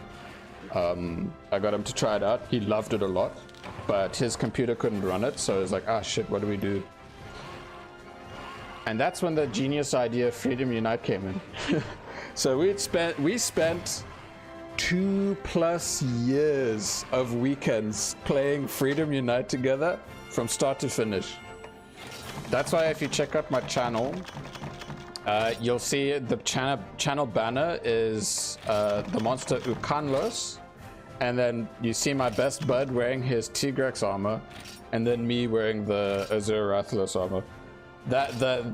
I got him to try it out. He loved it a lot, but his computer couldn't run it, so I was like, ah shit, what do we do? And that's when the genius idea of Freedom Unite came in. So we spent 2+ years of weekends playing Freedom Unite together from start to finish. That's why if you check out my channel, you'll see the channel banner is the monster Ukanlos, and then you see my best bud wearing his Tigrex armor, and then me wearing the Azure Rathalos armor. That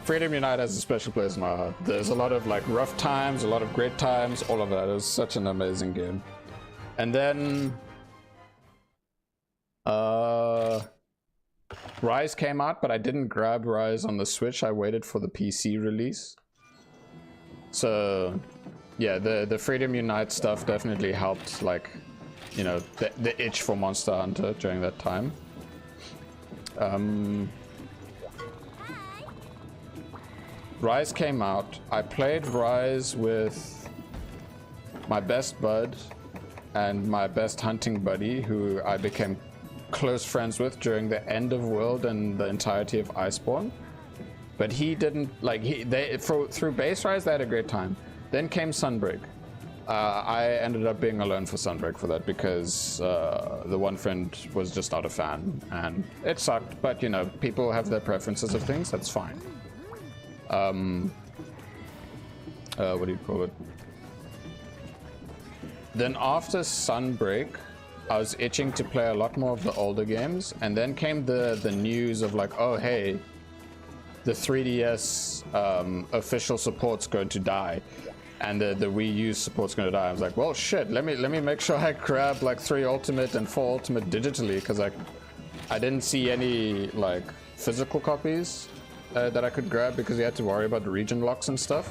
Freedom Unite has a special place in my heart. There's a lot of like rough times, a lot of great times, all of that. It was such an amazing game. And then Rise came out, but I didn't grab Rise on the Switch. I waited for the PC release. So yeah, the Freedom Unite stuff definitely helped like you know, the itch for Monster Hunter during that time. Rise came out. I played Rise with my best bud and my best hunting buddy, who I became close friends with during the end of World and the entirety of Iceborne. But he didn't, like, through base Rise, they had a great time. Then came Sunbreak. I ended up being alone for Sunbreak for that because the one friend was just not a fan, and it sucked, but you know, people have their preferences of things, that's fine. What do you call it? Then after Sunbreak, I was itching to play a lot more of the older games, and then came the news of like, oh hey, the 3DS official support's going to die, and the Wii U support's going to die. I was like, well shit, let me make sure I grab like 3 Ultimate and 4 Ultimate digitally, because I didn't see any like physical copies that I could grab, because you had to worry about the region locks and stuff.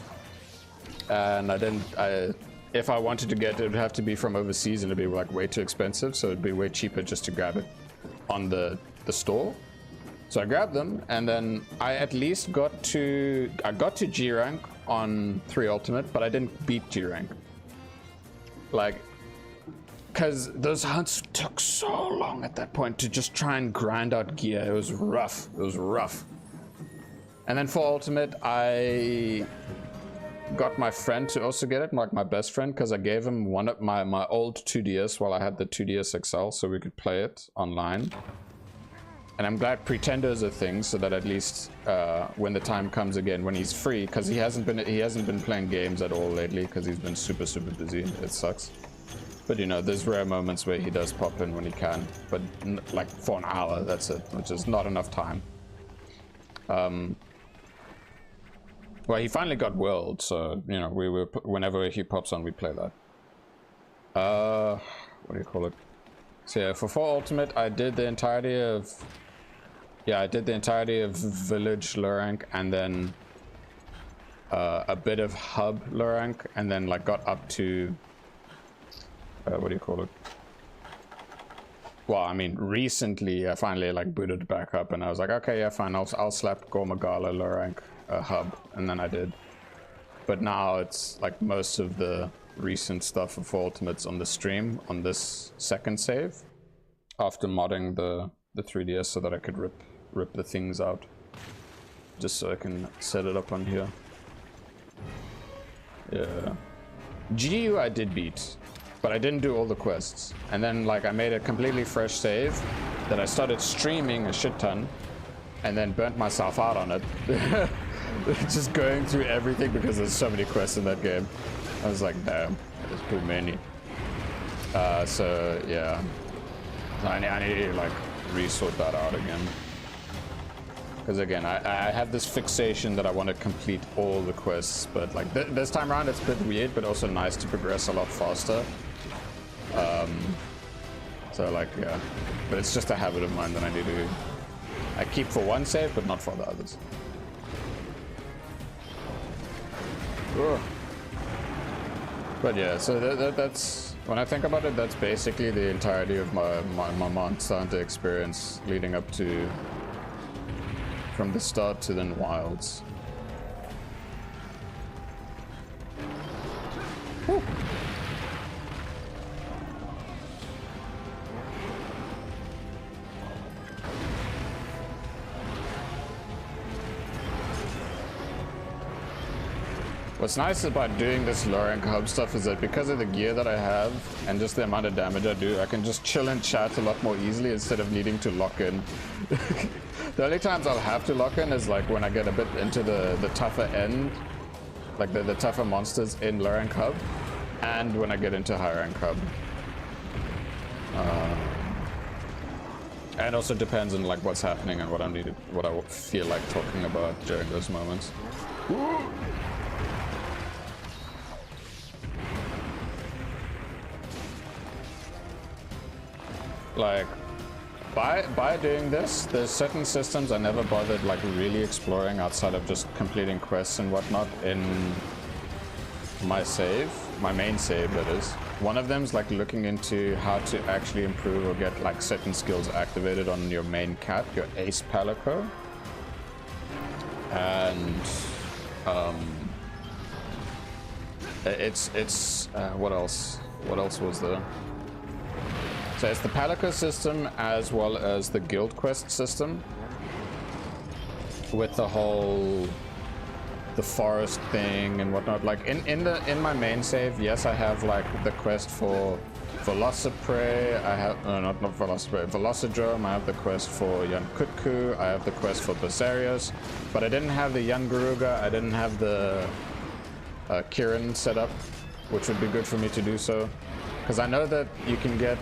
And if I wanted to get it, it would have to be from overseas, and it'd be like way too expensive, so it'd be way cheaper just to grab it on the store. So I grabbed them, and then I at least got to G rank on 3 Ultimate, but I didn't beat G rank. Like, because those hunts took so long at that point to just try and grind out gear. It was rough. It was rough. And then for Ultimate, I got my friend to also get it, like my best friend, because I gave him one of my old 2DS while I had the 2DS XL, so we could play it online. And I'm glad Pretender's a thing, so that at least when the time comes again, when he's free, because he hasn't been playing games at all lately, because he's been super busy. It sucks. But you know, there's rare moments where he does pop in when he can, but like for an hour, that's it, which is not enough time. Well, he finally got World, so you know, whenever he pops on, we play that. What do you call it? So yeah, for 4 Ultimate, I did the entirety of Village low rank, and then a bit of Hub low rank, and then like got up to what do you call it? Well, I mean, recently I finally like booted back up, and I was like, okay, yeah, fine, I'll slap Gormagala low rank Hub, and then I did. But now it's like most of the recent stuff for Ultimates on the stream on this second save, after modding the 3DS so that I could rip the things out, just so I can set it up on here. Yeah, GU I did beat, but I didn't do all the quests. And then like I made a completely fresh save that I started streaming a shit ton, and then burnt myself out on it. Just going through everything because there's so many quests in that game. I was like, damn, there's too many. So yeah, I need to like resort that out again. Because again, I have this fixation that I want to complete all the quests, but like this time around it's a bit weird, but also nice to progress a lot faster. So like, yeah, but it's just a habit of mine that I keep for one save, but not for the others. Ugh. But yeah, so that's, when I think about it, that's basically the entirety of my Monster Hunter experience leading up to, from the start to then Wilds. Woo. What's nice about doing this low rank hub stuff is that because of the gear that I have and just the amount of damage I do, I can just chill and chat a lot more easily instead of needing to lock in. The only times I'll have to lock in is like when I get a bit into the tougher end, like the tougher monsters in low rank hub, and when I get into high rank hub. And also depends on like what's happening and what I feel like talking about during those moments. Like, by doing this, there's certain systems I never bothered like really exploring outside of just completing quests and whatnot in my save, my main save that is. One of them's like looking into how to actually improve or get like certain skills activated on your main cat, your ace palico. And it's what else was there? So it's the palico system as well as the guild quest system with the whole the forest thing and whatnot. Like in my main save, yes, I have like the quest for Velociprey. I have not Velociprey, Velocidrome. I have the quest for Yankutku. I have the quest for Basarios, but I didn't have the Yangaruga. I didn't have the Kirin set up, which would be good for me to do so, because I know that you can get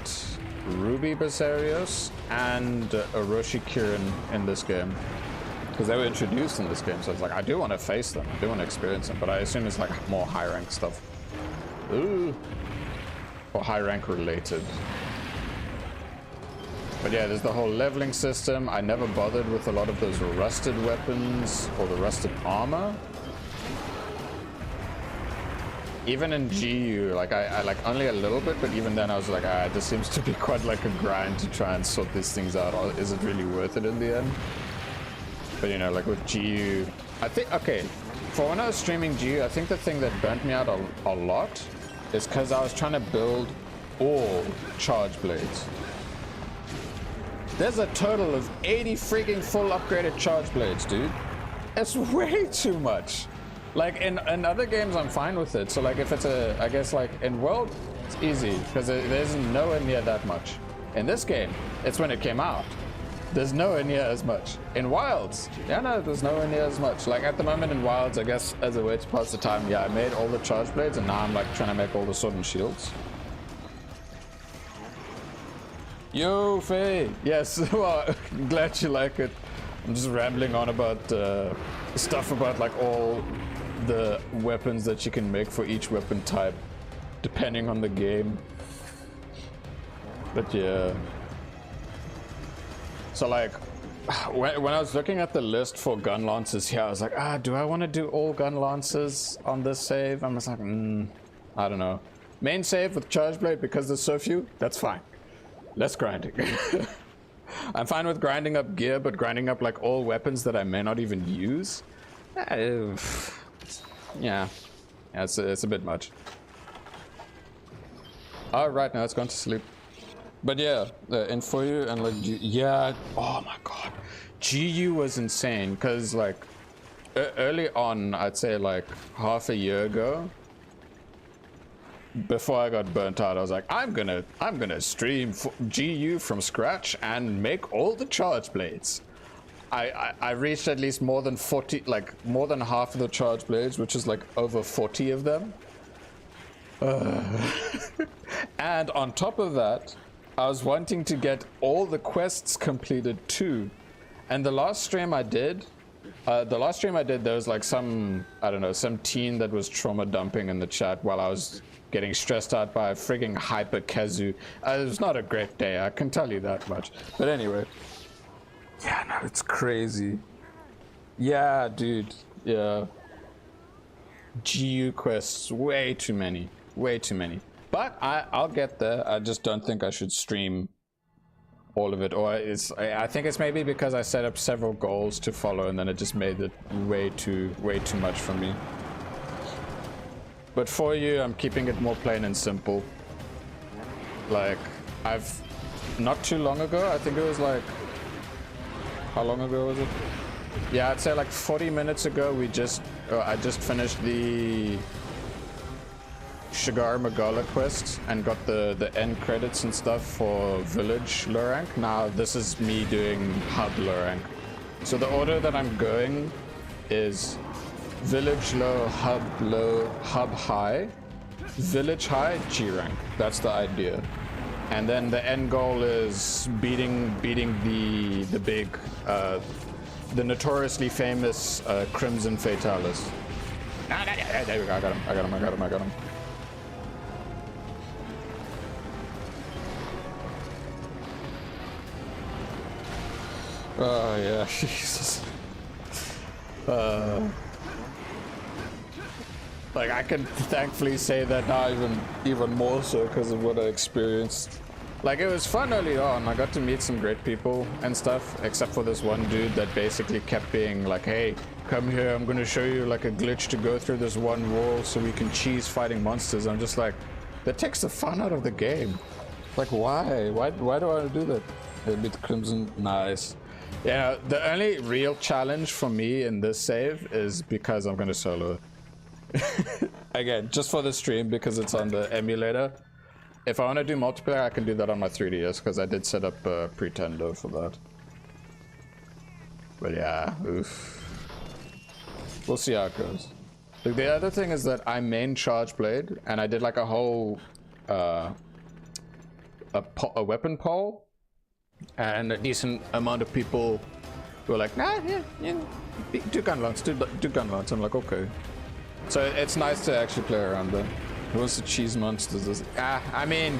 Ruby Basarios and Orochi Kirin in this game. Because they were introduced in this game, so it's like, I do want to face them, I do want to experience them, but I assume it's like more high rank stuff. Ooh. Or high rank related. But yeah, there's the whole leveling system. I never bothered with a lot of those rusted weapons or the rusted armor. Even in GU, like I like only a little bit, but even then I was like, this seems to be quite like a grind to try and sort these things out. Is it really worth it in the end? But you know, like with GU, I think, okay, for when I was streaming GU, I think the thing that burnt me out a lot is because I was trying to build all charge blades. There's a total of 80 freaking full upgraded charge blades, dude. It's way too much. Like in other games, I'm fine with it. So like if it's I guess like in World, it's easy because there's nowhere near that much. In this game, it's when it came out. There's nowhere near as much. In Wilds, yeah, no, there's nowhere near as much. Like at the moment in Wilds, I guess as a way to pass the time, yeah, I made all the charge blades and now I'm like trying to make all the sword and shields. Yo, Faye. Yes, well, glad you like it. I'm just rambling on about stuff about like all the weapons that you can make for each weapon type, depending on the game. But yeah. So like, when I was looking at the list for gun lances here, I was like, do I want to do all gun lances on this save? I'm just like, I don't know. Main save with charge blade because there's so few, that's fine. Less grinding. I'm fine with grinding up gear, but grinding up like all weapons that I may not even use, yeah, it's a bit much. All right, now it's gone to sleep. But yeah, MH4U and like yeah, oh my god, GU was insane because like early on, I'd say like half a year ago, before I got burnt out, I was like, I'm gonna stream GU from scratch and make all the charge blades. I reached at least more than 40, like more than half of the charge blades, which is like over 40 of them. And on top of that, I was wanting to get all the quests completed too. And the last stream I did, there was like some, I don't know, some teen that was trauma dumping in the chat while I was getting stressed out by a frigging hyper Kazu. It was not a great day, I can tell you that much. But anyway. Yeah, no, it's crazy. Yeah, dude. Yeah. GU quests, way too many. Way too many. But I'll get there. I just don't think I should stream all of it. Or I think it's maybe because I set up several goals to follow and then it just made it way too much for me. But for you, I'm keeping it more plain and simple. Like, not too long ago, I think it was like, how long ago was it? Yeah, I'd say like 40 minutes ago, I just finished the Shigar Magala quest and got the end credits and stuff for Village low rank. Now this is me doing Hub low rank. So the order that I'm going is Village low, Hub high, Village high, G rank. That's the idea. And then the end goal is beating the big, the notoriously famous Crimson Fatalis. There we go, I got him. Oh yeah, Jesus. Like, I can thankfully say that now even more so because of what I experienced. Like, it was fun early on. I got to meet some great people and stuff, except for this one dude that basically kept being like, hey, come here, I'm gonna show you like a glitch to go through this one wall so we can cheese fighting monsters. I'm just like, that takes the fun out of the game. Like, why? Why do I want to do that? They beat Crimson, nice. Yeah, the only real challenge for me in this save is because I'm gonna solo it. Again, just for the stream because it's on the emulator. If I want to do multiplayer, I can do that on my 3DS because I did set up Pretendo for that. But yeah, oof. We'll see how it goes. Like, the other thing is that I main Charge Blade, and I did like a whole a weapon poll, and a decent amount of people were like, nah, yeah, do Gunlance, do Gunlance. I'm like, okay. So it's nice to actually play around there. Who wants to cheese monsters? I mean,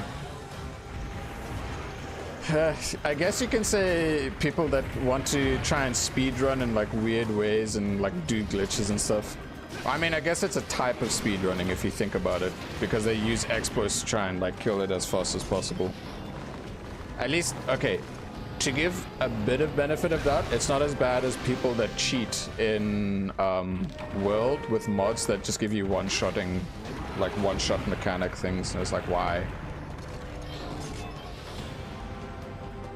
I guess you can say people that want to try and speedrun in like weird ways and like do glitches and stuff. I mean, I guess it's a type of speedrunning if you think about it, because they use exploits to try and like kill it as fast as possible. At least, okay, to give a bit of benefit of doubt, it's not as bad as people that cheat in World with mods that just give you one-shotting, like one-shot mechanic things, and it's like, why?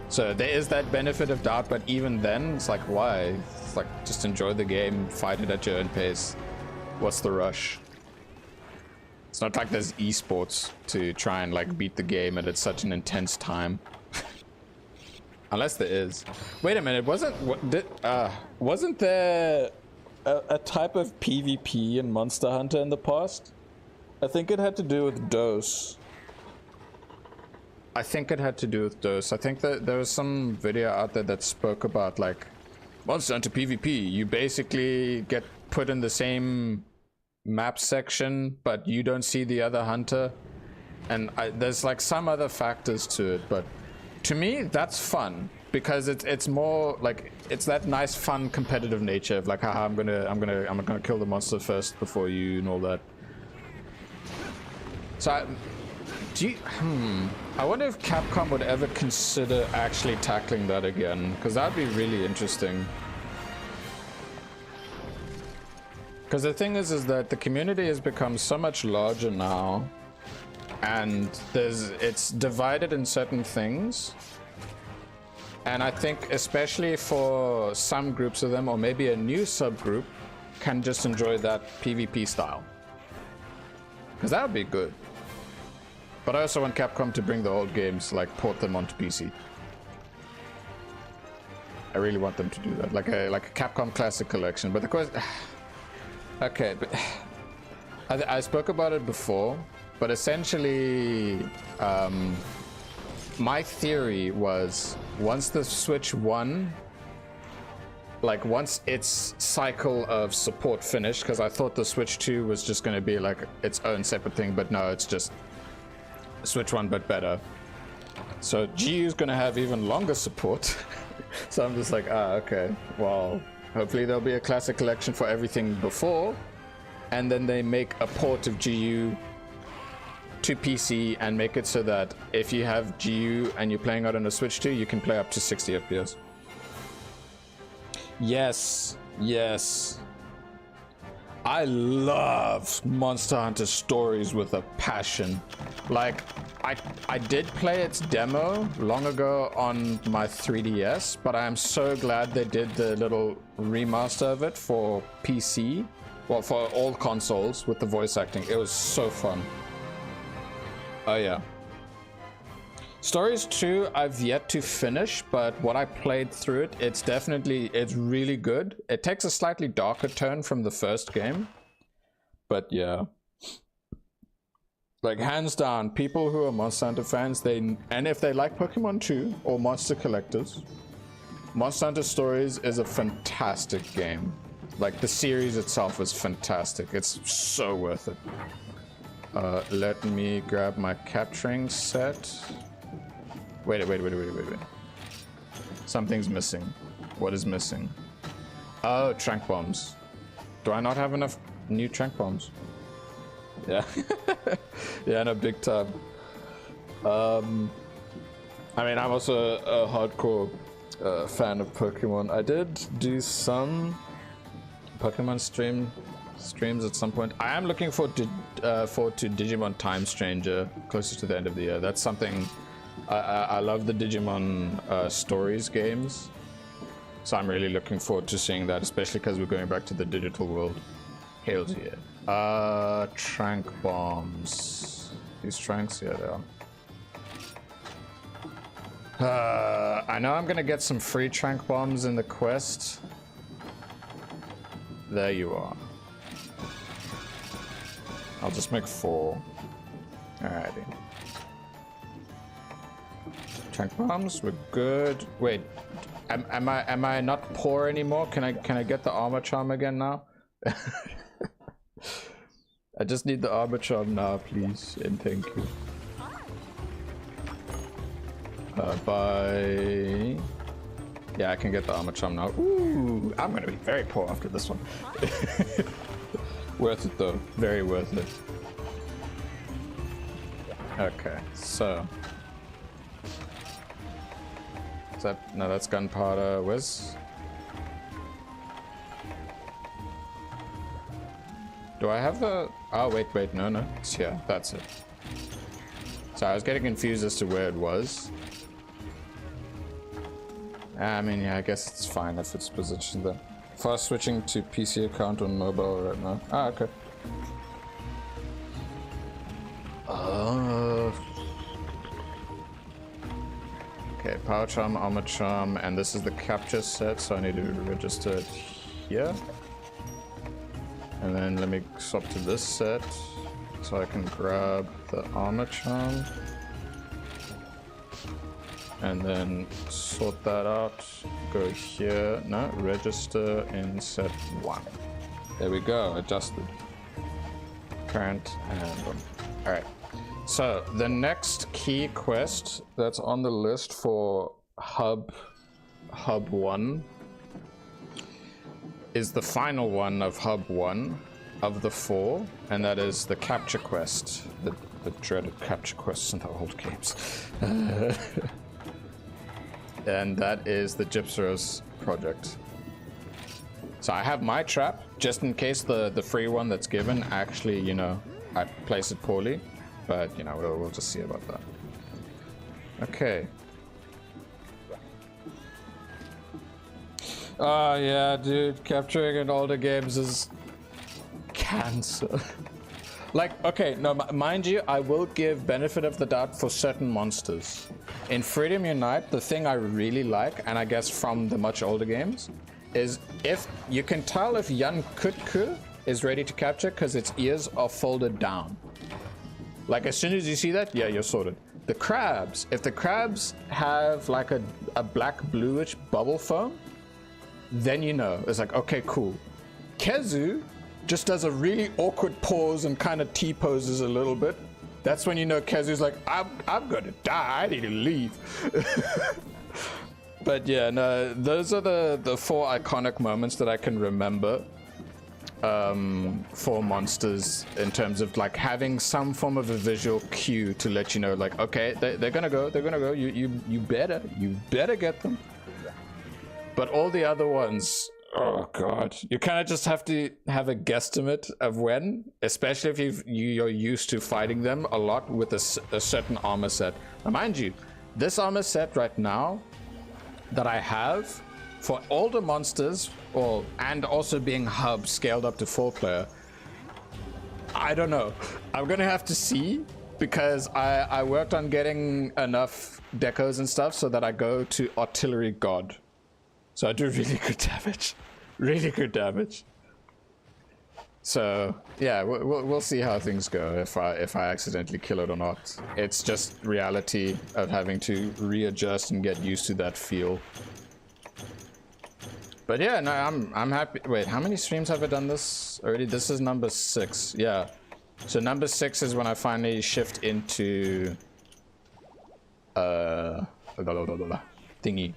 So there is that benefit of doubt, but even then, it's like, why? It's like, just enjoy the game, fight it at your own pace. What's the rush? It's not like there's esports to try and like beat the game and it's such an intense time. Unless there is. Wait a minute, wasn't there a type of PvP in Monster Hunter in the past? I think it had to do with dose. I think that there was some video out there that spoke about like Monster Hunter PvP. You basically get put in the same map section, but you don't see the other hunter. And there's like some other factors to it, but to me that's fun because it's more like it's that nice fun competitive nature of like, haha, I'm gonna kill the monster first before you and all that. So I wonder if Capcom would ever consider actually tackling that again, because that'd be really interesting. Because the thing is that the community has become so much larger now, and it's divided in certain things. And I think especially for some groups of them, or maybe a new subgroup, can just enjoy that PvP style. Because that would be good. But I also want Capcom to bring the old games, like port them onto PC. I really want them to do that, like a Capcom Classic Collection. But of course, okay, but I spoke about it before, but essentially, my theory was once the Switch 1, like once its cycle of support finished, because I thought the Switch 2 was just going to be like its own separate thing, but no, it's just Switch 1 but better. So GU is going to have even longer support. So I'm just like, okay, well, hopefully there'll be a Classic Collection for everything before, and then they make a port of GU to PC and make it so that if you have GU and you're playing out on a Switch 2, you can play up to 60 FPS. Yes, yes. I love Monster Hunter Stories with a passion. Like, I did play its demo long ago on my 3DS, but I am so glad they did the little remaster of it for PC. Well, for all consoles with the voice acting. It was so fun. Oh yeah. Stories 2 I've yet to finish, but what I played through it, it's really good. It takes a slightly darker tone from the first game, but yeah. Like, hands down, people who are Monster Hunter fans, and if they like Pokemon 2 or Monster Collectors, Monster Hunter Stories is a fantastic game. Like, the series itself is fantastic. It's so worth it. Let me grab my capturing set. Wait. Something's missing. What is missing? Oh, trank bombs. Do I not have enough new trank bombs? Yeah. Yeah, no, big time. I mean, I'm also a hardcore fan of Pokemon. I did do some Pokemon streams at some point. I am looking forward to Digimon Time Stranger closer to the end of the year. That's something I love, the Digimon stories games. So I'm really looking forward to seeing that, especially because we're going back to the digital world. Hails here. Trank bombs. These tranks, yeah, they are. I know I'm gonna get some free trank bombs in the quest. There you are. I'll just make 4. Alrighty. Trank bombs, we're good. Wait, am I not poor anymore? Can I get the armor charm again now? I just need the armor charm now, please, and thank you. Yeah, I can get the armor charm now. Ooh, I'm gonna be very poor after this one. Worth it though, very worth it. Okay, so is that, no, that's gunpowder. Where's, do I have the, oh wait, no, it's here, that's it. So I was getting confused as to where it was. I mean, yeah, I guess it's fine if it's positioned there. Fast switching to PC account on mobile right now. Ah, okay. Okay, power charm, armor charm, and this is the capture set, so I need to register it here. And then let me swap to this set, so I can grab the armor charm. And then sort that out, go here, no, register in set 1. There we go, adjusted. Current and boom. All right, so the next key quest that's on the list for hub 1 is the final one of hub 1 of the 4, and that is the capture quest, the dreaded capture quests in the old games. And that is the Gypseros project. So I have my trap, just in case the free one that's given actually, you know, I place it poorly. But, you know, we'll just see about that. Okay. Oh, yeah, dude. Capturing in older games is cancer. Like, okay, no, mind you, I will give benefit of the doubt for certain monsters. In Freedom Unite, the thing I really like, and I guess from the much older games, is if you can tell if Yan Kutku is ready to capture because its ears are folded down. Like, as soon as you see that, yeah, you're sorted. The crabs, if the crabs have like a black bluish bubble foam, then you know, it's like, okay, cool. Kezu just does a really awkward pause and kind of T-poses a little bit. That's when you know Kezu's like, I'm gonna die, I need to leave. But yeah, no, those are the 4 iconic moments that I can remember for monsters, in terms of like having some form of a visual cue to let you know, like, okay, they're gonna go, you better get them. But all the other ones, oh god, you kind of just have to have a guesstimate of when, especially if you're used to fighting them a lot with a certain armor set. Now, mind you, this armor set right now that I have for older monsters, and also being hub scaled up to 4-player, I don't know. I'm gonna have to see, because I worked on getting enough decos and stuff so that I go to Artillery God. So I do really good damage. Really good damage. So yeah, we'll see how things go, if I accidentally kill it or not. It's just reality of having to readjust and get used to that feel. But yeah, no, I'm happy. Wait, how many streams have I done this already? This is number 6. Yeah. So number 6 is when I finally shift into thingy.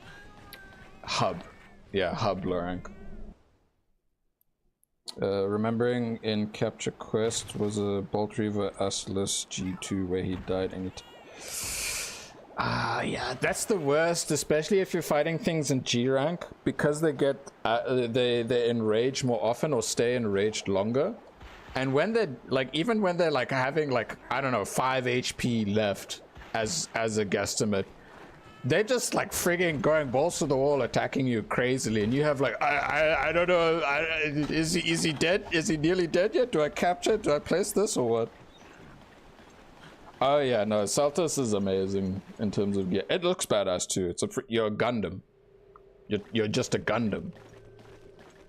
Hub. Yeah, hub low rank. Remembering in Capture Quest was a Bolt Reaver Assless G2 where he died anytime. Yeah, that's the worst, especially if you're fighting things in G rank, because they get they enrage more often or stay enraged longer. And when they're like, even when they're like having like, I don't know, 5 HP left as a guesstimate, they're just like frigging going balls to the wall, attacking you crazily, and you have like, I don't know, is he dead? Is he nearly dead yet? Do I capture? Do I place this or what? Oh yeah, no, Saltos is amazing in terms of, yeah, it looks badass too. It's you're a Gundam. You're just a Gundam.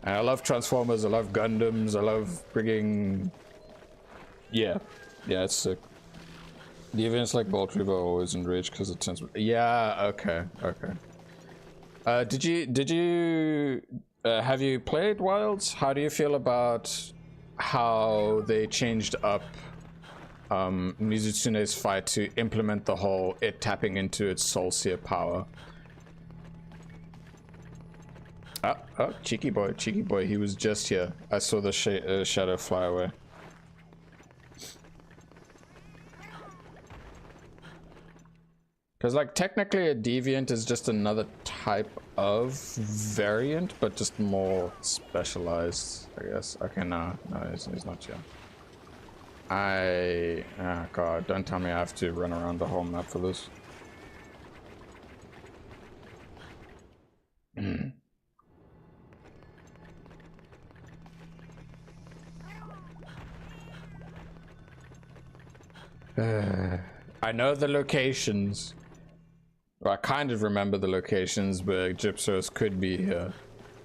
And I love Transformers, I love Gundams, I love frigging, yeah, it's sick. The events like Bolt Reaver are always enraged because it turns. Yeah, okay. Did you have you played Wilds? How do you feel about how they changed up Mizutsune's fight to implement the whole it tapping into its soul seer power? Oh, cheeky boy, he was just here. I saw the shadow fly away. Because, like, technically a deviant is just another type of variant, but just more specialized, I guess. Okay, no, he's not here. Oh god, don't tell me I have to run around the whole map for this. I know the locations. Well, I kind of remember the locations where Gypsos could be here.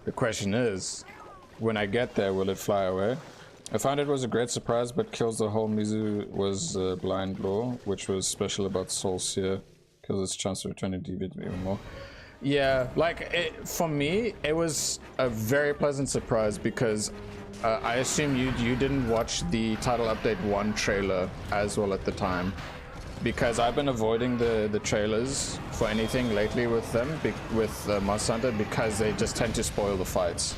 The question is, when I get there, will it fly away? I found it was a great surprise, but kills the whole Mizu was blind law, which was special about Soul Seer, kills its chance to return to deviant even more. Yeah, like, for me, it was a very pleasant surprise because I assume you didn't watch the Title Update 1 trailer as well at the time. Because I've been avoiding the trailers for anything lately with them, with Monster Hunter, because they just tend to spoil the fights.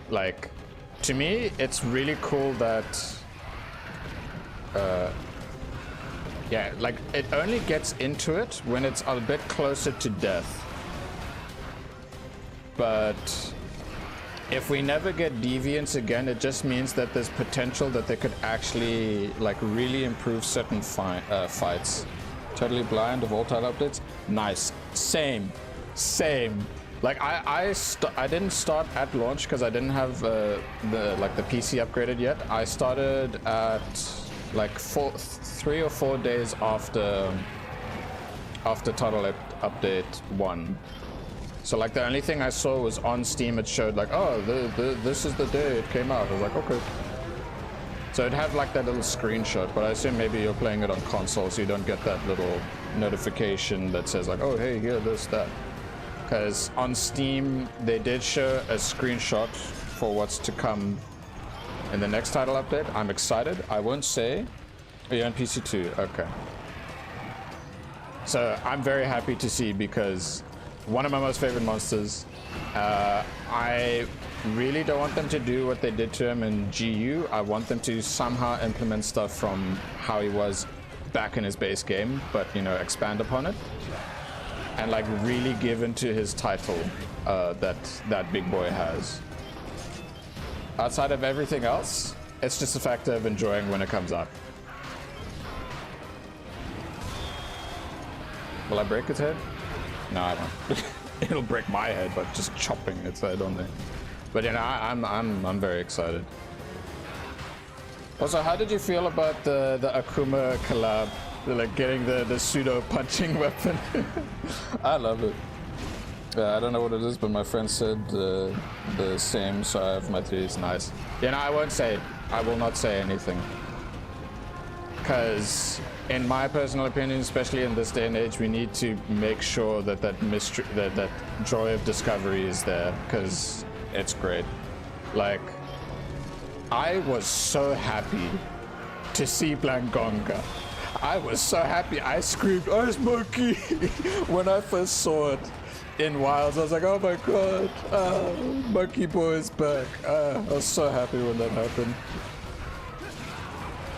Like, to me, it's really cool that, yeah, like, it only gets into it when it's a bit closer to death. But if we never get deviants again, it just means that there's potential that they could actually like really improve certain fights. Totally blind of all title updates. Nice. Same. Like I didn't start at launch because I didn't have the PC upgraded yet. I started at like 3 or 4 days after title update 1. So like the only thing I saw was on Steam, it showed like, oh, this is the day it came out. I was like, okay. So it'd have like that little screenshot, but I assume maybe you're playing it on console, so you don't get that little notification that says like, oh, hey, here, this, that. Because on Steam, they did show a screenshot for what's to come in the next title update. I'm excited. I won't say. Oh, you're on PC too, okay. So I'm very happy to see because one of my most favorite monsters. I really don't want them to do what they did to him in GU. I want them to somehow implement stuff from how he was back in his base game, but you know, expand upon it and like really give into his title that big boy has. Outside of everything else, it's just a factor of enjoying when it comes out. Will I break its head? No, I won't. It'll break my head, but just chopping its head on there. But you know, I'm very excited. Also, how did you feel about the Akuma collab? Like getting the pseudo punching weapon. I love it. I don't know what it is, but my friend said the same, so I have my 3. It's nice. You know, I won't say it. I will not say anything. Because in my personal opinion, especially in this day and age, we need to make sure that that mystery, that joy of discovery is there, because it's great. Like, I was so happy to see Blangonga. I was so happy. I screamed, "Ice Monkey!" when I first saw it. in Wilds. I was like, oh my god, Monkey Boy's back. I was so happy when that happened.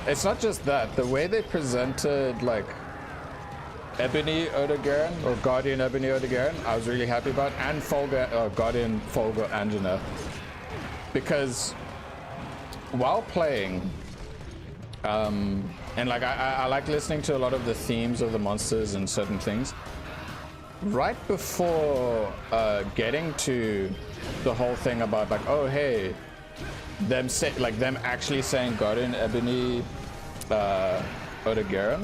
It's not just that, the way they presented like Ebony Odegaard or Guardian Ebony Odegaard, I was really happy about, and Guardian Folga Angina, because while playing, and like I like listening to a lot of the themes of the monsters and certain things. Right before getting to the whole thing about like, oh hey, them actually saying Guardian Ebony Odegaard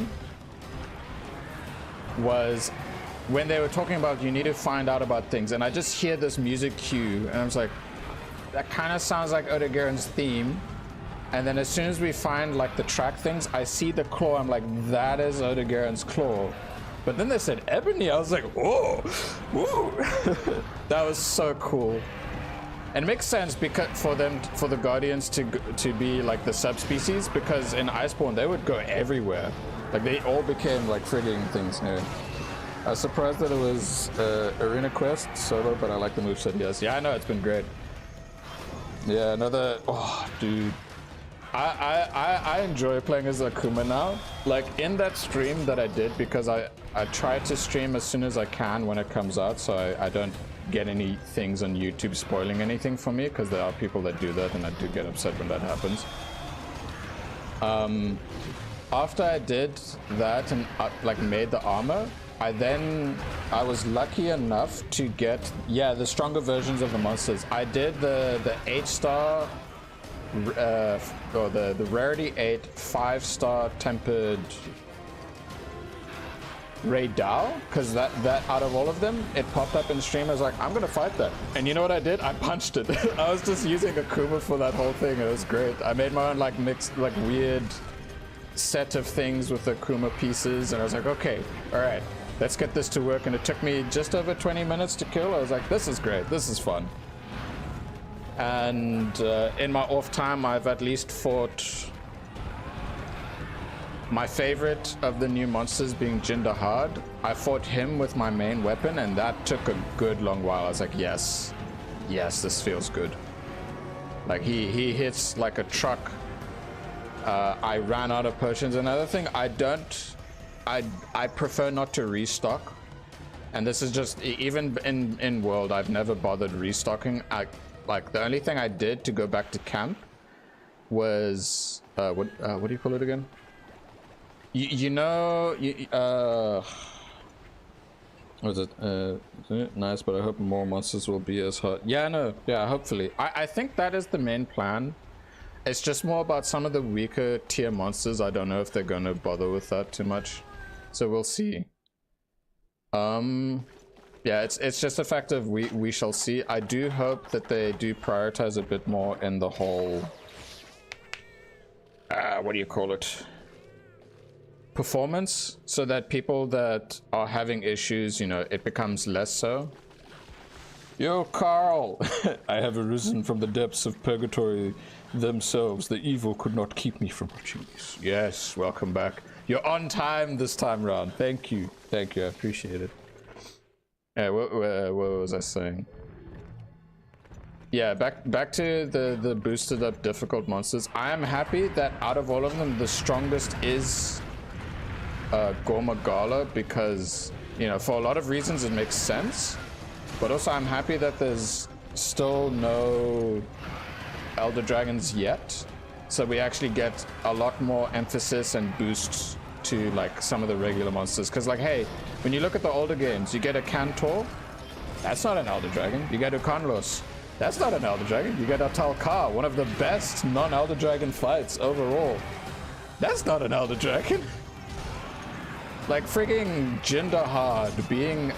was when they were talking about you need to find out about things, and I just hear this music cue and I was like, that kind of sounds like Odegaard's theme. And then as soon as we find like the track things, I see the claw, I'm like, that is Odegaard's claw. But then they said Ebony, I was like, whoa, whoa. That was so cool. And it makes sense because for the Guardians to be like the subspecies, because in Iceborne they would go everywhere. Like they all became like frigging things new. I was surprised that it was Arena Quest solo, but I like the moveset he has. Yeah, I know, it's been great. Yeah, another, oh dude. I enjoy playing as Akuma now. Like in that stream that I did, because I try to stream as soon as I can when it comes out, so I don't get any things on YouTube spoiling anything for me, because there are people that do that and I do get upset when that happens. After I did that and like made the armor, I was lucky enough to get, yeah, the stronger versions of the monsters. I did the 8-star or the rarity 8 5-star tempered Ray Dow, because that out of all of them, it popped up in stream. I was like, I'm gonna fight that, and you know what I did? I punched it. I was just using Akuma for that whole thing. It was great. I made my own like mixed, like weird set of things with Akuma pieces, and I was like, okay, all right, let's get this to work. And it took me just over 20 minutes to kill. I was like, this is great, this is fun. And in my off time, I've at least fought my favorite of the new monsters being Jinder Hard. I fought him with my main weapon, and that took a good long while. I was like, yes, this feels good. Like he hits like a truck. I ran out of potions. Another thing, I prefer not to restock. And this is just, even in World, I've never bothered restocking. Like the only thing I did to go back to camp was what do you call it again? You know, was it nice, but I hope more monsters will be as hard. Yeah, no, yeah, hopefully. I think that is the main plan. It's just more about some of the weaker tier monsters. I don't know if they're gonna bother with that too much, so we'll see. Yeah, it's just a fact of we shall see. I do hope that they do prioritize a bit more in the whole what do you call it, performance, so that people that are having issues, you know, it becomes less so. Yo, Carl! I have arisen from the depths of purgatory themselves. The evil could not keep me from watching this. Yes, welcome back. You're on time this time round. Thank you, I appreciate it. Yeah, what was I saying? Yeah, back to the boosted up difficult monsters. I am happy that out of all of them, the strongest is Gormagala, because, you know, for a lot of reasons it makes sense. But also I'm happy that there's still no Elder Dragons yet. So we actually get a lot more emphasis and boosts to like some of the regular monsters. Because like, hey, when you look at the older games, you get a Cantor, that's not an Elder Dragon. You get a Conlos, that's not an Elder Dragon. You get a Talcar, one of the best non-Elder Dragon fights overall. That's not an Elder Dragon. Like frigging Jinder Hard being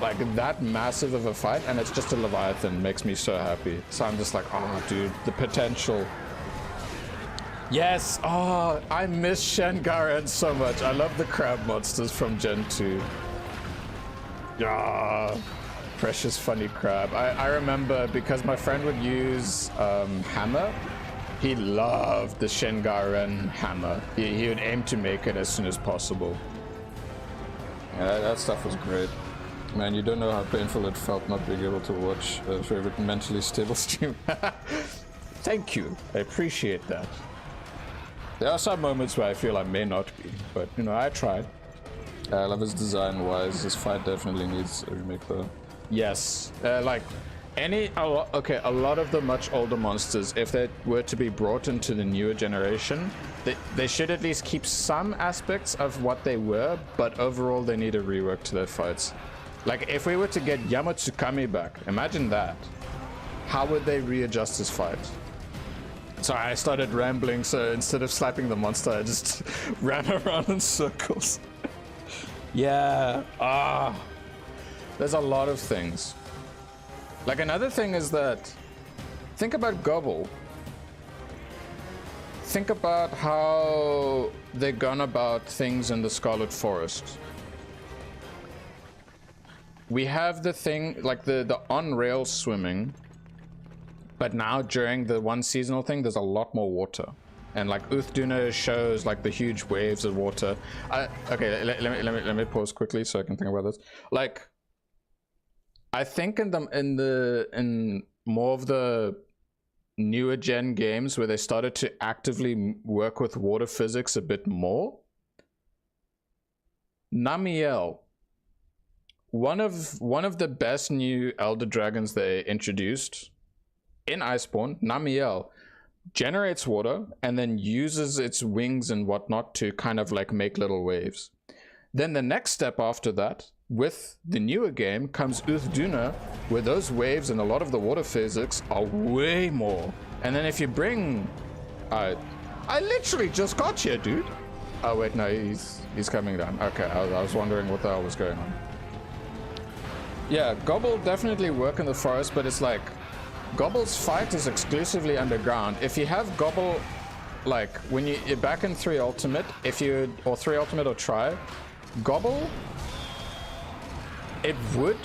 like that massive of a fight, and it's just a Leviathan, makes me so happy. So I'm just like, oh dude, the potential. Yes, oh, I miss Shengaran so much. I love the crab monsters from Gen 2. Yeah, precious funny crab. I remember because my friend would use hammer. He loved the Shengaran hammer. He would aim to make it as soon as possible. Yeah, that stuff was great. Man, you don't know how painful it felt not being able to watch a favorite mentally stable stream. Thank you. I appreciate that. There are some moments where I feel I may not be, but you know, I tried. I love his design wise. This fight definitely needs a remake though. Yes. Like, a lot of the much older monsters, if they were to be brought into the newer generation, they should at least keep some aspects of what they were, but overall they need a rework to their fights. Like, if we were to get Yamatsukami back, imagine that. How would they readjust his fight? Sorry, I started rambling, so instead of slapping the monster, I just ran around in circles. Yeah, there's a lot of things. Like, another thing is that, think about Gobble. Think about how they've gone about things in the Scarlet Forest. We have the thing, like the on-rail swimming, but now during the one seasonal thing, there's a lot more water. And like Uthduna shows like the huge waves of water. Okay, let me pause quickly so I can think about this. Like, I think in more of the newer gen games where they started to actively work with water physics a bit more, Namiel, one of the best new Elder Dragons they introduced in Iceborne, Namiel generates water and then uses its wings and whatnot to kind of like make little waves. Then the next step after that, with the newer game, comes Uthduna, where those waves and a lot of the water physics are way more. And then if you bring... I literally just got here, dude. Oh wait, no, he's coming down. Okay, I was wondering what the hell was going on. Yeah, Gobble definitely work in the forest, but it's like Gobble's fight is exclusively underground. If you have Gobble, like when you're back in 3 Ultimate, or 3 Ultimate or Try, Gobble, it would,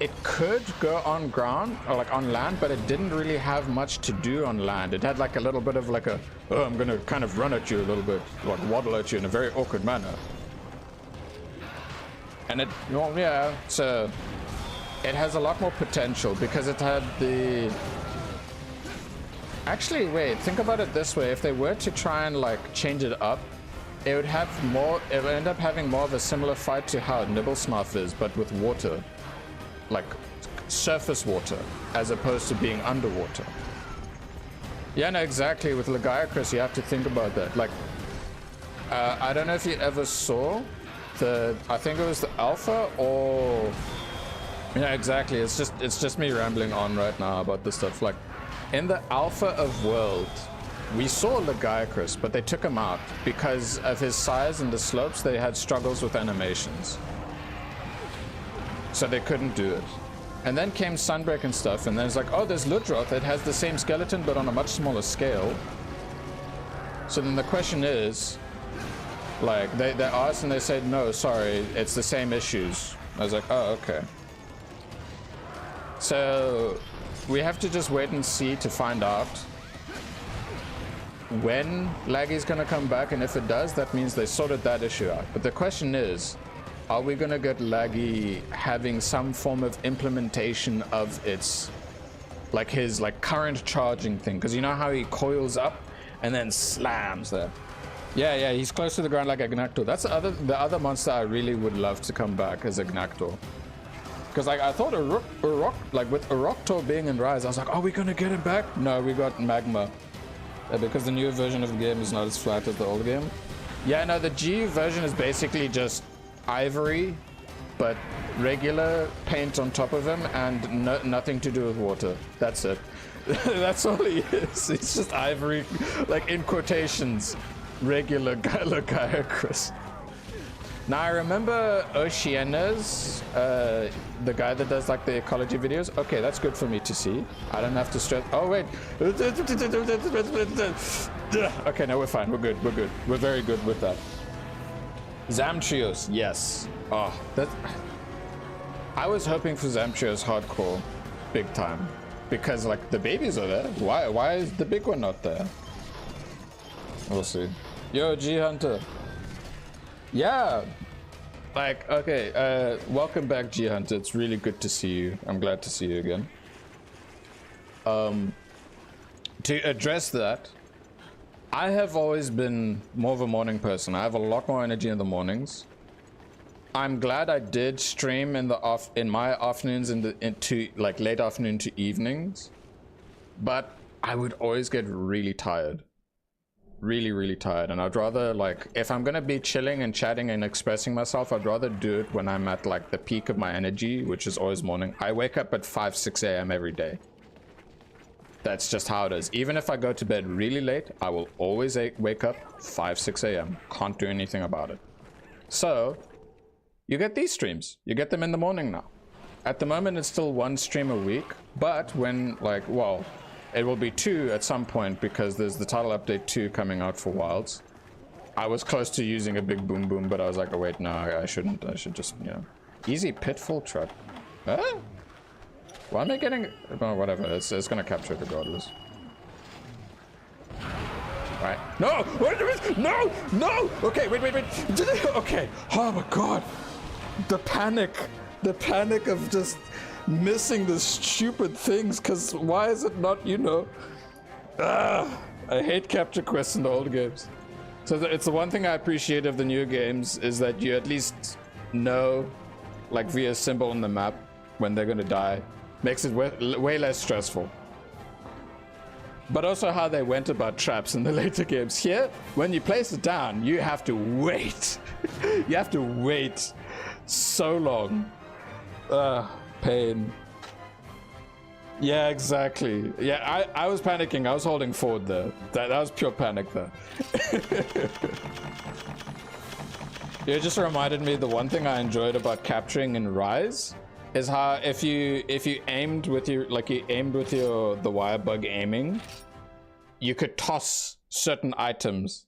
it could go on ground or like on land, but it didn't really have much to do on land. It had like a little bit of like I'm gonna kind of run at you a little bit, like waddle at you in a very awkward manner. And it, well, yeah, so it has a lot more potential because it had the... Actually, wait, think about it this way. If they were to try and like change it up, it would have more, it would end up having more of a similar fight to how Nibblesmouth is, but with water. Like surface water, as opposed to being underwater. Yeah, no, exactly. With Lagiacrus, you have to think about that. Like, I don't know if you ever saw I think it was the alpha or... Yeah, exactly. It's just me rambling on right now about this stuff. Like, in the alpha of World, we saw Lagiacrus, but they took him out because of his size and the slopes. They had struggles with animations, so they couldn't do it. And then came Sunbreak and stuff, and then it's like, oh, there's Ludroth. It has the same skeleton, but on a much smaller scale. So then the question is, like, they asked and they said, no, sorry, it's the same issues. I was like, oh, okay. So we have to just wait and see to find out when Laggy's gonna come back, and if it does, that means they sorted that issue out. But the question is, are we gonna get Laggy having some form of implementation of its, like his like current charging thing? Because you know how he coils up and then slams there. Yeah, he's close to the ground like a Gnactor. That's the other monster I really would love to come back as a Gnactor. Because like I thought like with Uroktor being in Rise, I was like, are we gonna get him back? No, we got Magma. Because the newer version of the game is not as flat as the old game. Yeah, no, the GU version is basically just Ivory, but regular paint on top of him and nothing to do with water. That's it. That's all he is. It's just Ivory, like in quotations, regular Lagiacrus. Now I remember Oceana's, the guy that does like the ecology videos. Okay, that's good for me to see. I don't have to stress. Oh wait. Okay, no, we're fine. We're good. We're very good with that. Zamtrios, yes. Oh, that. I was hoping for Zamtrios hardcore, big time, because like the babies are there. Why is the big one not there? We'll see. Yo, G Hunter. Yeah. Like, okay, welcome back, G Hunter. It's really good to see you. I'm glad to see you again. To address that, I have always been more of a morning person. I have a lot more energy in the mornings. I'm glad I did stream in my afternoons into like late afternoon to evenings, but I would always get really tired. Really tired, and I'd rather, like, if I'm gonna be chilling and chatting and expressing myself, I'd rather do it when I'm at like the peak of my energy, which is always morning. I wake up at 5-6 a.m. every day. That's just how it is. Even if I go to bed really late, I will always wake up 5-6 a.m. Can't do anything about it. So you get these streams, you get them in the morning now. At the moment it's still 1 stream a week, but when, like, well, it will be 2 at some point because there's the title update 2 coming out for Wilds. I was close to using a big boom boom, but I was like, oh wait, no, I shouldn't. I should just, you know. Easy pitfall trap. Huh? Why am I getting... Oh, whatever. It's gonna capture it regardless. Right. No! Wait, no! No! Okay, wait. Okay. Oh my god. The panic. The panic of just missing the stupid things, because why is it not, you know... I hate capture quests in the old games. So it's the one thing I appreciate of the new games is that you at least know, like via symbol on the map, when they're gonna die. Makes it way less stressful. But also how they went about traps in the later games. Here, when you place it down, you have to wait. You have to wait so long. Pain. Yeah, exactly. Yeah, I was panicking. I was holding forward there. That was pure panic there. It just reminded me the one thing I enjoyed about capturing in Rise is how if you aimed with your the wire bug aiming, you could toss certain items.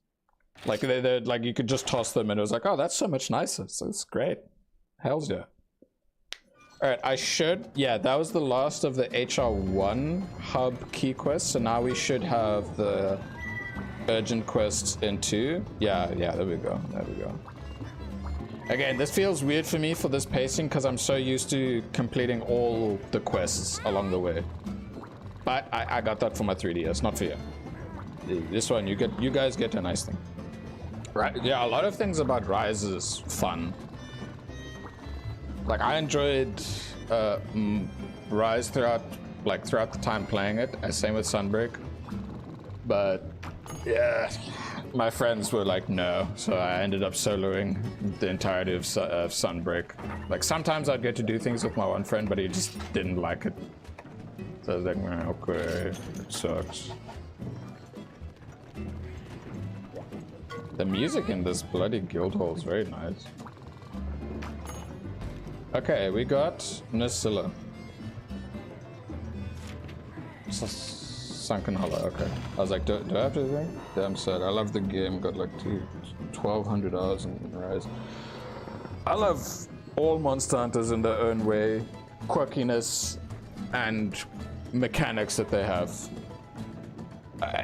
Like they're like you could just toss them and it was like, oh, that's so much nicer. So it's great. Hells yeah. Alright, yeah, that was the last of the HR1 hub key quests, so now we should have the urgent quests in 2. Yeah, there we go. Again, this feels weird for me for this pacing because I'm so used to completing all the quests along the way. But I got that for my 3DS, not for you. This one, you guys get a nice thing. Right, yeah, a lot of things about Rise is fun. Like, I enjoyed Rise throughout the time playing it, same with Sunbreak. But, yeah, my friends were like, no, so I ended up soloing the entirety of Sunbreak. Like, sometimes I'd get to do things with my one friend, but he just didn't like it. So I was like, okay, it sucks. The music in this bloody guild hall is very nice. Okay, we got Nasilla. Sunken Hollow, okay. I was like, do I have to do anything? Damn sad. I love the game, got like 1,200 hours in Rise. I love all Monster Hunters in their own way, quirkiness and mechanics that they have.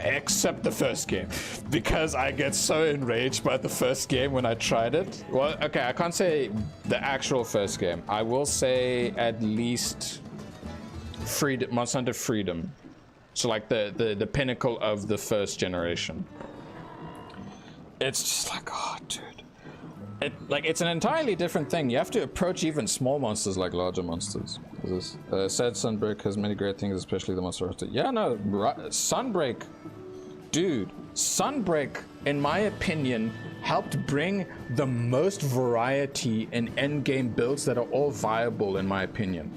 Except the first game, because I get so enraged by the first game when I tried it. Well, okay, I can't say the actual first game. I will say at least Monster Hunter Freedom. So like the pinnacle of the first generation. It's just like, oh, dude. It's an entirely different thing. You have to approach even small monsters like larger monsters. Said Sunbreak has many great things, especially the Monster Hunter. Yeah, no, Sunbreak, dude. Sunbreak, in my opinion, helped bring the most variety in endgame builds that are all viable, in my opinion.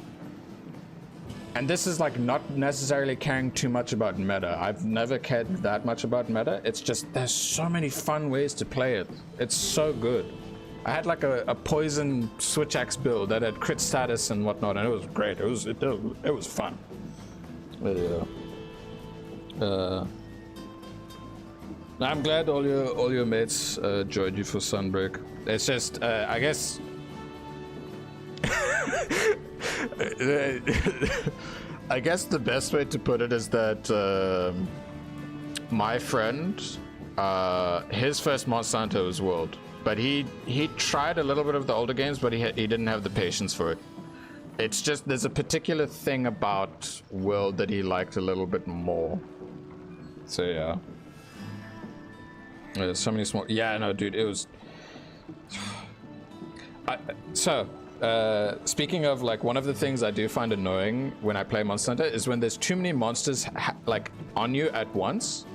And this is like not necessarily caring too much about meta. I've never cared that much about meta. It's just there's so many fun ways to play it. It's so good. I had like a poison switch axe build that had crit status and whatnot, and it was great. It was fun. I'm glad all your mates joined you for Sunbreak. It's just I guess I guess the best way to put it is that my friend, his first Monster Hunter was World. But he tried a little bit of the older games, but he didn't have the patience for it. It's just there's a particular thing about World that he liked a little bit more. So yeah. There's so many small. Yeah, no, dude, it was. Speaking of, like, one of the things I do find annoying when I play Monster Hunter is when there's too many monsters like on you at once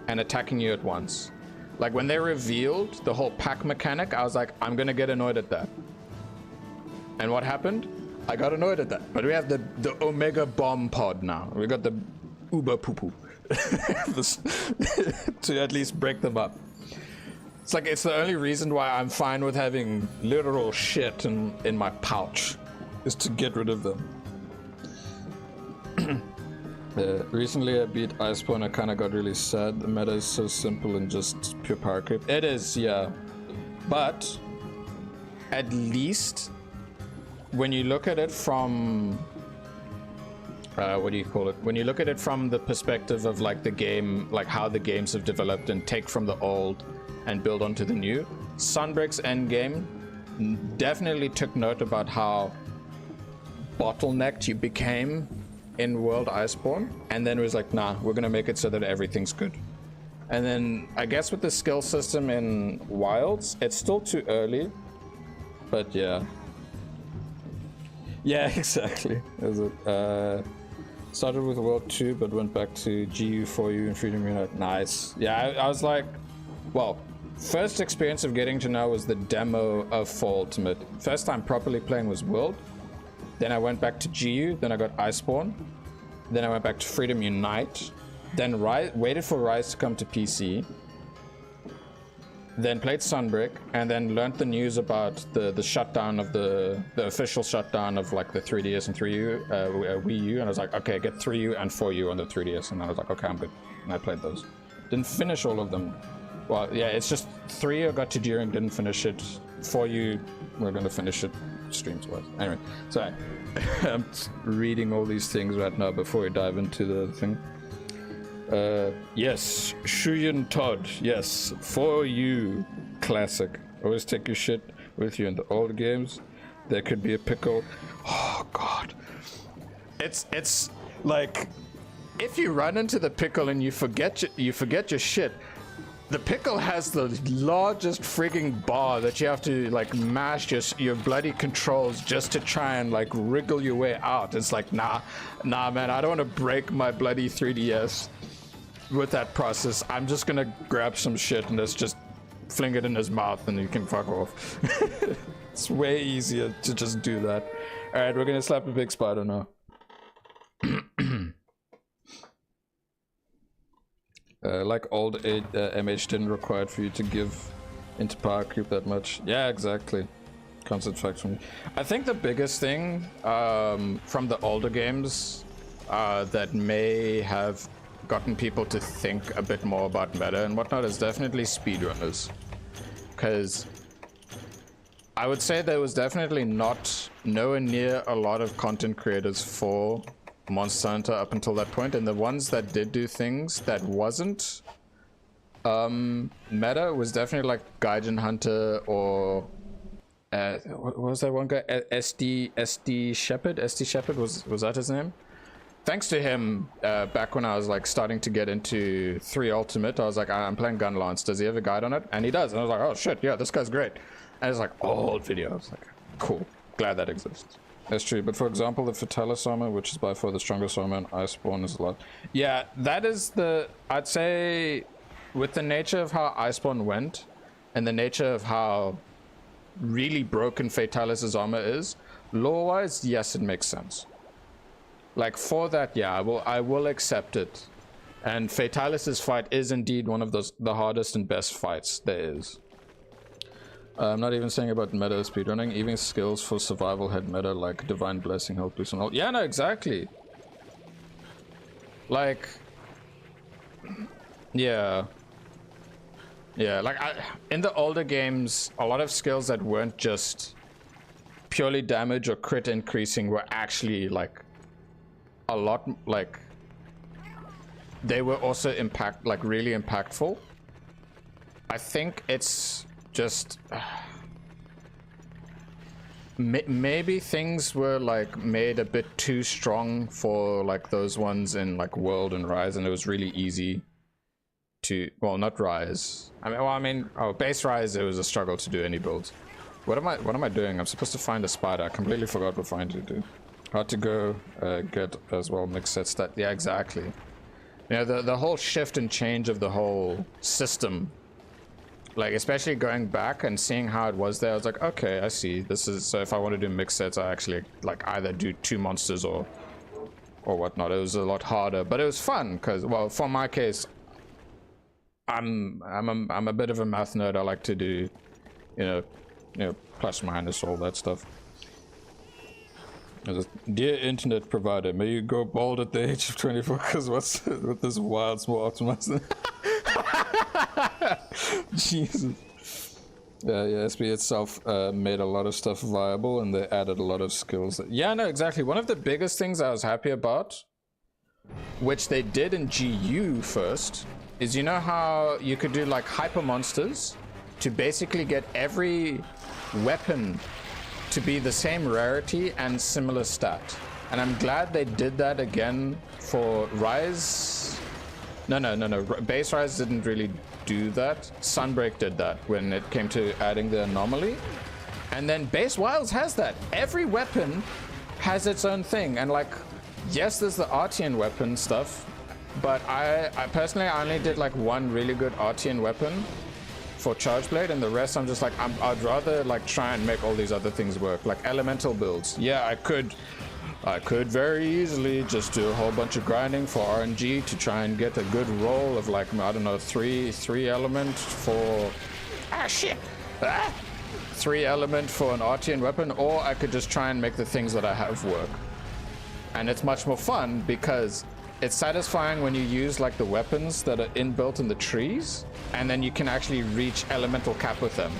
and attacking you at once. Like when they revealed the whole pack mechanic, I was like, I'm gonna get annoyed at that. And what happened? I got annoyed at that. But we have the Omega Bomb Pod now. We got the Uber Poo Poo to at least break them up. It's like, it's the only reason why I'm fine with having literal shit in my pouch, is to get rid of them. Recently I beat Iceborne, I kinda got really sad. The meta is so simple and just pure power creep. It is, yeah. But, at least, when you look at it from... what do you call it? When you look at it from the perspective of, like, the game, like how the games have developed and take from the old and build onto the new, Sunbreak's endgame definitely took note about how bottlenecked you became in World Iceborne, and then it was like, nah, we're gonna make it so that everything's good. And then I guess with the skill system in Wilds, it's still too early, but yeah. Yeah, exactly. Started with World 2, but went back to GU, 4U, and Freedom Unite. Nice. Yeah, I was like, well, first experience of getting to know was the demo of 4 Ultimate. First time properly playing was World. Then I went back to GU, then I got Iceborne. Then I went back to Freedom Unite. Then waited for Rise to come to PC. Then played Sunbreak, and then learned the news about the shutdown of the official shutdown of, like, the 3DS and 3U, Wii U, and I was like, okay, get 3U and 4U on the 3DS, and I was like, okay, I'm good. And I played those. Didn't finish all of them. Well, yeah, it's just 3U I got to during, didn't finish it. 4U, we're gonna finish it streams-wise. Anyway, so I'm reading all these things right now before we dive into the thing. Yes, Shuyin Todd, yes, 4U classic. Always take your shit with you in the old games. There could be a pickle. Oh god. It's like, if you run into the pickle and you forget your shit, the pickle has the largest frigging bar that you have to, like, mash your bloody controls just to try and, like, wriggle your way out. It's like, nah man, I don't want to break my bloody 3DS with that process. I'm just gonna grab some shit and just fling it in his mouth and you can fuck off. It's way easier to just do that. Alright, we're gonna slap a big spider now. Like old MH didn't require for you to give into power creep that much. Yeah, exactly. Concept facts from me. I think the biggest thing from the older games that may have gotten people to think a bit more about meta and whatnot is definitely speedrunners. Because I would say there was definitely nowhere near a lot of content creators for Monster Hunter up until that point, and the ones that did do things that wasn't meta was definitely like Gaijin Hunter or what was that one guy? SD Shepherd was that his name? Thanks to him, back when I was like starting to get into 3 Ultimate, I was like, I'm playing Gunlance, does he have a guide on it? And he does, and I was like, oh shit, yeah, this guy's great. And it's like old videos, like, cool, glad that exists. That's true, but for example, the Fatalis armor, which is by far the strongest armor in Iceborne, is a lot. Yeah, that is I'd say, with the nature of how Iceborne went, and the nature of how really broken Fatalis' armor is, lore-wise, yes, it makes sense. Like, for that, yeah, I will accept it. And Fatalis' fight is indeed one of the hardest and best fights there is. I'm not even saying about meta speedrunning, even skills for survival had meta, like Divine Blessing, Health Boost and all. Yeah, no, exactly. Like, yeah. Yeah, like, in the older games, a lot of skills that weren't just purely damage or crit increasing were actually, like, a lot, like, they were also really impactful. I think it's just maybe things were like made a bit too strong for like those ones in like World and Rise, and it was really easy to, well, not Rise. Base Rise, it was a struggle to do any builds. What am I doing? I'm supposed to find a spider. I completely forgot what find to do. Hard to go get as well mix set stat. Yeah, exactly. You know, the whole shift and change of the whole system, like especially going back and seeing how it was there, I was like, okay, I see. This is, so if I want to do mix sets, I actually like either do 2 monsters or whatnot. It was a lot harder, but it was fun because, well, for my case, I'm a bit of a math nerd. I like to do, you know, plus minus all that stuff. Dear internet provider, may you go bald at the age of 24, because what's with this wild small optimizer? Jesus. Yeah, SP itself made a lot of stuff viable, and they added a lot of skills. Yeah, no, exactly. One of the biggest things I was happy about, which they did in GU first, is, you know how you could do like hyper monsters to basically get every weapon to be the same rarity and similar stat. And I'm glad they did that again for Rise. No. Base Rise didn't really do that. Sunbreak did that when it came to adding the anomaly. And then Base Wilds has that. Every weapon has its own thing. And like, yes, there's the Artian weapon stuff, but I personally, I only did like one really good Artian weapon for Charge Blade, and the rest I'm just like, I'd rather like try and make all these other things work, like elemental builds. Yeah, I could very easily just do a whole bunch of grinding for RNG to try and get a good roll of like, I don't know, three element for 3 element for an Artian weapon, or I could just try and make the things that I have work. And it's much more fun because it's satisfying when you use like the weapons that are inbuilt in the trees, and then you can actually reach elemental cap with them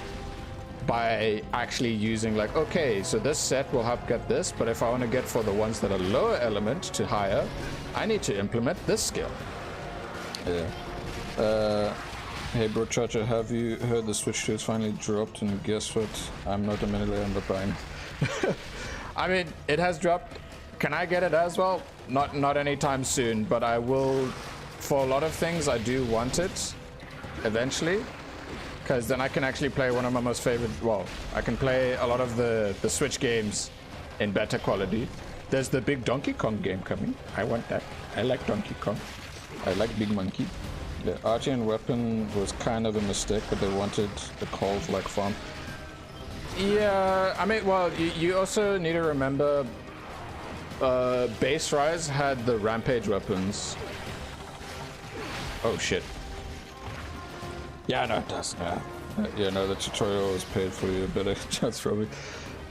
by actually using like, okay, so this set will help get this, but if I want to get for the ones that are lower element to higher, I need to implement this skill. Yeah. Hey bro Chacha, have you heard the Switch 2 has finally dropped? And guess what? I'm not a minute late on the buying. I mean, it has dropped. Can I get it as well? Not anytime soon, but I will. For a lot of things, I do want it eventually, because then I can actually play one of my most favorite. Well, I can play a lot of the Switch games in better quality. There's the big Donkey Kong game coming. I want that. I like Donkey Kong. I like Big Monkey. The Artian weapon was kind of a mistake, but they wanted the Cold-like farm. Yeah, I mean, well, you also need to remember. Base Rise had the Rampage weapons. Oh shit. Yeah, no, it does. Yeah, no, the tutorial is paid for you, but that's probably.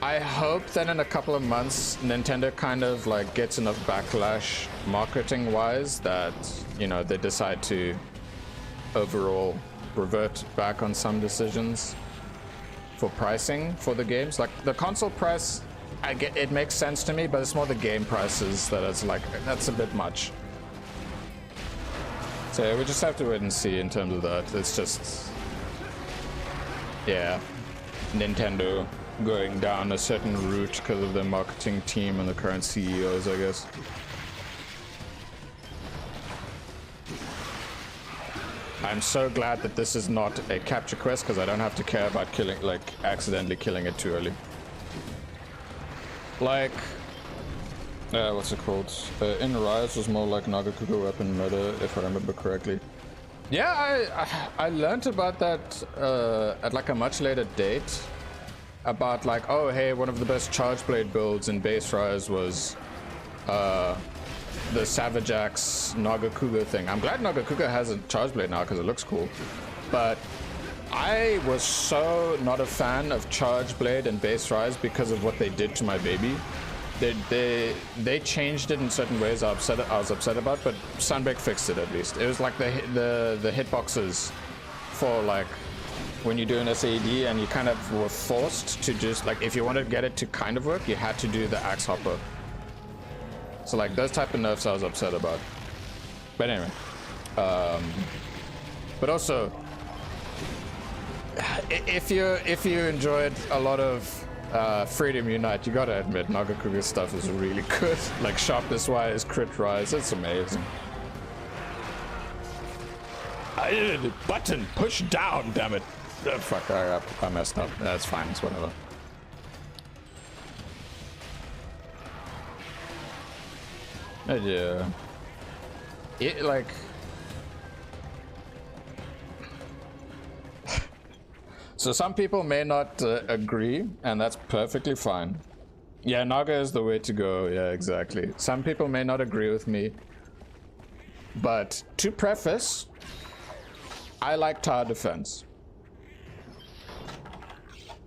I hope that in a couple of months, Nintendo kind of like gets enough backlash marketing wise that, you know, they decide to overall revert back on some decisions for pricing for the games. Like the console price, I get it makes sense to me, but it's more the game prices that it's like, that's a bit much. So yeah, we just have to wait and see in terms of that. It's just, yeah, Nintendo going down a certain route because of their marketing team and the current CEOs, I guess. I'm so glad that this is not a capture quest because I don't have to care about killing, like, accidentally killing it too early. Like, what's it called? In Rise was more like Nagakuga weapon meta, if I remember correctly. Yeah, I learned about that at like a much later date. About like, oh hey, one of the best Charge Blade builds in Base Rise was the Savage Axe Nagakuga thing. I'm glad Nagakuga has a Charge Blade now because it looks cool. But I was so not a fan of Charge Blade and Base Rise because of what they did to my baby. They changed it in certain ways I was upset about, but Sunbreak fixed it at least. It was like the hitboxes for like when you do an SAD and you kind of were forced to just like, if you wanted to get it to kind of work, you had to do the axe hopper. So like those type of nerfs I was upset about. But anyway, but also if you enjoyed a lot of Freedom Unite, you gotta admit Nagakuga's stuff is really good. Like sharpness wise, crit rise, it's amazing. Button push down, damn it. Oh, fuck, I messed up. That's fine, it's whatever. Yeah. It like so some people may not agree, and that's perfectly fine. Yeah, Naga is the way to go. Yeah, exactly. Some people may not agree with me, but to preface, I like tower defense.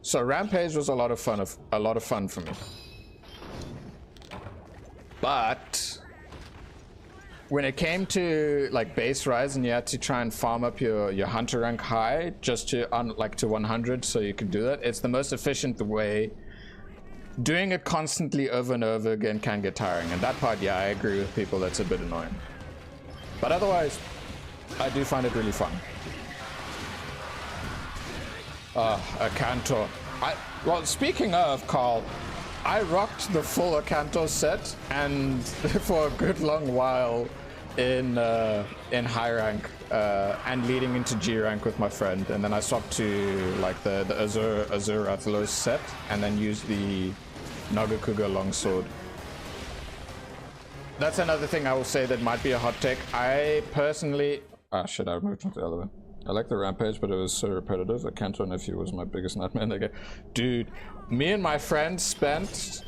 So Rampage was a lot of fun for me. But when it came to like base rise and you had to try and farm up your hunter rank high just to to 100 so you could do that, it's the most efficient way. Doing it constantly over and over again can get tiring, and that part, yeah, I agree with people, that's a bit annoying. But otherwise, I do find it really fun. A Cantor. Well, speaking of, Carl, I rocked the full Akanto set, and for a good long while in high rank and leading into G rank with my friend, and then I swapped to like the Azure Rathalos set, and then used the Nagakuga longsword. That's another thing I will say that might be a hot take. I personally, shit, I moved onto the other one. I like the Rampage, but it was so repetitive. A Cantor Nephew was my biggest nightmare in the game. Dude, me and my friend spent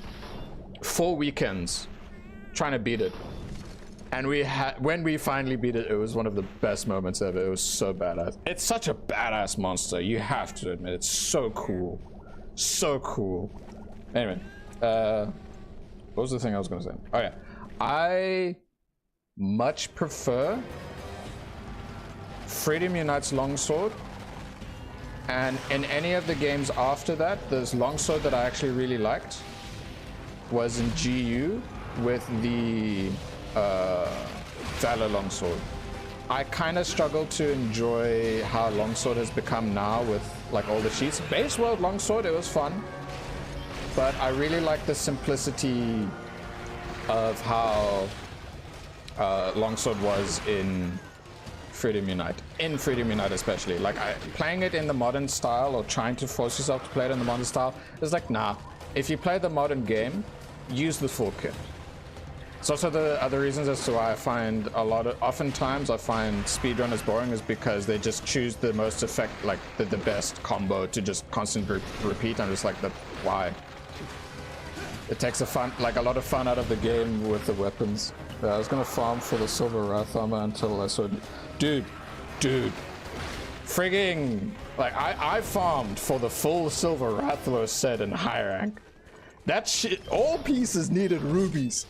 4 weekends trying to beat it. And when we finally beat it, it was one of the best moments ever. It was so badass. It's such a badass monster, you have to admit. It's so cool. So cool. Anyway, what was the thing I was gonna say? Oh yeah, I much prefer Freedom Unite's longsword, and in any of the games after that, this longsword that I actually really liked was in GU with the Valor longsword. I kind of struggle to enjoy how longsword has become now with like all the sheets. Base world longsword, it was fun, but I really like the simplicity of how longsword was in Freedom Unite. In Freedom Unite especially. Like, playing it in the modern style or trying to force yourself to play it in the modern style is like, nah. If you play the modern game, use the full kit. It's also the other reasons as to why I find oftentimes I find speedrunners boring is because they just choose the most the best combo to just constantly repeat. I'm just like, why? It takes a lot of fun out of the game with the weapons. Yeah, I was gonna farm for the Silver Wrath armor until I saw, dude, frigging, like I farmed for the full Silver Rathalos set in high rank. That shit, all pieces needed rubies.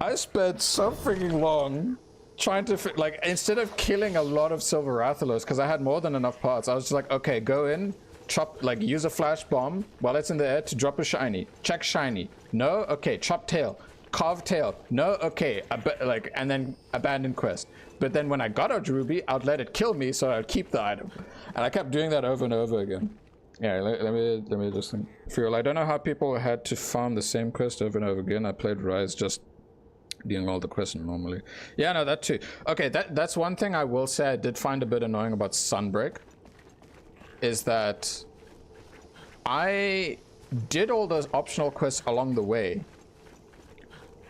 I spent so frigging long trying to, like, instead of killing a lot of Silver Rathalos, because I had more than enough parts, I was just like, okay, go in, chop, like, use a flash bomb while it's in the air to drop a shiny. Check shiny. No? Okay, chop tail. Carve tail. No? Okay. And then abandon quest. But then when I got a ruby, I'd let it kill me so I'd keep the item. And I kept doing that over and over again. Yeah, let me just think. Feel, I don't know how people had to farm the same quest over and over again. I played Rise just doing all the quests normally. Yeah, no, that too. Okay, that's one thing I will say I did find a bit annoying about Sunbreak, is that I did all those optional quests along the way,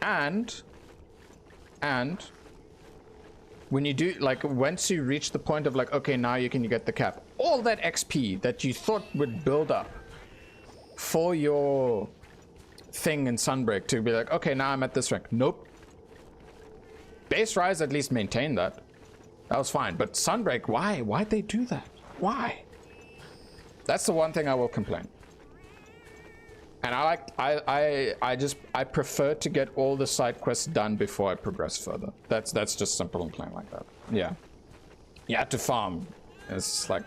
and when you do, like, once you reach the point of like, okay, now you can get the cap, all that XP that you thought would build up for your thing in Sunbreak to be like, okay, now I'm at this rank. Nope. Base Rise at least maintained that. That was fine. But Sunbreak, why? Why'd they do that? Why? That's the one thing I will complain. And I prefer to get all the side quests done before I progress further. That's just simple and plain like that. Yeah. You had to farm. It's like,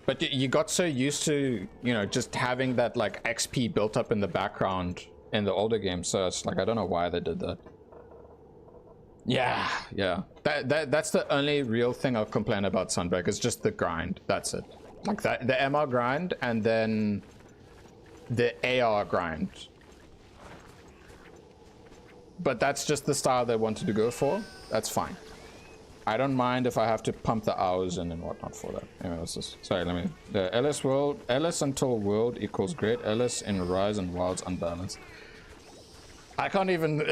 but you got so used to, you know, just having that like XP built up in the background in the older games. So it's like, I don't know why they did that. Yeah. That's the only real thing I'll complain about Sunbreak. It's just the grind. That's it. Like that, the MR grind and then the AR grind. But that's just the style they wanted to go for. That's fine. I don't mind if I have to pump the hours in and whatnot for that. Anyway, what's this? Sorry, let me... The LS world... LS until world equals great. LS in Rise and Wilds unbalanced. I can't even...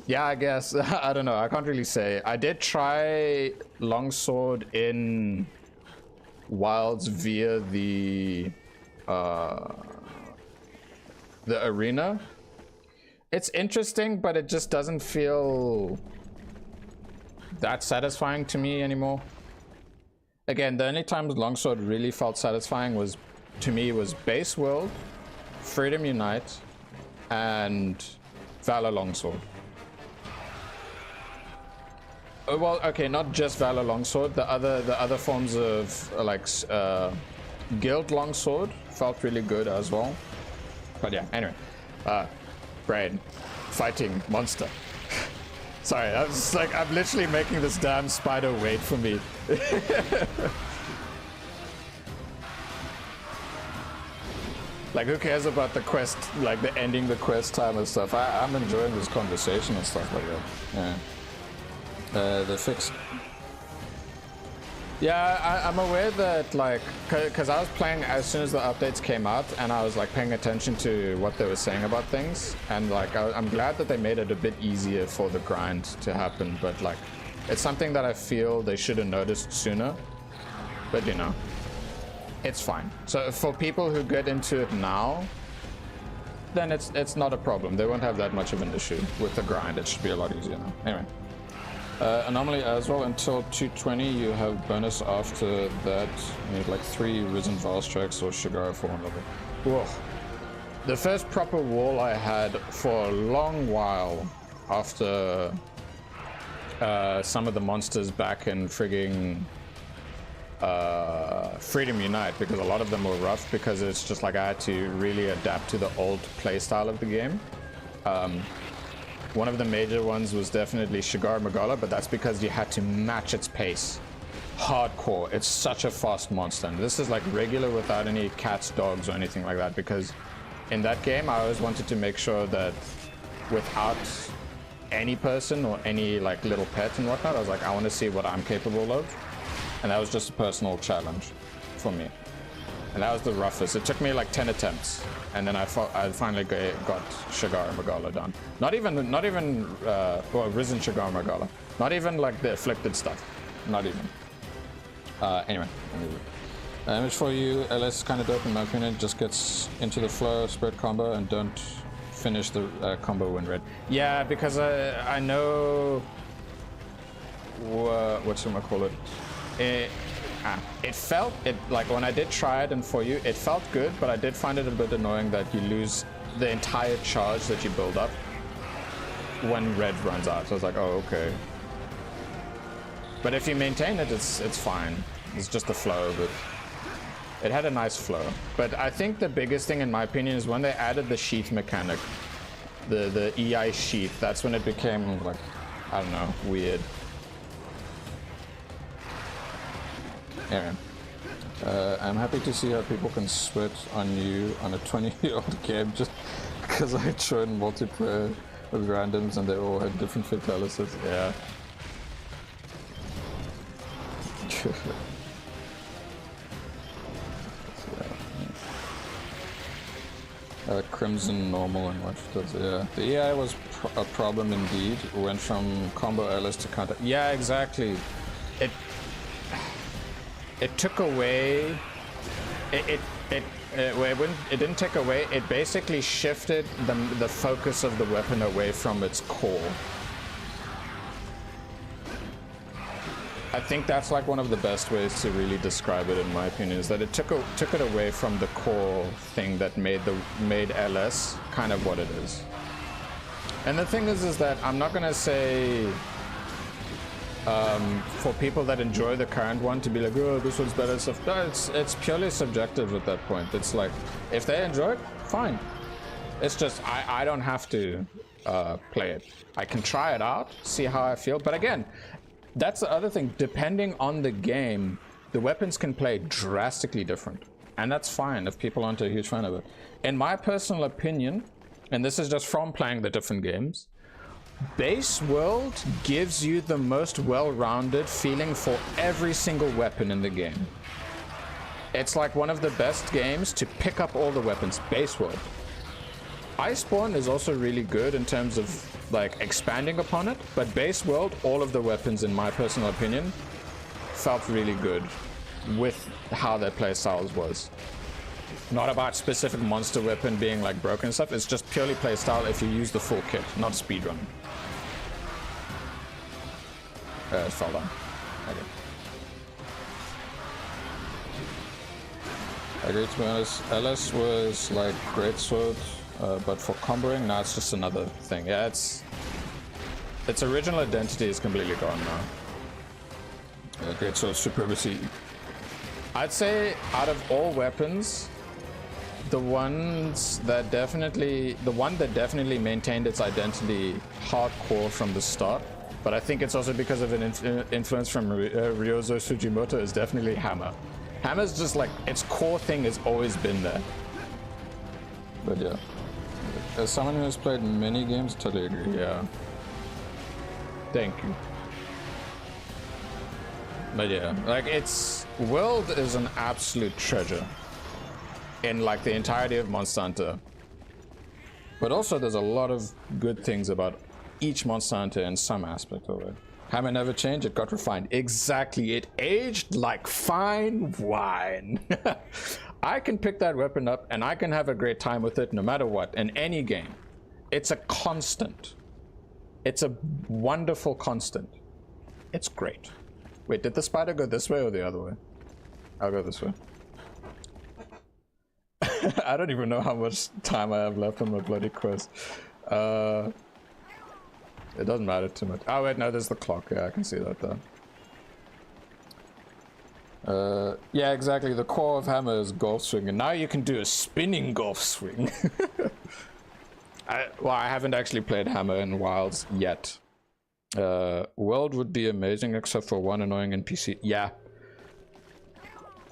yeah, I guess. I don't know. I can't really say. I did try Longsword in Wilds via the arena. It's interesting, but it just doesn't feel that satisfying to me anymore. Again, the only times Longsword really felt satisfying was, to me, was Base World, Freedom Unite, and Valor Longsword. Well, okay, not just Valor Longsword. The other forms of like Guild Longsword felt really good as well. But yeah, anyway, Brain fighting monster. Sorry, I was like, I'm literally making this damn spider wait for me. Like, who cares about the quest, like the ending the quest time and stuff? I'm enjoying this conversation and stuff like that. Yeah. The fix. Yeah, I'm aware that, like, because I was playing as soon as the updates came out, and I was like paying attention to what they were saying about things, and like I'm glad that they made it a bit easier for the grind to happen. But like, it's something that I feel they should have noticed sooner. But you know, it's fine. So for people who get into it now, then it's not a problem. They won't have that much of an issue with the grind. It should be a lot easier now. Anyway. Anomaly as well, until 220 you have bonus after that. You need like 3 Risen Vile Strikes or Shigara for 1 level. Whoa. The first proper wall I had for a long while after some of the monsters back in frigging Freedom Unite, because a lot of them were rough, because it's just like I had to really adapt to the old playstyle of the game. One of the major ones was definitely Shigara Magala, but that's because you had to match its pace. Hardcore. It's such a fast monster. And this is like regular without any cats, dogs, or anything like that, because in that game I always wanted to make sure that without any person or any like little pet and whatnot, I was like, I want to see what I'm capable of. And that was just a personal challenge for me. And that was the roughest. It took me like 10 attempts. And then I finally got Shigara Magala done. Not even well, Risen Shigara Magala. Not even like the afflicted stuff. Not even. Anyway. MH4U, LS kind of dope in my opinion. Just gets into the flow, spread combo, and don't finish the combo when red. Yeah, because I know... what's gonna call it? It felt, like when I did try it in 4U, it felt good, but I did find it a bit annoying that you lose the entire charge that you build up when red runs out. So I was like, oh, okay. But if you maintain it, it's fine. It's just the flow, but it had a nice flow. But I think the biggest thing in my opinion is when they added the sheath mechanic, the EI sheath, that's when it became like, I don't know, weird. Anyway, I'm happy to see how people can sweat on you on a 20-year-old game just because I tried multiplayer with randoms and they all had different fatalities. Yeah. Crimson normal and what does, yeah. The EI was a problem indeed. It went from combo LS to counter. Yeah, exactly. It took away, it didn't take away, it basically shifted the focus of the weapon away from its core. I think that's like one of the best ways to really describe it in my opinion, is that it took it away from the core thing that made LS kind of what it is. And the thing is that I'm not gonna say for people that enjoy the current one to be like, oh, this one's better stuff. No, it's purely subjective at that point. It's like, if they enjoy it, fine. It's just, I don't have to play it. I can try it out, see how I feel. But again, that's the other thing. Depending on the game, the weapons can play drastically different. And that's fine if people aren't a huge fan of it. In my personal opinion, and this is just from playing the different games, base world gives you the most well-rounded feeling for every single weapon in the game. It's like one of the best games to pick up all the weapons, base world. Iceborne is also really good in terms of like expanding upon it, but base world, all of the weapons in my personal opinion felt really good with how their playstyles was. Not about specific monster weapon being like broken and stuff, it's just purely playstyle if you use the full kit, not speedrun. It fell down. Okay. I agree, to be honest. LS was like greatsword, but for comboing, now it's just another thing. Yeah, its original identity is completely gone now. Greatsword supremacy. I'd say out of all weapons, the one that definitely maintained its identity hardcore from the start, but I think it's also because of an influence from Ryozo Sugimoto, is definitely Hammer. Hammer's just like, its core thing has always been there. But yeah. As someone who has played many games, totally agree, yeah. Thank you. But yeah, like world is an absolute treasure in like the entirety of Monster Hunter. But also there's a lot of good things about each Monster Hunter in some aspect of it. Hammer never changed, it got refined. Exactly, it aged like fine wine. I can pick that weapon up and I can have a great time with it no matter what, in any game. It's a constant. It's a wonderful constant. It's great. Wait, did the spider go this way or the other way? I'll go this way. I don't even know how much time I have left on my bloody quest. It doesn't matter too much. Oh wait, no, there's the clock. Yeah, I can see that though. Yeah, exactly. The core of Hammer is golf swing, and now you can do a spinning golf swing. Well, I haven't actually played Hammer in Wilds yet. World would be amazing except for one annoying NPC. Yeah.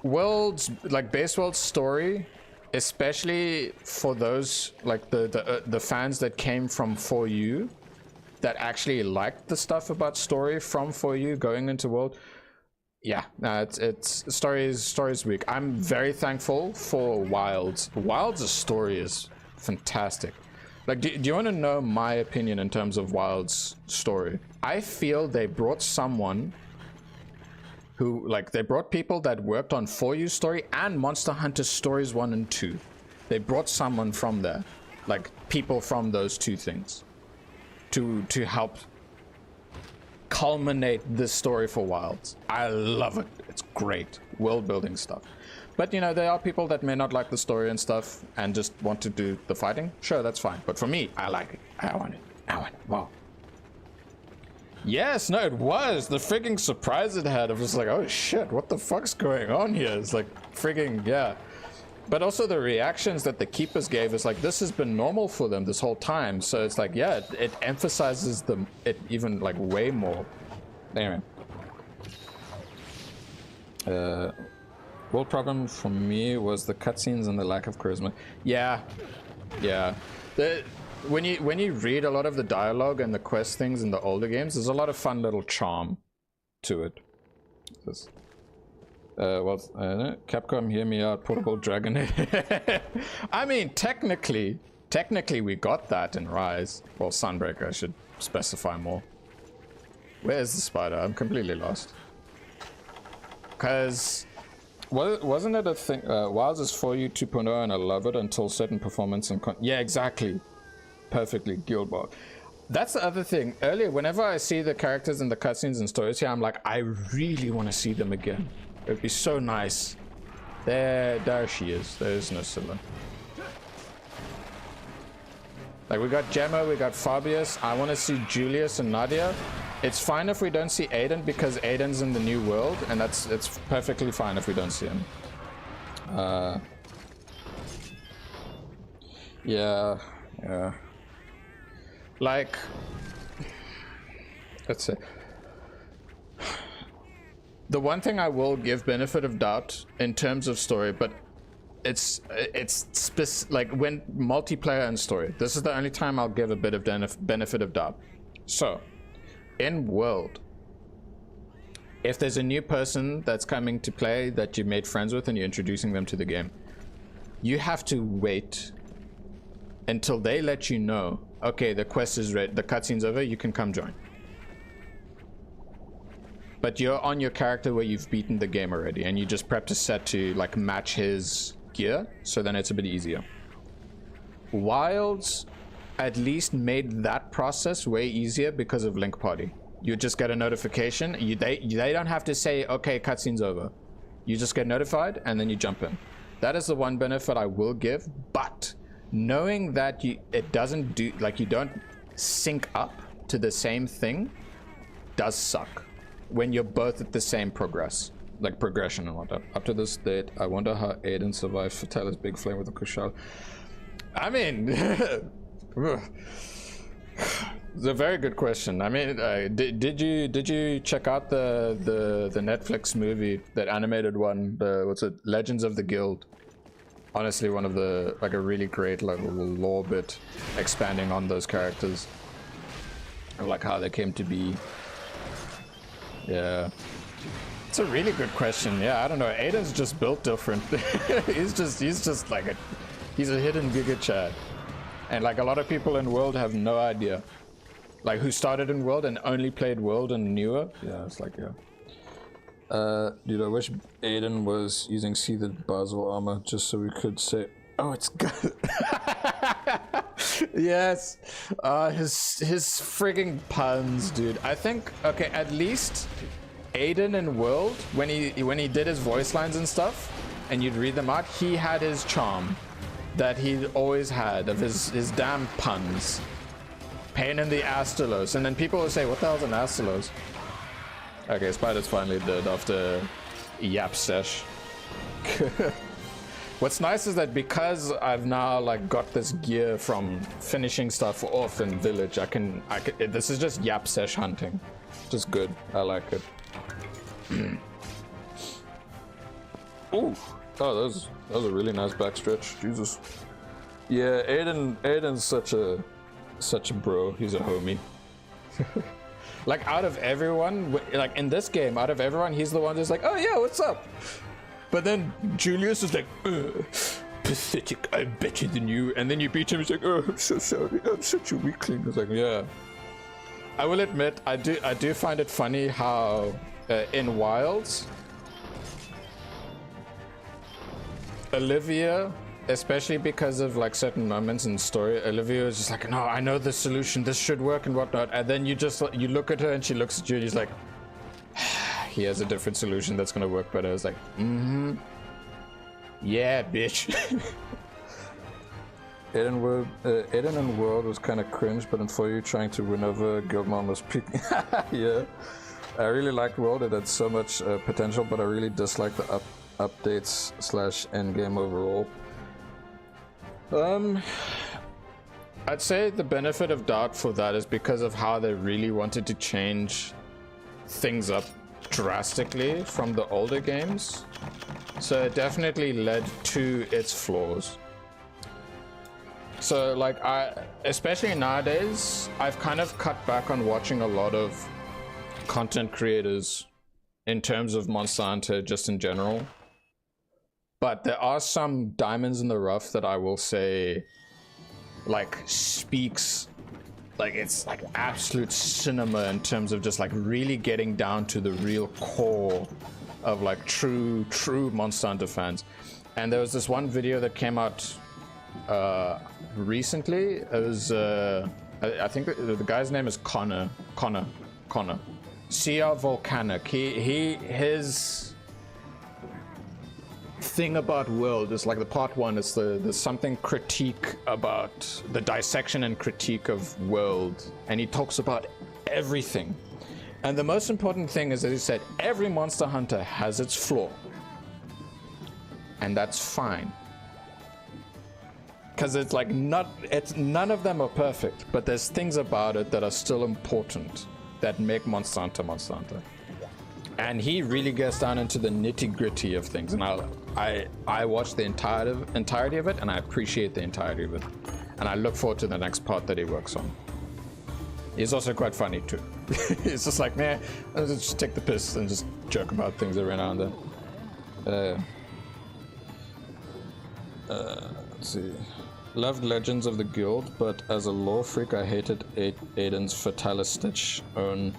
World's, like base world story, especially for those like the fans that came from 4U, that actually liked the stuff about story from 4U going into world. Yeah, it's story's weak. I'm very thankful for Wilds. Wilds' story is fantastic. Like, do you want to know my opinion in terms of Wilds' story? I feel they brought someone who, like, they brought people that worked on 4U story and Monster Hunter Stories 1 and 2. They brought someone from there, like people from those two things, to help culminate this story for Wilds. I love it. It's great world building stuff. But you know, there are people that may not like the story and stuff and just want to do the fighting. Sure, that's fine. But for me, I like it. I want it. I want it. Wow. Yes, no, it was. The freaking surprise it had. I was like, oh shit, what the fuck's going on here? It's like freaking, yeah. But also the reactions that the keepers gave is like, this has been normal for them this whole time. So it's like, yeah, it emphasizes it even like way more. Anyway. World problem for me was the cutscenes and the lack of charisma. Yeah. Yeah. When you read a lot of the dialogue and the quest things in the older games, there's a lot of fun little charm to it. Capcom, hear me out, portable dragon. I mean, technically we got that in Rise. Well, Sunbreaker, I should specify more. Where's the spider? I'm completely lost. Because wasn't it a thing? Wilds is 4U 2.0 and I love it until certain performance and yeah, exactly. Perfectly, Guild Ball. That's the other thing. Earlier, whenever I see the characters in the cutscenes and stories here, I'm like, I really want to see them again. It'd be so nice. There she is. There is no Scylla. Like, we got Gemma, we got Fabius. I want to see Julius and Nadia. It's fine if we don't see Aiden because Aiden's in the new world, and it's perfectly fine if we don't see him. Yeah. Like, let's say The one thing I will give benefit of doubt in terms of story, but it's like when multiplayer and story, this is the only time I'll give a bit of benefit of doubt. So in world, if there's a new person that's coming to play that you made friends with and you're introducing them to the game, you have to wait until they let you know, okay, the quest is ready, the cutscene's over, you can come join. But you're on your character where you've beaten the game already, and you just prep to set to like match his gear, so then it's a bit easier. Wilds at least made that process way easier because of Link Party. You just get a notification. They don't have to say, okay, cutscene's over. You just get notified and then you jump in. That is the one benefit I will give, but knowing that it doesn't do, like you don't sync up to the same thing does suck when you're both at the same progression and whatnot. Up to this date, I wonder how Aiden survived Fatalis big flame with a Kushal. I mean, it's a very good question. I mean, did you check out the Netflix movie, that animated one? What's it? Legends of the Guild. Honestly, one of the a really great little lore bit expanding on those characters, like how they came to be. Yeah, it's a really good question. Yeah, I don't know. Aiden's just built different. he's just like he's a hidden Giga Chad, and like a lot of people in World have no idea. Like who started in World and only played World and newer. Yeah, it's like dude, I wish Aiden was using seethed Basel armor just so we could say, oh, it's good. Yes, his frigging puns, dude. I think, okay, at least Aiden in World, when he did his voice lines and stuff, and you'd read them out, he had his charm that he always had of his damn puns. Pain in the Astalos, and then people will say, what the hell's an Astalos? Okay, Spider's finally dead after yap sesh. What's nice is that because I've now like got this gear from finishing stuff off in Village, I can this is just yap sesh hunting. Just good. I like it. Ooh. Oh, that was a really nice backstretch. Jesus. Yeah, Aiden's such a bro. He's a homie. Like out of everyone, like in this game, out of everyone, he's the one who's like, oh yeah, what's up? But then Julius is like, pathetic, I'm better than you. And then you beat him, he's like, oh, I'm so sorry, I'm such a weakling. It's like, yeah. I will admit, I do find it funny how in Wilds, Olivia, especially because of like certain moments in story, Olivia is just like, no, I know the solution, this should work and whatnot. And then you look at her and she looks at you and he's like, he has a different solution that's gonna work better. It's like, yeah, bitch. Aiden in World was kind of cringe, but in 4U trying to win over Guildmon was peak. Yeah, I really liked World. It had so much potential, but I really disliked the updates / endgame overall. I'd say the benefit of doubt for that is because of how they really wanted to change things up drastically from the older games. So it definitely led to its flaws. So like especially nowadays, I've kind of cut back on watching a lot of content creators in terms of Monster Hunter just in general. But there are some diamonds in the rough that I will say like speaks, like it's like absolute cinema in terms of just like really getting down to the real core of like true Monster Hunter fans. And there was this one video that came out recently. It was I think the guy's name is Connor CR Volcanic. His thing about World is like the part one is the something critique about the dissection and critique of World, and he talks about everything. And the most important thing is that he said every Monster Hunter has its flaw, and that's fine, because it's like none of them are perfect, but there's things about it that are still important that make Monster Hunter Monster Hunter. And he really gets down into the nitty-gritty of things, and I watch the entirety of it, and I appreciate the entirety of it, and I look forward to the next part that he works on. He's also quite funny too. He's just like, man, I'll just take the piss and just joke about things every now and then. Let's see. Loved Legends of the Guild, but as a lore freak, I hated Aiden's Fatalis Stitch own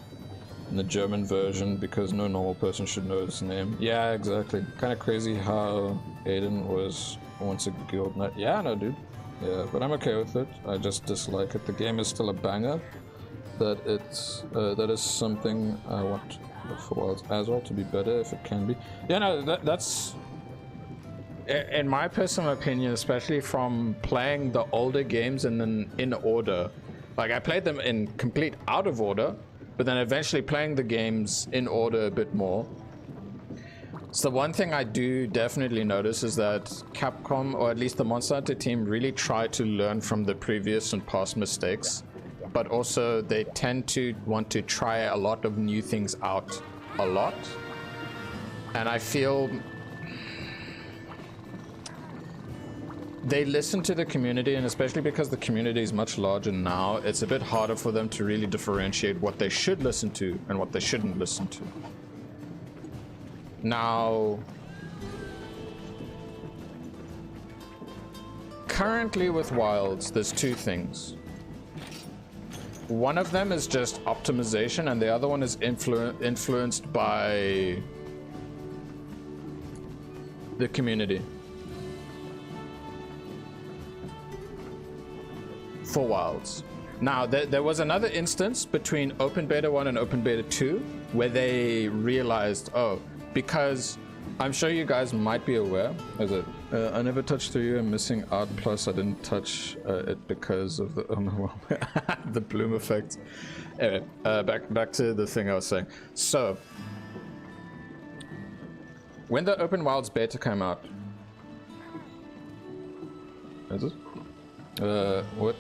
in the German version because no normal person should know his name. Yeah, exactly. Kind of crazy how Aiden was once a guild knight. Yeah, no, dude. Yeah, but I'm okay with it. I just dislike it. The game is still a banger. That is something I want for Wilds as well to be better if it can be. Yeah, no, that's in my personal opinion, especially from playing the older games and then in order. Like I played them in complete out of order, but then eventually playing the games in order a bit more. So one thing I do definitely notice is that Capcom, or at least the Monster Hunter team, really try to learn from the previous and past mistakes, but also they tend to want to try a lot of new things out a lot. And I feel they listen to the community, and especially because the community is much larger now, it's a bit harder for them to really differentiate what they should listen to and what they shouldn't listen to. Now, currently with Wilds, there's two things. One of them is just optimization, and the other one is influenced by the community. For Wilds. Now, there was another instance between Open Beta 1 and Open Beta 2 where they realized, oh, because I'm sure you guys might be aware, I never touched 3U, I'm missing out, plus I didn't touch it because of the, the bloom effect. Anyway, back to the thing I was saying. So, when the Open Wilds beta came out, is it? What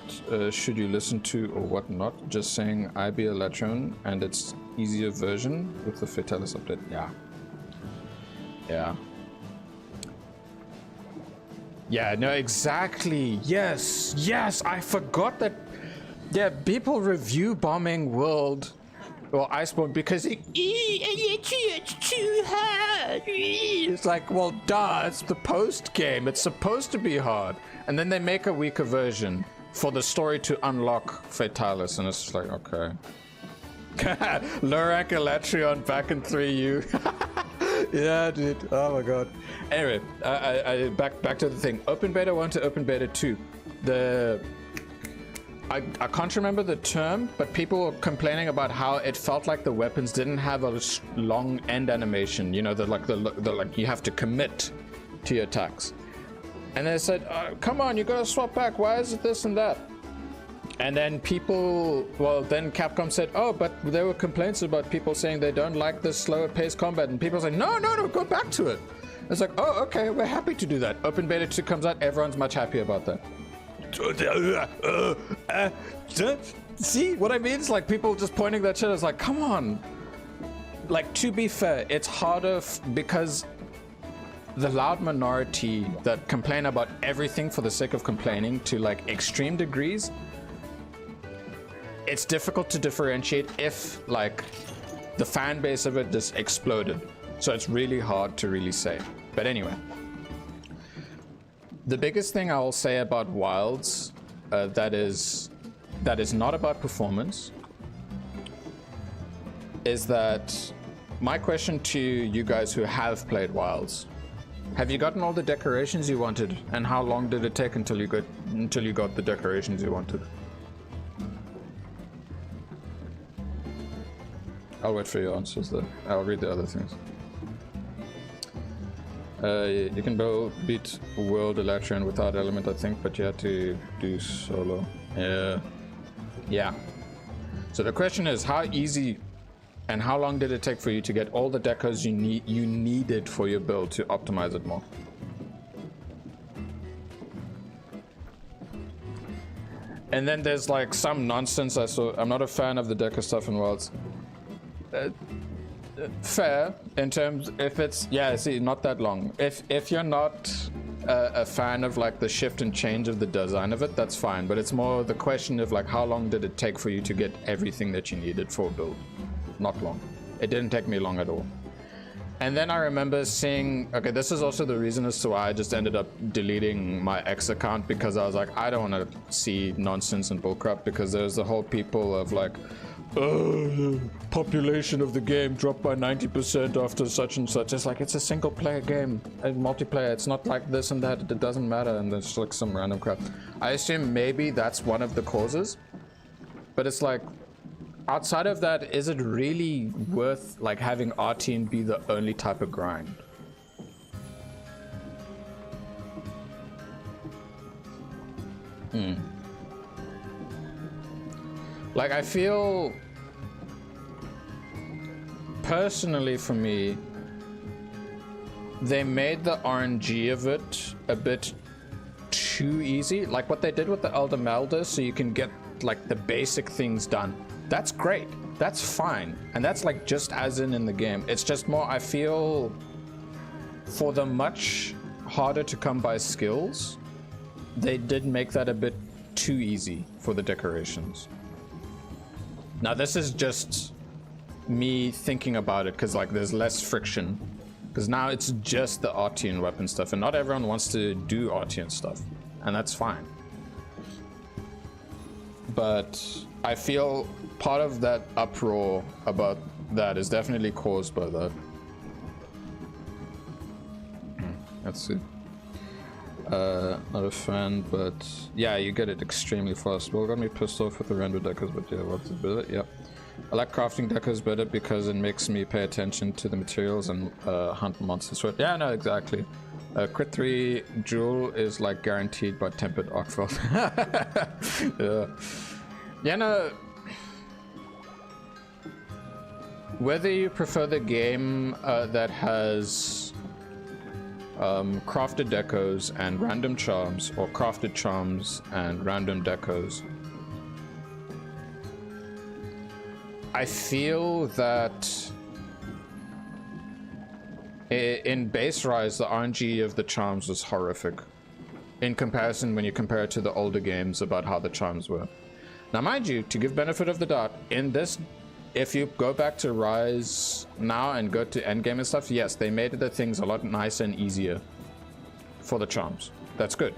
should you listen to or what not? Just saying IB Electron and its easier version with the Fatalis update. Yeah, no, exactly. Yes, I forgot that. Yeah, people review Bombing World or Iceborne because it's too hard. It's like, well, duh, it's the post game. It's supposed to be hard. And then they make a weaker version for the story to unlock Fatalis, and it's just like, okay. Low rank Elatrion back in 3U. Yeah, dude. Oh my god. Anyway, back to the thing. Open Beta 1 to Open Beta 2. I can't remember the term, but people were complaining about how it felt like the weapons didn't have a long end animation. You know, like you have to commit to your attacks. And they said, come on, you gotta swap back. Why is it this and that? And then then Capcom said, oh, but there were complaints about people saying they don't like the slower paced combat. And people say, no, go back to it. It's like, oh, okay, we're happy to do that. Open Beta 2 comes out, everyone's much happier about that. See what I mean? It's like people just pointing that shit. It's like, come on. Like, to be fair, it's harder because the loud minority that complain about everything for the sake of complaining to like extreme degrees, it's difficult to differentiate if like the fan base of it just exploded. So it's really hard to really say. But anyway, the biggest thing I will say about Wilds that is not about performance is that my question to you guys who have played Wilds: have you gotten all the decorations you wanted, and how long did it take until you got the decorations you wanted? I'll wait for your answers though. I'll read the other things. You can beat World Elatrion without Element, I think, but you had to do solo. Yeah. So the question is, how easy and how long did it take for you to get all the decos you needed for your build to optimize it more? And then there's like some nonsense I saw. I'm not a fan of the deco stuff in Wilds. fair in terms if it's see not that long. If you're not a fan of like the shift and change of the design of it, that's fine. But it's more the question of like how long did it take for you to get everything that you needed for a build? Not long. It didn't take me long at all. And then I remember seeing, okay, this is also the reason as to why I just ended up deleting my X account, because I was like, I don't want to see nonsense and bullcrap, because there's the whole people of like, population of the game dropped by 90% after such and such. It's like, it's a single player game, a multiplayer. It's not like this and that. It doesn't matter. And there's like some random crap. I assume maybe that's one of the causes, but it's like, outside of that, is it really worth like having RTN be the only type of grind? Like, I feel personally for me, they made the RNG of it a bit too easy. Like what they did with the Elder Melder, so you can get like the basic things done. That's great. That's fine. And that's like just as in the game. It's just more, I feel, for the much harder to come by skills, they did make that a bit too easy for the decorations. Now this is just me thinking about it, because like there's less friction, because now it's just the Artian weapon stuff, and not everyone wants to do Artian stuff, and that's fine. But I feel part of that uproar about that is definitely caused by that. Let's see. Not a fan, but yeah, you get it extremely fast. Well, got me pissed off with the render decos, but yeah, what's the bit? Yep. I like crafting decos better because it makes me pay attention to the materials and hunt monsters for it. Yeah, no, exactly. Crit 3 Jewel is like guaranteed by Tempered Arcfelt. Yeah. Yeah, no. Whether you prefer the game that has crafted decos and random charms, or crafted charms and random decos, I feel that in Base Rise, the RNG of the charms was horrific in comparison when you compare it to the older games about how the charms were. Now, mind you, to give benefit of the doubt, in this, if you go back to Rise now and go to Endgame and stuff, yes, they made the things a lot nicer and easier for the charms. That's good.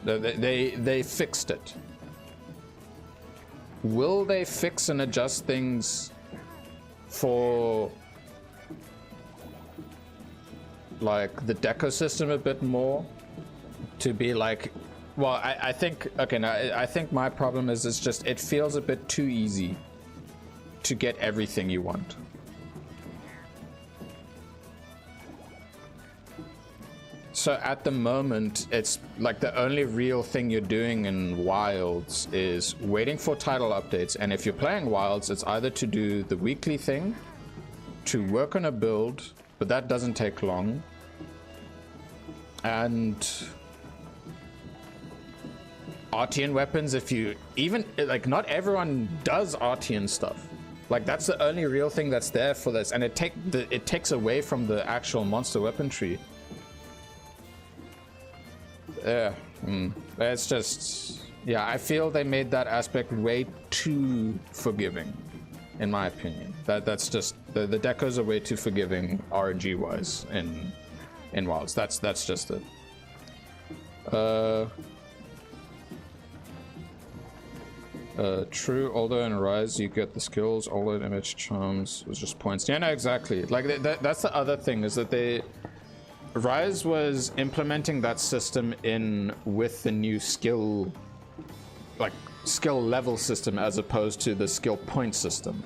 They fixed it. Will they fix and adjust things for like the deco system a bit more to be like, well, I think, okay, now I think my problem is it's just, it feels a bit too easy to get everything you want. So at the moment, it's like the only real thing you're doing in Wilds is waiting for title updates. And if you're playing Wilds, it's either to do the weekly thing, to work on a build, but that doesn't take long. And Artian weapons, if you even, like, not everyone does Artian stuff. Like, that's the only real thing that's there for this. And it takes away from the actual monster weapon tree. Yeah, it's just, yeah, I feel they made that aspect way too forgiving, in my opinion. That's just, the decos are way too forgiving RNG wise in Wilds. That's just it. True, although in Rise you get the skills, although in MH charms was just points. Yeah, no, exactly. Like that's the other thing, is that Rise was implementing that system in with the new skill level system, as opposed to the skill point system.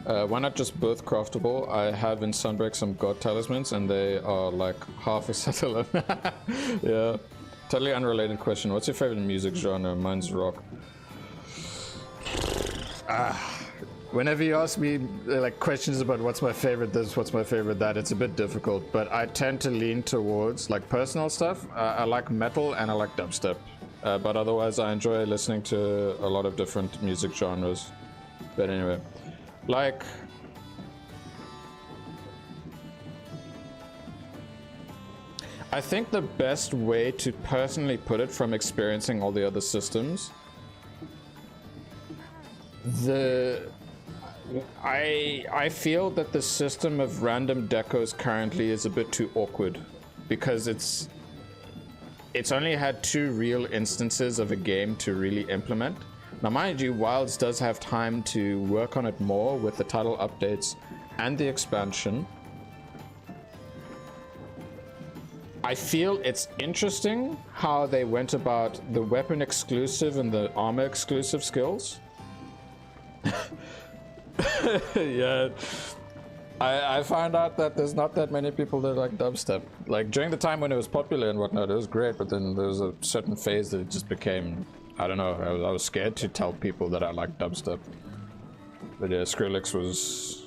Why not just both craftable? I have in Sunbreak some god talismans and they are like half a set alone. Yeah. Totally unrelated question. What's your favorite music genre? Mine's rock. Whenever you ask me like questions about what's my favorite this, what's my favorite that, it's a bit difficult, but I tend to lean towards like personal stuff. I like metal and I like dubstep, but otherwise I enjoy listening to a lot of different music genres. But anyway, like I think the best way to personally put it from experiencing all the other systems, I feel that the system of random decos currently is a bit too awkward because it's only had 2 real instances of a game to really implement. Now mind you, Wilds does have time to work on it more with the title updates and the expansion. I feel it's interesting how they went about the weapon exclusive and the armor exclusive skills. Yeah, I found out that there's not that many people that like dubstep. Like during the time when it was popular and whatnot, it was great, but then there was a certain phase that it just became, I don't know, I was scared to tell people that I like dubstep. But yeah, Skrillex was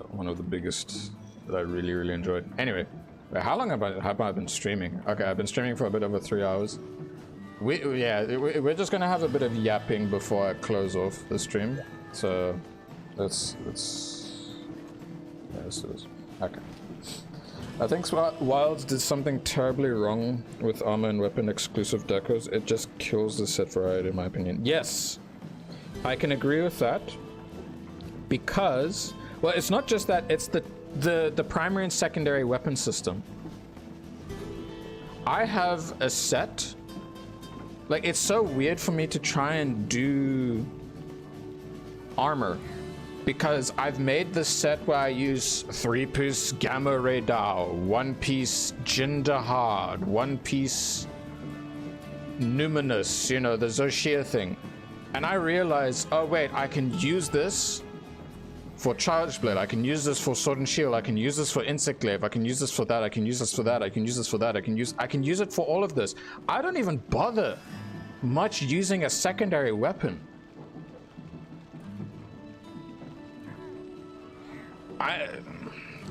one of the biggest that I really, really enjoyed. Anyway, how long have I been streaming? Okay, I've been streaming for a bit over 3 hours. We're just gonna have a bit of yapping before I close off the stream. So let's do this. Okay. I think Wilds did something terribly wrong with armor and weapon exclusive decos. It just kills the set variety, in my opinion. Yes, I can agree with that. Because, well, it's not just that, it's the primary and secondary weapon system. I have a set, like, it's so weird for me to try and do armor, because I've made this set where I use 3-piece Gamma Ray Dow, 1-piece Jindahad, 1-piece Numinous, you know, the Zoshia thing. And I realized, oh wait, I can use this for Charge Blade, I can use this for Sword and Shield, I can use this for Insect Glaive, I can use this for that, I can use this for that, I can use this for that, I can use it for all of this. I don't even bother much using a secondary weapon.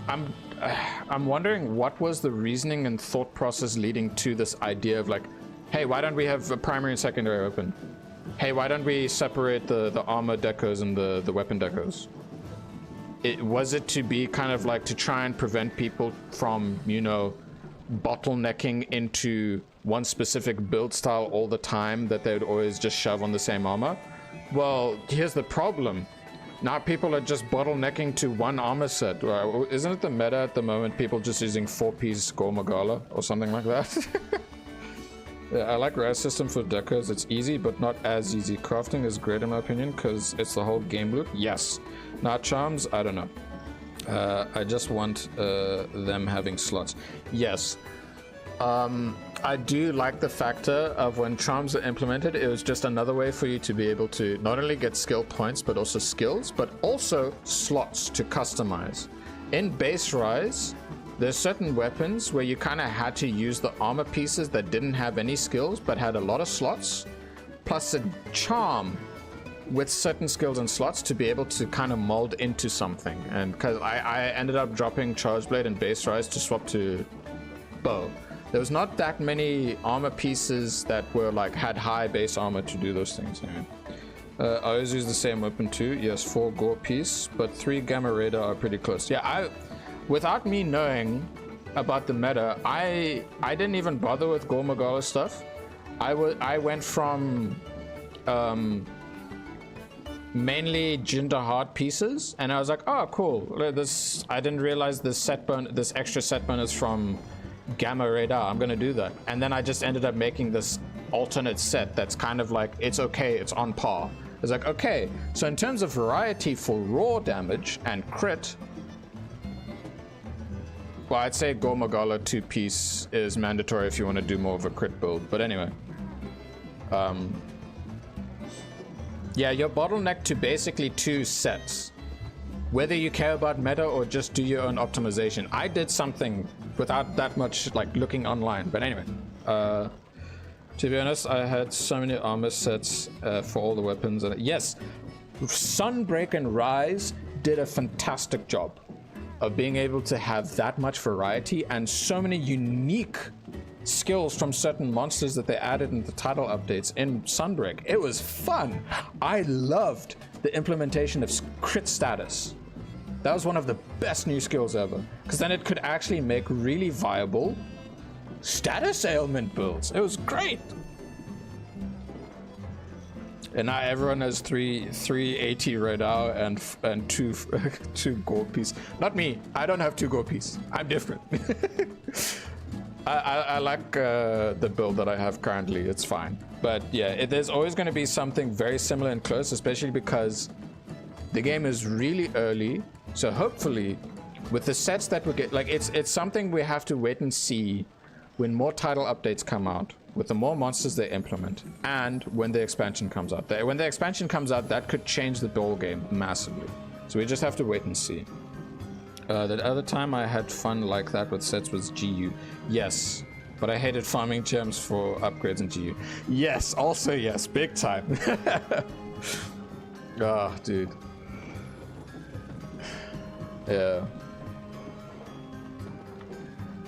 I'm wondering what was the reasoning and thought process leading to this idea of like, hey, why don't we have a primary and secondary weapon? Hey, why don't we separate the armor decos and the weapon decos? Was it to be kind of like to try and prevent people from, you know, bottlenecking into one specific build style all the time that they would always just shove on the same armor? Well, here's the problem. Now people are just bottlenecking to one armor set. Isn't it the meta at the moment, people just using 4-piece Gormagala or something like that? Yeah, I like Raz system for decos. It's easy, but not as easy. Crafting is great in my opinion, because it's the whole game loop. Yes. Now charms, I don't know. I just want them having slots. Yes. I do like the factor of when charms are implemented, it was just another way for you to be able to not only get skill points, but also skills, but also slots to customize. In base Rise, there's certain weapons where you kind of had to use the armor pieces that didn't have any skills, but had a lot of slots, plus a charm with certain skills and slots to be able to kind of mold into something. And because I ended up dropping Charge Blade and base Rise to swap to bow. There was not that many armor pieces that were like had high base armor to do those things. Anyway. I always use the same weapon too. Yes, 4 gore piece, but 3 gamma radar are pretty close. Yeah, without me knowing about the meta, I didn't even bother with Gore Magala stuff. I went from mainly Jindahad pieces, and I was like, oh cool. I didn't realize this extra set bonus from Gamma Radar, I'm gonna do that. And then I just ended up making this alternate set that's kind of like, it's okay, it's on par. It's like, okay, so in terms of variety for raw damage and crit, well, I'd say Gormagala 2-piece is mandatory if you want to do more of a crit build. But anyway, yeah, you're bottlenecked to basically 2 sets. Whether you care about meta or just do your own optimization. I did something without that much like looking online. But anyway, to be honest, I had so many armor sets for all the weapons. And yes, Sunbreak and Rise did a fantastic job of being able to have that much variety and so many unique skills from certain monsters that they added in the title updates in Sunbreak. It was fun. I loved the implementation of crit status. That was one of the best new skills ever, because then it could actually make really viable status ailment builds. It was great. And now everyone has 380 right now and two gold piece. Not me. I don't have 2 gold piece. I'm different. I like the build that I have currently. It's fine. But yeah, there's always going to be something very similar and close, especially because the game is really early. So hopefully, with the sets that we get, like it's something we have to wait and see when more title updates come out, with the more monsters they implement, and when the expansion comes out. When the expansion comes out, that could change the ball game massively. So we just have to wait and see. The other time I had fun like that with sets was GU. Yes, but I hated farming gems for upgrades in GU. Yes, also yes, big time. Oh, dude. Yeah.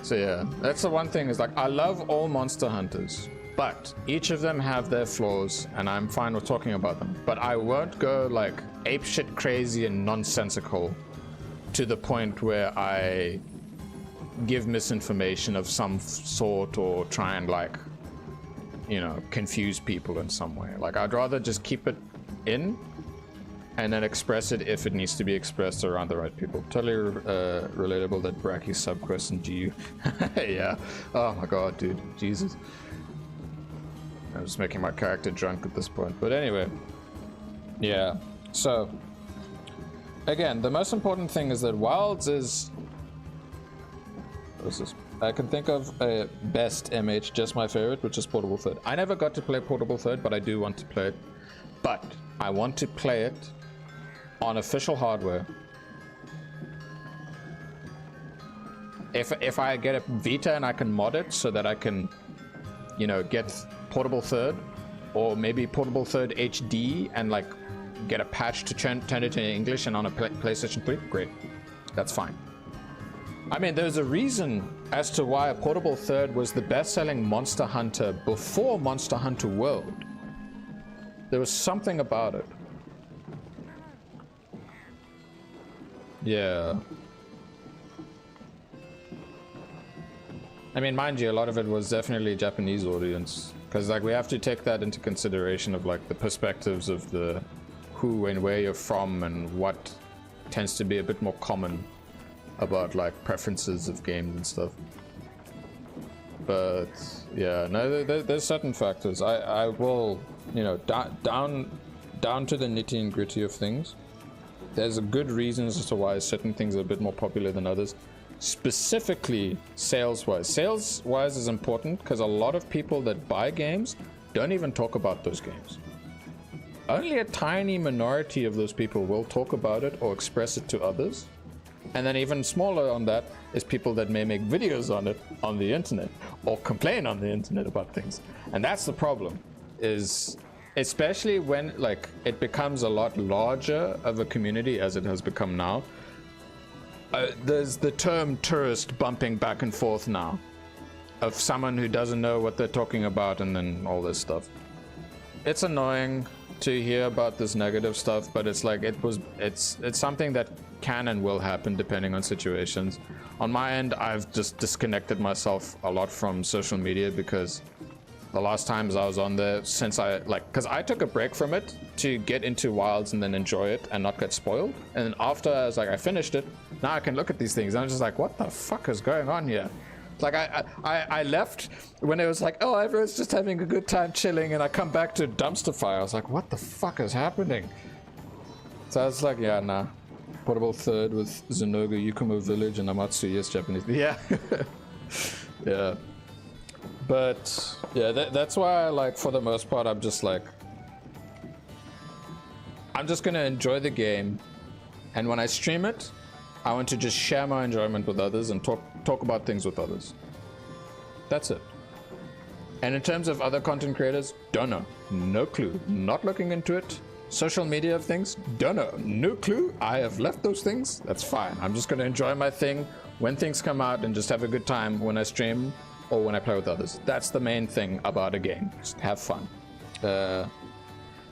So yeah, that's the one thing is like, I love all monster hunters, but each of them have their flaws and I'm fine with talking about them. But I won't go like apeshit crazy and nonsensical to the point where I give misinformation of some sort or try and like, you know, confuse people in some way. Like I'd rather just keep it in and then express it if it needs to be expressed around the right people. Totally relatable that Bracky subquest in GU. Yeah. Oh my god, dude. Jesus. I'm just making my character drunk at this point. But anyway. Yeah. So, again, the most important thing is that Wilds is... What is this? I can think of a best MH, just my favorite, which is Portable Third. I never got to play Portable Third, but I do want to play it. But I want to play it on official hardware. If I get a Vita and I can mod it so that I can, you know, get Portable Third, or maybe Portable Third HD and like get a patch to turn it into English and on a PlayStation 3, great. That's fine. I mean, there's a reason as to why Portable Third was the best-selling Monster Hunter before Monster Hunter World. There was something about it. Yeah. I mean, mind you, a lot of it was definitely Japanese audience, because like we have to take that into consideration of like the perspectives of the who and where you're from and what tends to be a bit more common about like preferences of games and stuff. But yeah, no, there's certain factors. I will, you know, down to the nitty and gritty of things. There's a good reasons as to why certain things are a bit more popular than others. Specifically sales-wise. Sales-wise is important because a lot of people that buy games don't even talk about those games. Only a tiny minority of those people will talk about it or express it to others. And then even smaller on that is people that may make videos on it on the internet or complain on the internet about things. And that's the problem, is especially when like it becomes a lot larger of a community as it has become now. There's the term tourist bumping back and forth now of someone who doesn't know what they're talking about and then all this stuff. It's annoying to hear about this negative stuff, but it's like it's something that can and will happen depending on situations. On my end, I've just disconnected myself a lot from social media because the last times I was on there, since because I took a break from it to get into Wilds and then enjoy it and not get spoiled. And then after I was like, I finished it, now I can look at these things. And I'm just like, what the fuck is going on here? Like I left when it was like, oh, everyone's just having a good time chilling, and I come back to dumpster fire. I was like, what the fuck is happening? So I was like, yeah, nah. Portable Third with Zenoga, Yukumo Village, and Amatsu, yes, Japanese. Yeah. Yeah. But yeah, that's why, like, for the most part, I'm just like, I'm just gonna enjoy the game, and when I stream it, I want to just share my enjoyment with others and talk about things with others. That's it. And in terms of other content creators, don't know, no clue, not looking into it. Social media of things, don't know, no clue. I have left those things. That's fine. I'm just gonna enjoy my thing when things come out and just have a good time when I stream or when I play with others. That's the main thing about a game. Just have fun.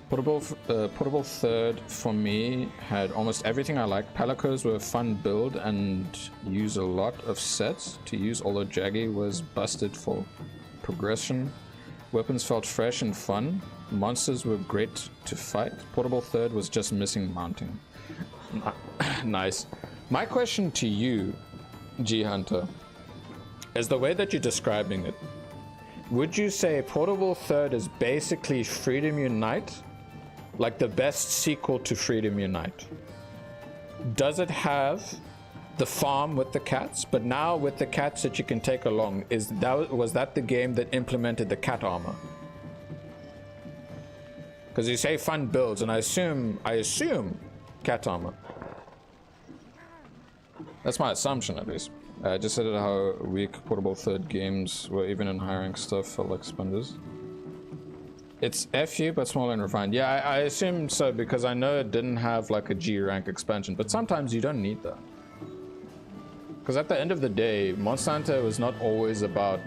Portable third for me had almost everything I liked. Palicos were a fun build and use a lot of sets to use, although Jaggy was busted for progression. Weapons felt fresh and fun. Monsters were great to fight. Portable third was just missing mounting. Nice. My question to you, G Hunter, is the way that you're describing it. Would you say Portable Third is basically Freedom Unite? Like the best sequel to Freedom Unite? Does it have the farm with the cats, but now with the cats that you can take along? Was that the game that implemented the cat armor? Because you say fun builds, and I assume cat armor. That's my assumption, at least. I just said how weak Portable Third games were, even in high rank stuff, felt like sponges. It's FU, but smaller and refined. Yeah, I assume so, because I know it didn't have like a G rank expansion, but sometimes you don't need that. Because at the end of the day, Monster Hunter was not always about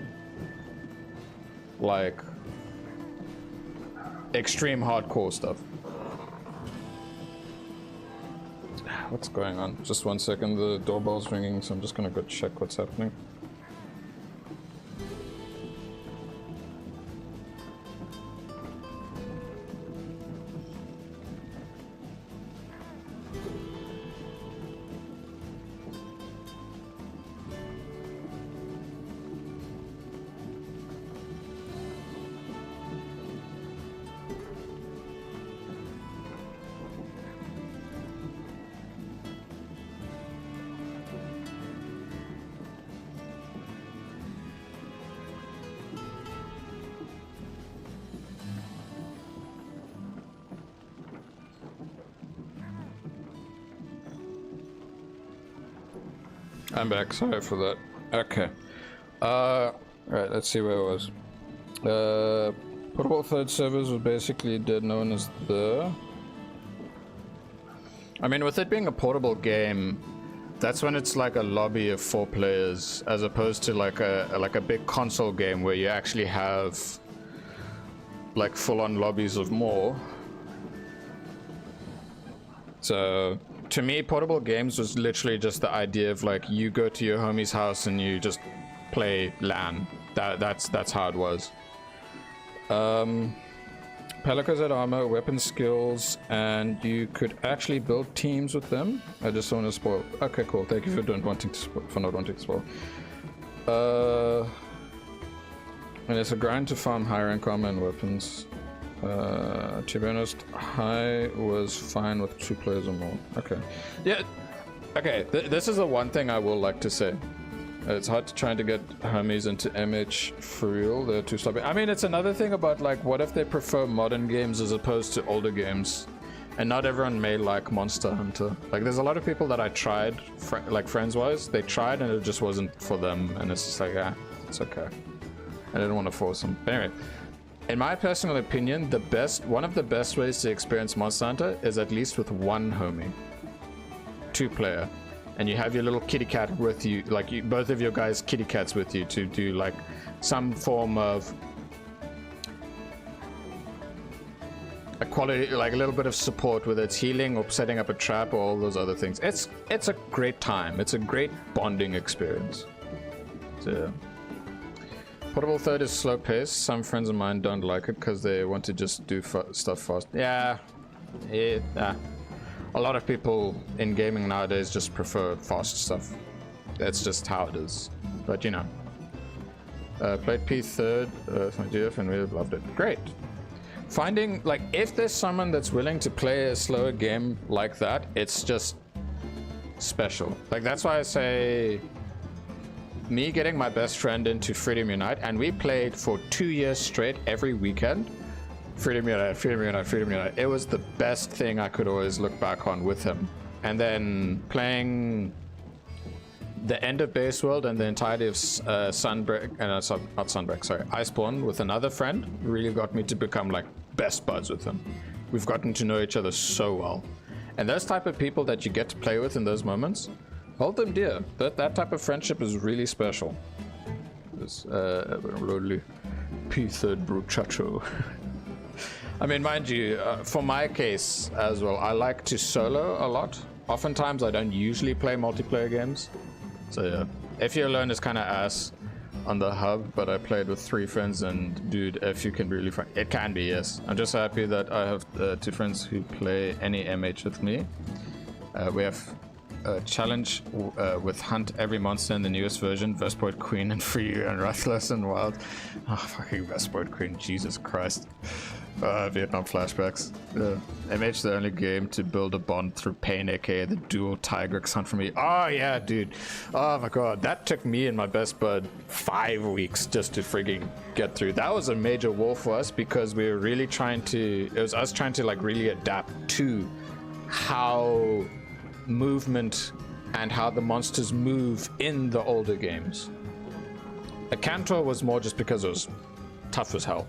like extreme hardcore stuff. What's going on? Just 1 second, the doorbell's ringing, so I'm just gonna go check what's happening. I'm back, sorry for that. Okay. Right, let's see where it was. Portable Third servers were basically dead, no one is there. I mean, with it being a portable game, that's when it's like a lobby of 4 players, as opposed to like a big console game where you actually have like full-on lobbies of more. So to me, portable games was literally just the idea of like you go to your homie's house and you just play LAN. That's how it was. Pelicos had armor, weapon skills, and you could actually build teams with them. I just don't want to spoil. Okay, cool. Thank you for not wanting to spoil. And it's a grind to farm high rank armor and weapons. To be honest, high was fine with 2 players or more. Okay. Yeah. Okay. This is the one thing I will like to say. It's hard to try to get homies into MH4U. They're too sloppy. I mean, it's another thing about like, what if they prefer modern games as opposed to older games? And not everyone may like Monster Hunter. Like, there's a lot of people that I tried, like friends-wise, they tried and it just wasn't for them. And it's just like, ah, it's okay. I didn't want to force them. But anyway. In my personal opinion, one of the best ways to experience Monster Hunter is at least with 1 homie. 2 player. And you have your little kitty cat with you, like both of your guys' kitty cats with you to do like some form of a quality, like a little bit of support, whether it's healing or setting up a trap or all those other things. It's a great time. It's a great bonding experience. So, Portable Third is slow paced. Some friends of mine don't like it because they want to just do stuff fast. Yeah. A lot of people in gaming nowadays just prefer fast stuff. That's just how it is. But you know. Played P third with my GF and really loved it. Great. Finding, like, if there's someone that's willing to play a slower game like that, it's just special. Like, that's why I say me getting my best friend into Freedom Unite, and we played for 2 years straight every weekend. Freedom Unite, Freedom Unite, Freedom Unite. It was the best thing I could always look back on with him. And then playing the end of Base World and the entirety of Sunbreak, not Sunbreak, sorry, Iceborne with another friend really got me to become like best buds with him. We've gotten to know each other so well. And those type of people that you get to play with in those moments, hold them dear. That type of friendship is really special. This lonely P3rd Bruchacho. I mean, mind you, for my case as well, I like to solo a lot. Oftentimes, I don't usually play multiplayer games. So yeah, if you're alone, it's kind of ass on the hub, but I played with 3 friends, and dude, if you can really find it, can be, yes. I'm just happy that I have 2 friends who play any MH with me. We have a challenge with hunt every monster in the newest version, Vespoid Queen and Free and Ruthless and Wild. Oh, fucking Vespoid Queen, Jesus Christ. Vietnam flashbacks. MH is the only game to build a bond through pain, aka the dual Tigrex hunt for me. Oh yeah, dude. Oh my god, that took me and my best bud 5 weeks just to frigging get through. That was a major war for us because we were really trying to, it was us trying to like really adapt to how movement and how the monsters move in the older games. A Cantor was more just because it was tough as hell.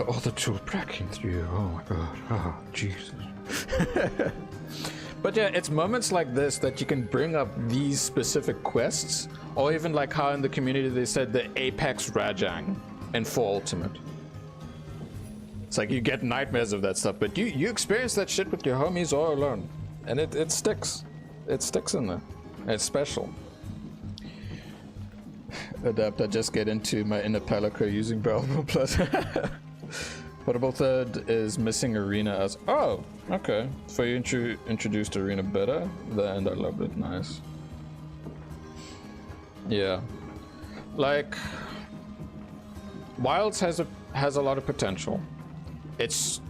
All the tool cracking through. Oh my god. Oh, Jesus. But yeah, it's moments like this that you can bring up these specific quests, or even like how in the community they said the Apex Rajang in 4 Ultimate. It's like you get nightmares of that stuff, but you experience that shit with your homies or alone, and it sticks. It sticks in there. It's special. Adapt, I just get into my inner Palico using Balbo Plus. Potable Third is missing Arena as... Oh, okay. So you introduced Arena better, and I loved it. Nice. Yeah. Like... Wilds has a lot of potential. It's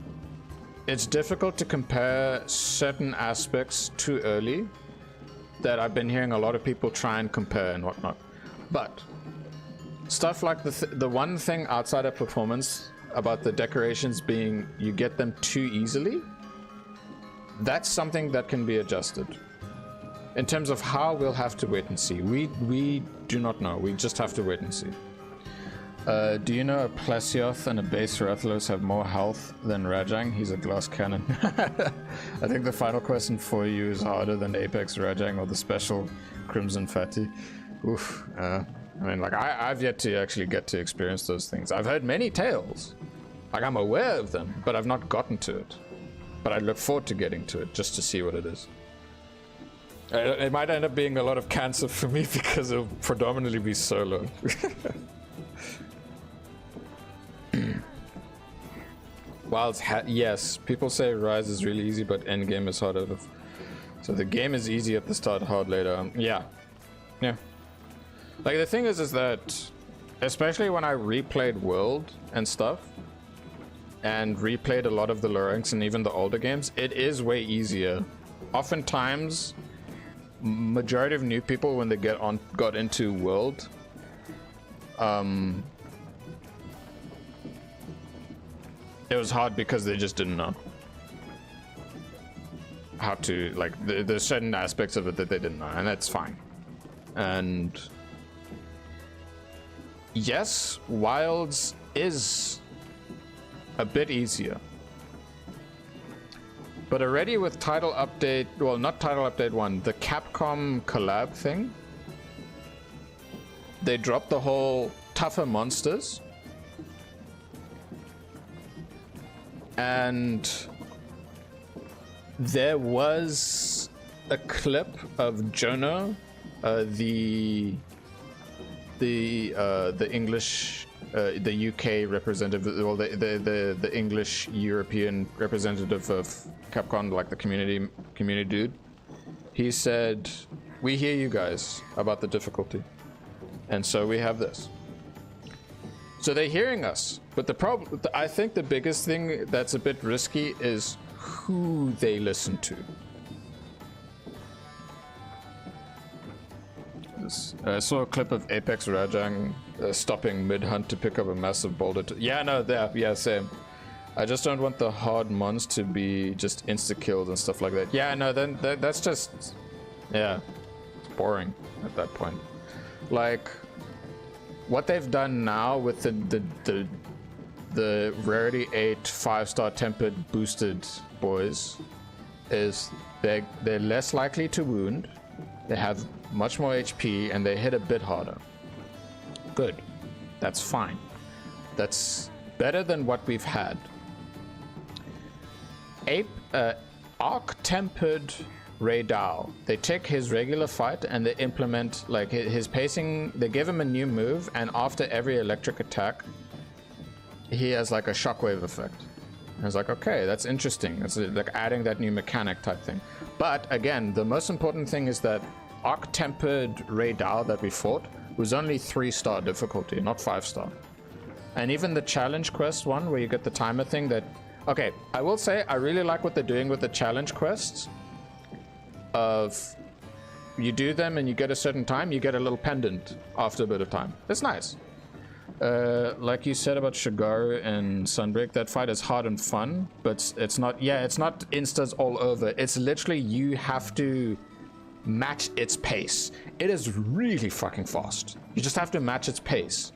difficult to compare certain aspects too early that I've been hearing a lot of people try and compare and whatnot. But stuff like the one thing outside of performance about the decorations being you get them too easily, that's something that can be adjusted. In terms of how, we'll have to wait and see. We do not know. We just have to wait and see. Do you know a Plesioth and a base Rathalos have more health than Rajang? He's a glass cannon. I think the final question for you is harder than Apex Rajang or the special Crimson Fatalis. Oof. I mean, like, I've yet to actually get to experience those things. I've heard many tales. Like, I'm aware of them, but I've not gotten to it. But I look forward to getting to it, just to see what it is. It might end up being a lot of cancer for me because it'll predominantly be solo. Wilds, yes, people say Rise is really easy, but endgame is harder. So the game is easy at the start, hard later. Yeah. Like, the thing is that, especially when I replayed World and stuff, and replayed a lot of the Loranks and even the older games, it is way easier. Oftentimes, majority of new people, when they got into World, it was hard because they just didn't know how to, like, there's certain aspects of it that they didn't know, and that's fine. And yes, Wilds is a bit easier, but already with title update, well, not title update 1, the Capcom collab thing, they dropped the whole tougher monsters, and there was a clip of Jono, the English, the UK representative, well, the English European representative of Capcom, like the community dude. He said, "We hear you guys about the difficulty, and so we have this." So they're hearing us, but the problem, I think the biggest thing that's a bit risky is who they listen to. I saw a clip of Apex Rajang stopping mid-hunt to pick up a massive boulder. Yeah, same. I just don't want the hard mons to be just insta-killed and stuff like that. Yeah, no, then that's just... Yeah, it's boring at that point. Like, what they've done now with the Rarity 8 5-star tempered boosted boys is they're less likely to wound, they have much more HP, and they hit a bit harder. Good. That's fine. That's better than what we've had. Arc-Tempered Raydal. They take his regular fight and they implement like his pacing. They give him a new move, and after every electric attack, he has like a shockwave effect. I was like, okay, that's interesting. It's like adding that new mechanic type thing. But again, the most important thing is that Arc-Tempered Raydal that we fought was only 3-star difficulty, not 5-star. And even the challenge quest one, where you get the timer thing, that... Okay, I will say, I really like what they're doing with the challenge quests. Of... You do them and you get a certain time, you get a little pendant after a bit of time. It's nice. Like you said about Shigaru and Sunbreak, that fight is hard and fun, but it's not... Yeah, it's not instas all over. It's literally you have to match its pace. It is really fucking fast. You just have to match its pace.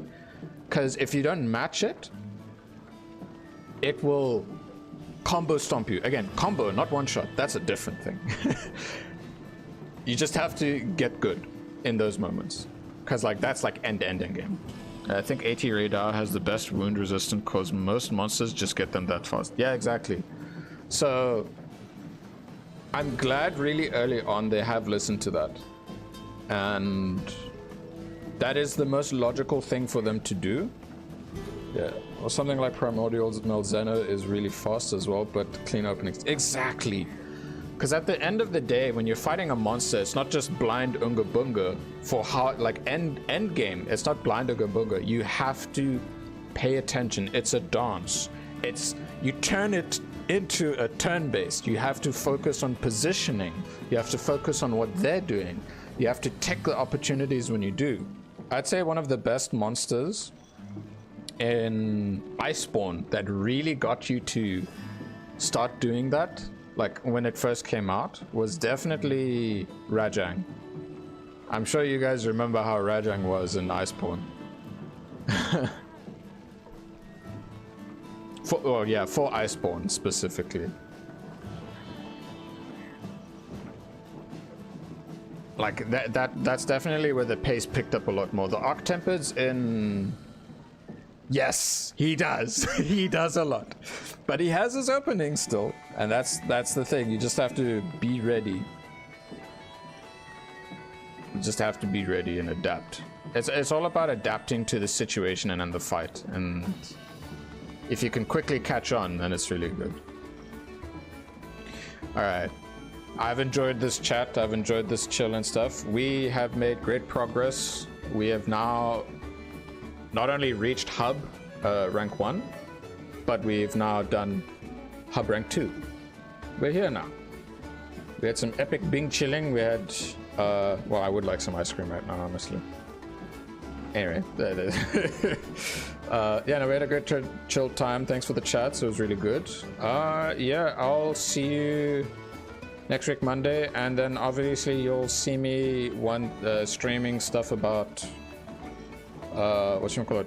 Because if you don't match it, it will combo stomp you. Again, combo, not one shot. That's a different thing. You just have to get good in those moments. Because like that's like end-to-end game. I think AT Radar has the best wound resistance because most monsters just get them that fast. Yeah, exactly. So I'm glad really early on they have listened to that. And that is the most logical thing for them to do. Yeah, or something like Primordial Melzeno is really fast as well, but clean openings. Exactly. Because at the end of the day, when you're fighting a monster, it's not just blind Unga Bunga for hard, like end game. It's not blind Unga Bunga. You have to pay attention. It's a dance. You turn it into a turn-based. You have to focus on positioning. You have to focus on what they're doing. You have to take the opportunities when you do. I'd say one of the best monsters in Iceborne that really got you to start doing that, like when it first came out, was definitely Rajang. I'm sure you guys remember how Rajang was in Iceborne. For Iceborne specifically. Like that's definitely where the pace picked up a lot more. The Arc-Tempered's in... Yes, he does. He does a lot. But he has his openings still. And that's the thing. You just have to be ready. You just have to be ready and adapt. It's all about adapting to the situation and the fight. And if you can quickly catch on, then it's really good. Alright. I've enjoyed this chat. I've enjoyed this chill and stuff. We have made great progress. We have now not only reached Hub rank 1, but we've now done Hub rank 2. We're here now. We had some epic Bing chilling. We had, well, I would like some ice cream right now, honestly. Anyway, yeah, no, we had a great chill time. Thanks for the chats. It was really good. Yeah, I'll see you next week Monday, and then obviously you'll see me streaming stuff about whatchamacallit,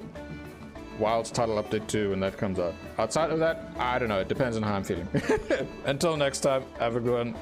Wild's title update 2 when that comes out. Outside of that, I don't know, it depends on how I'm feeling. Until next time, have a good one.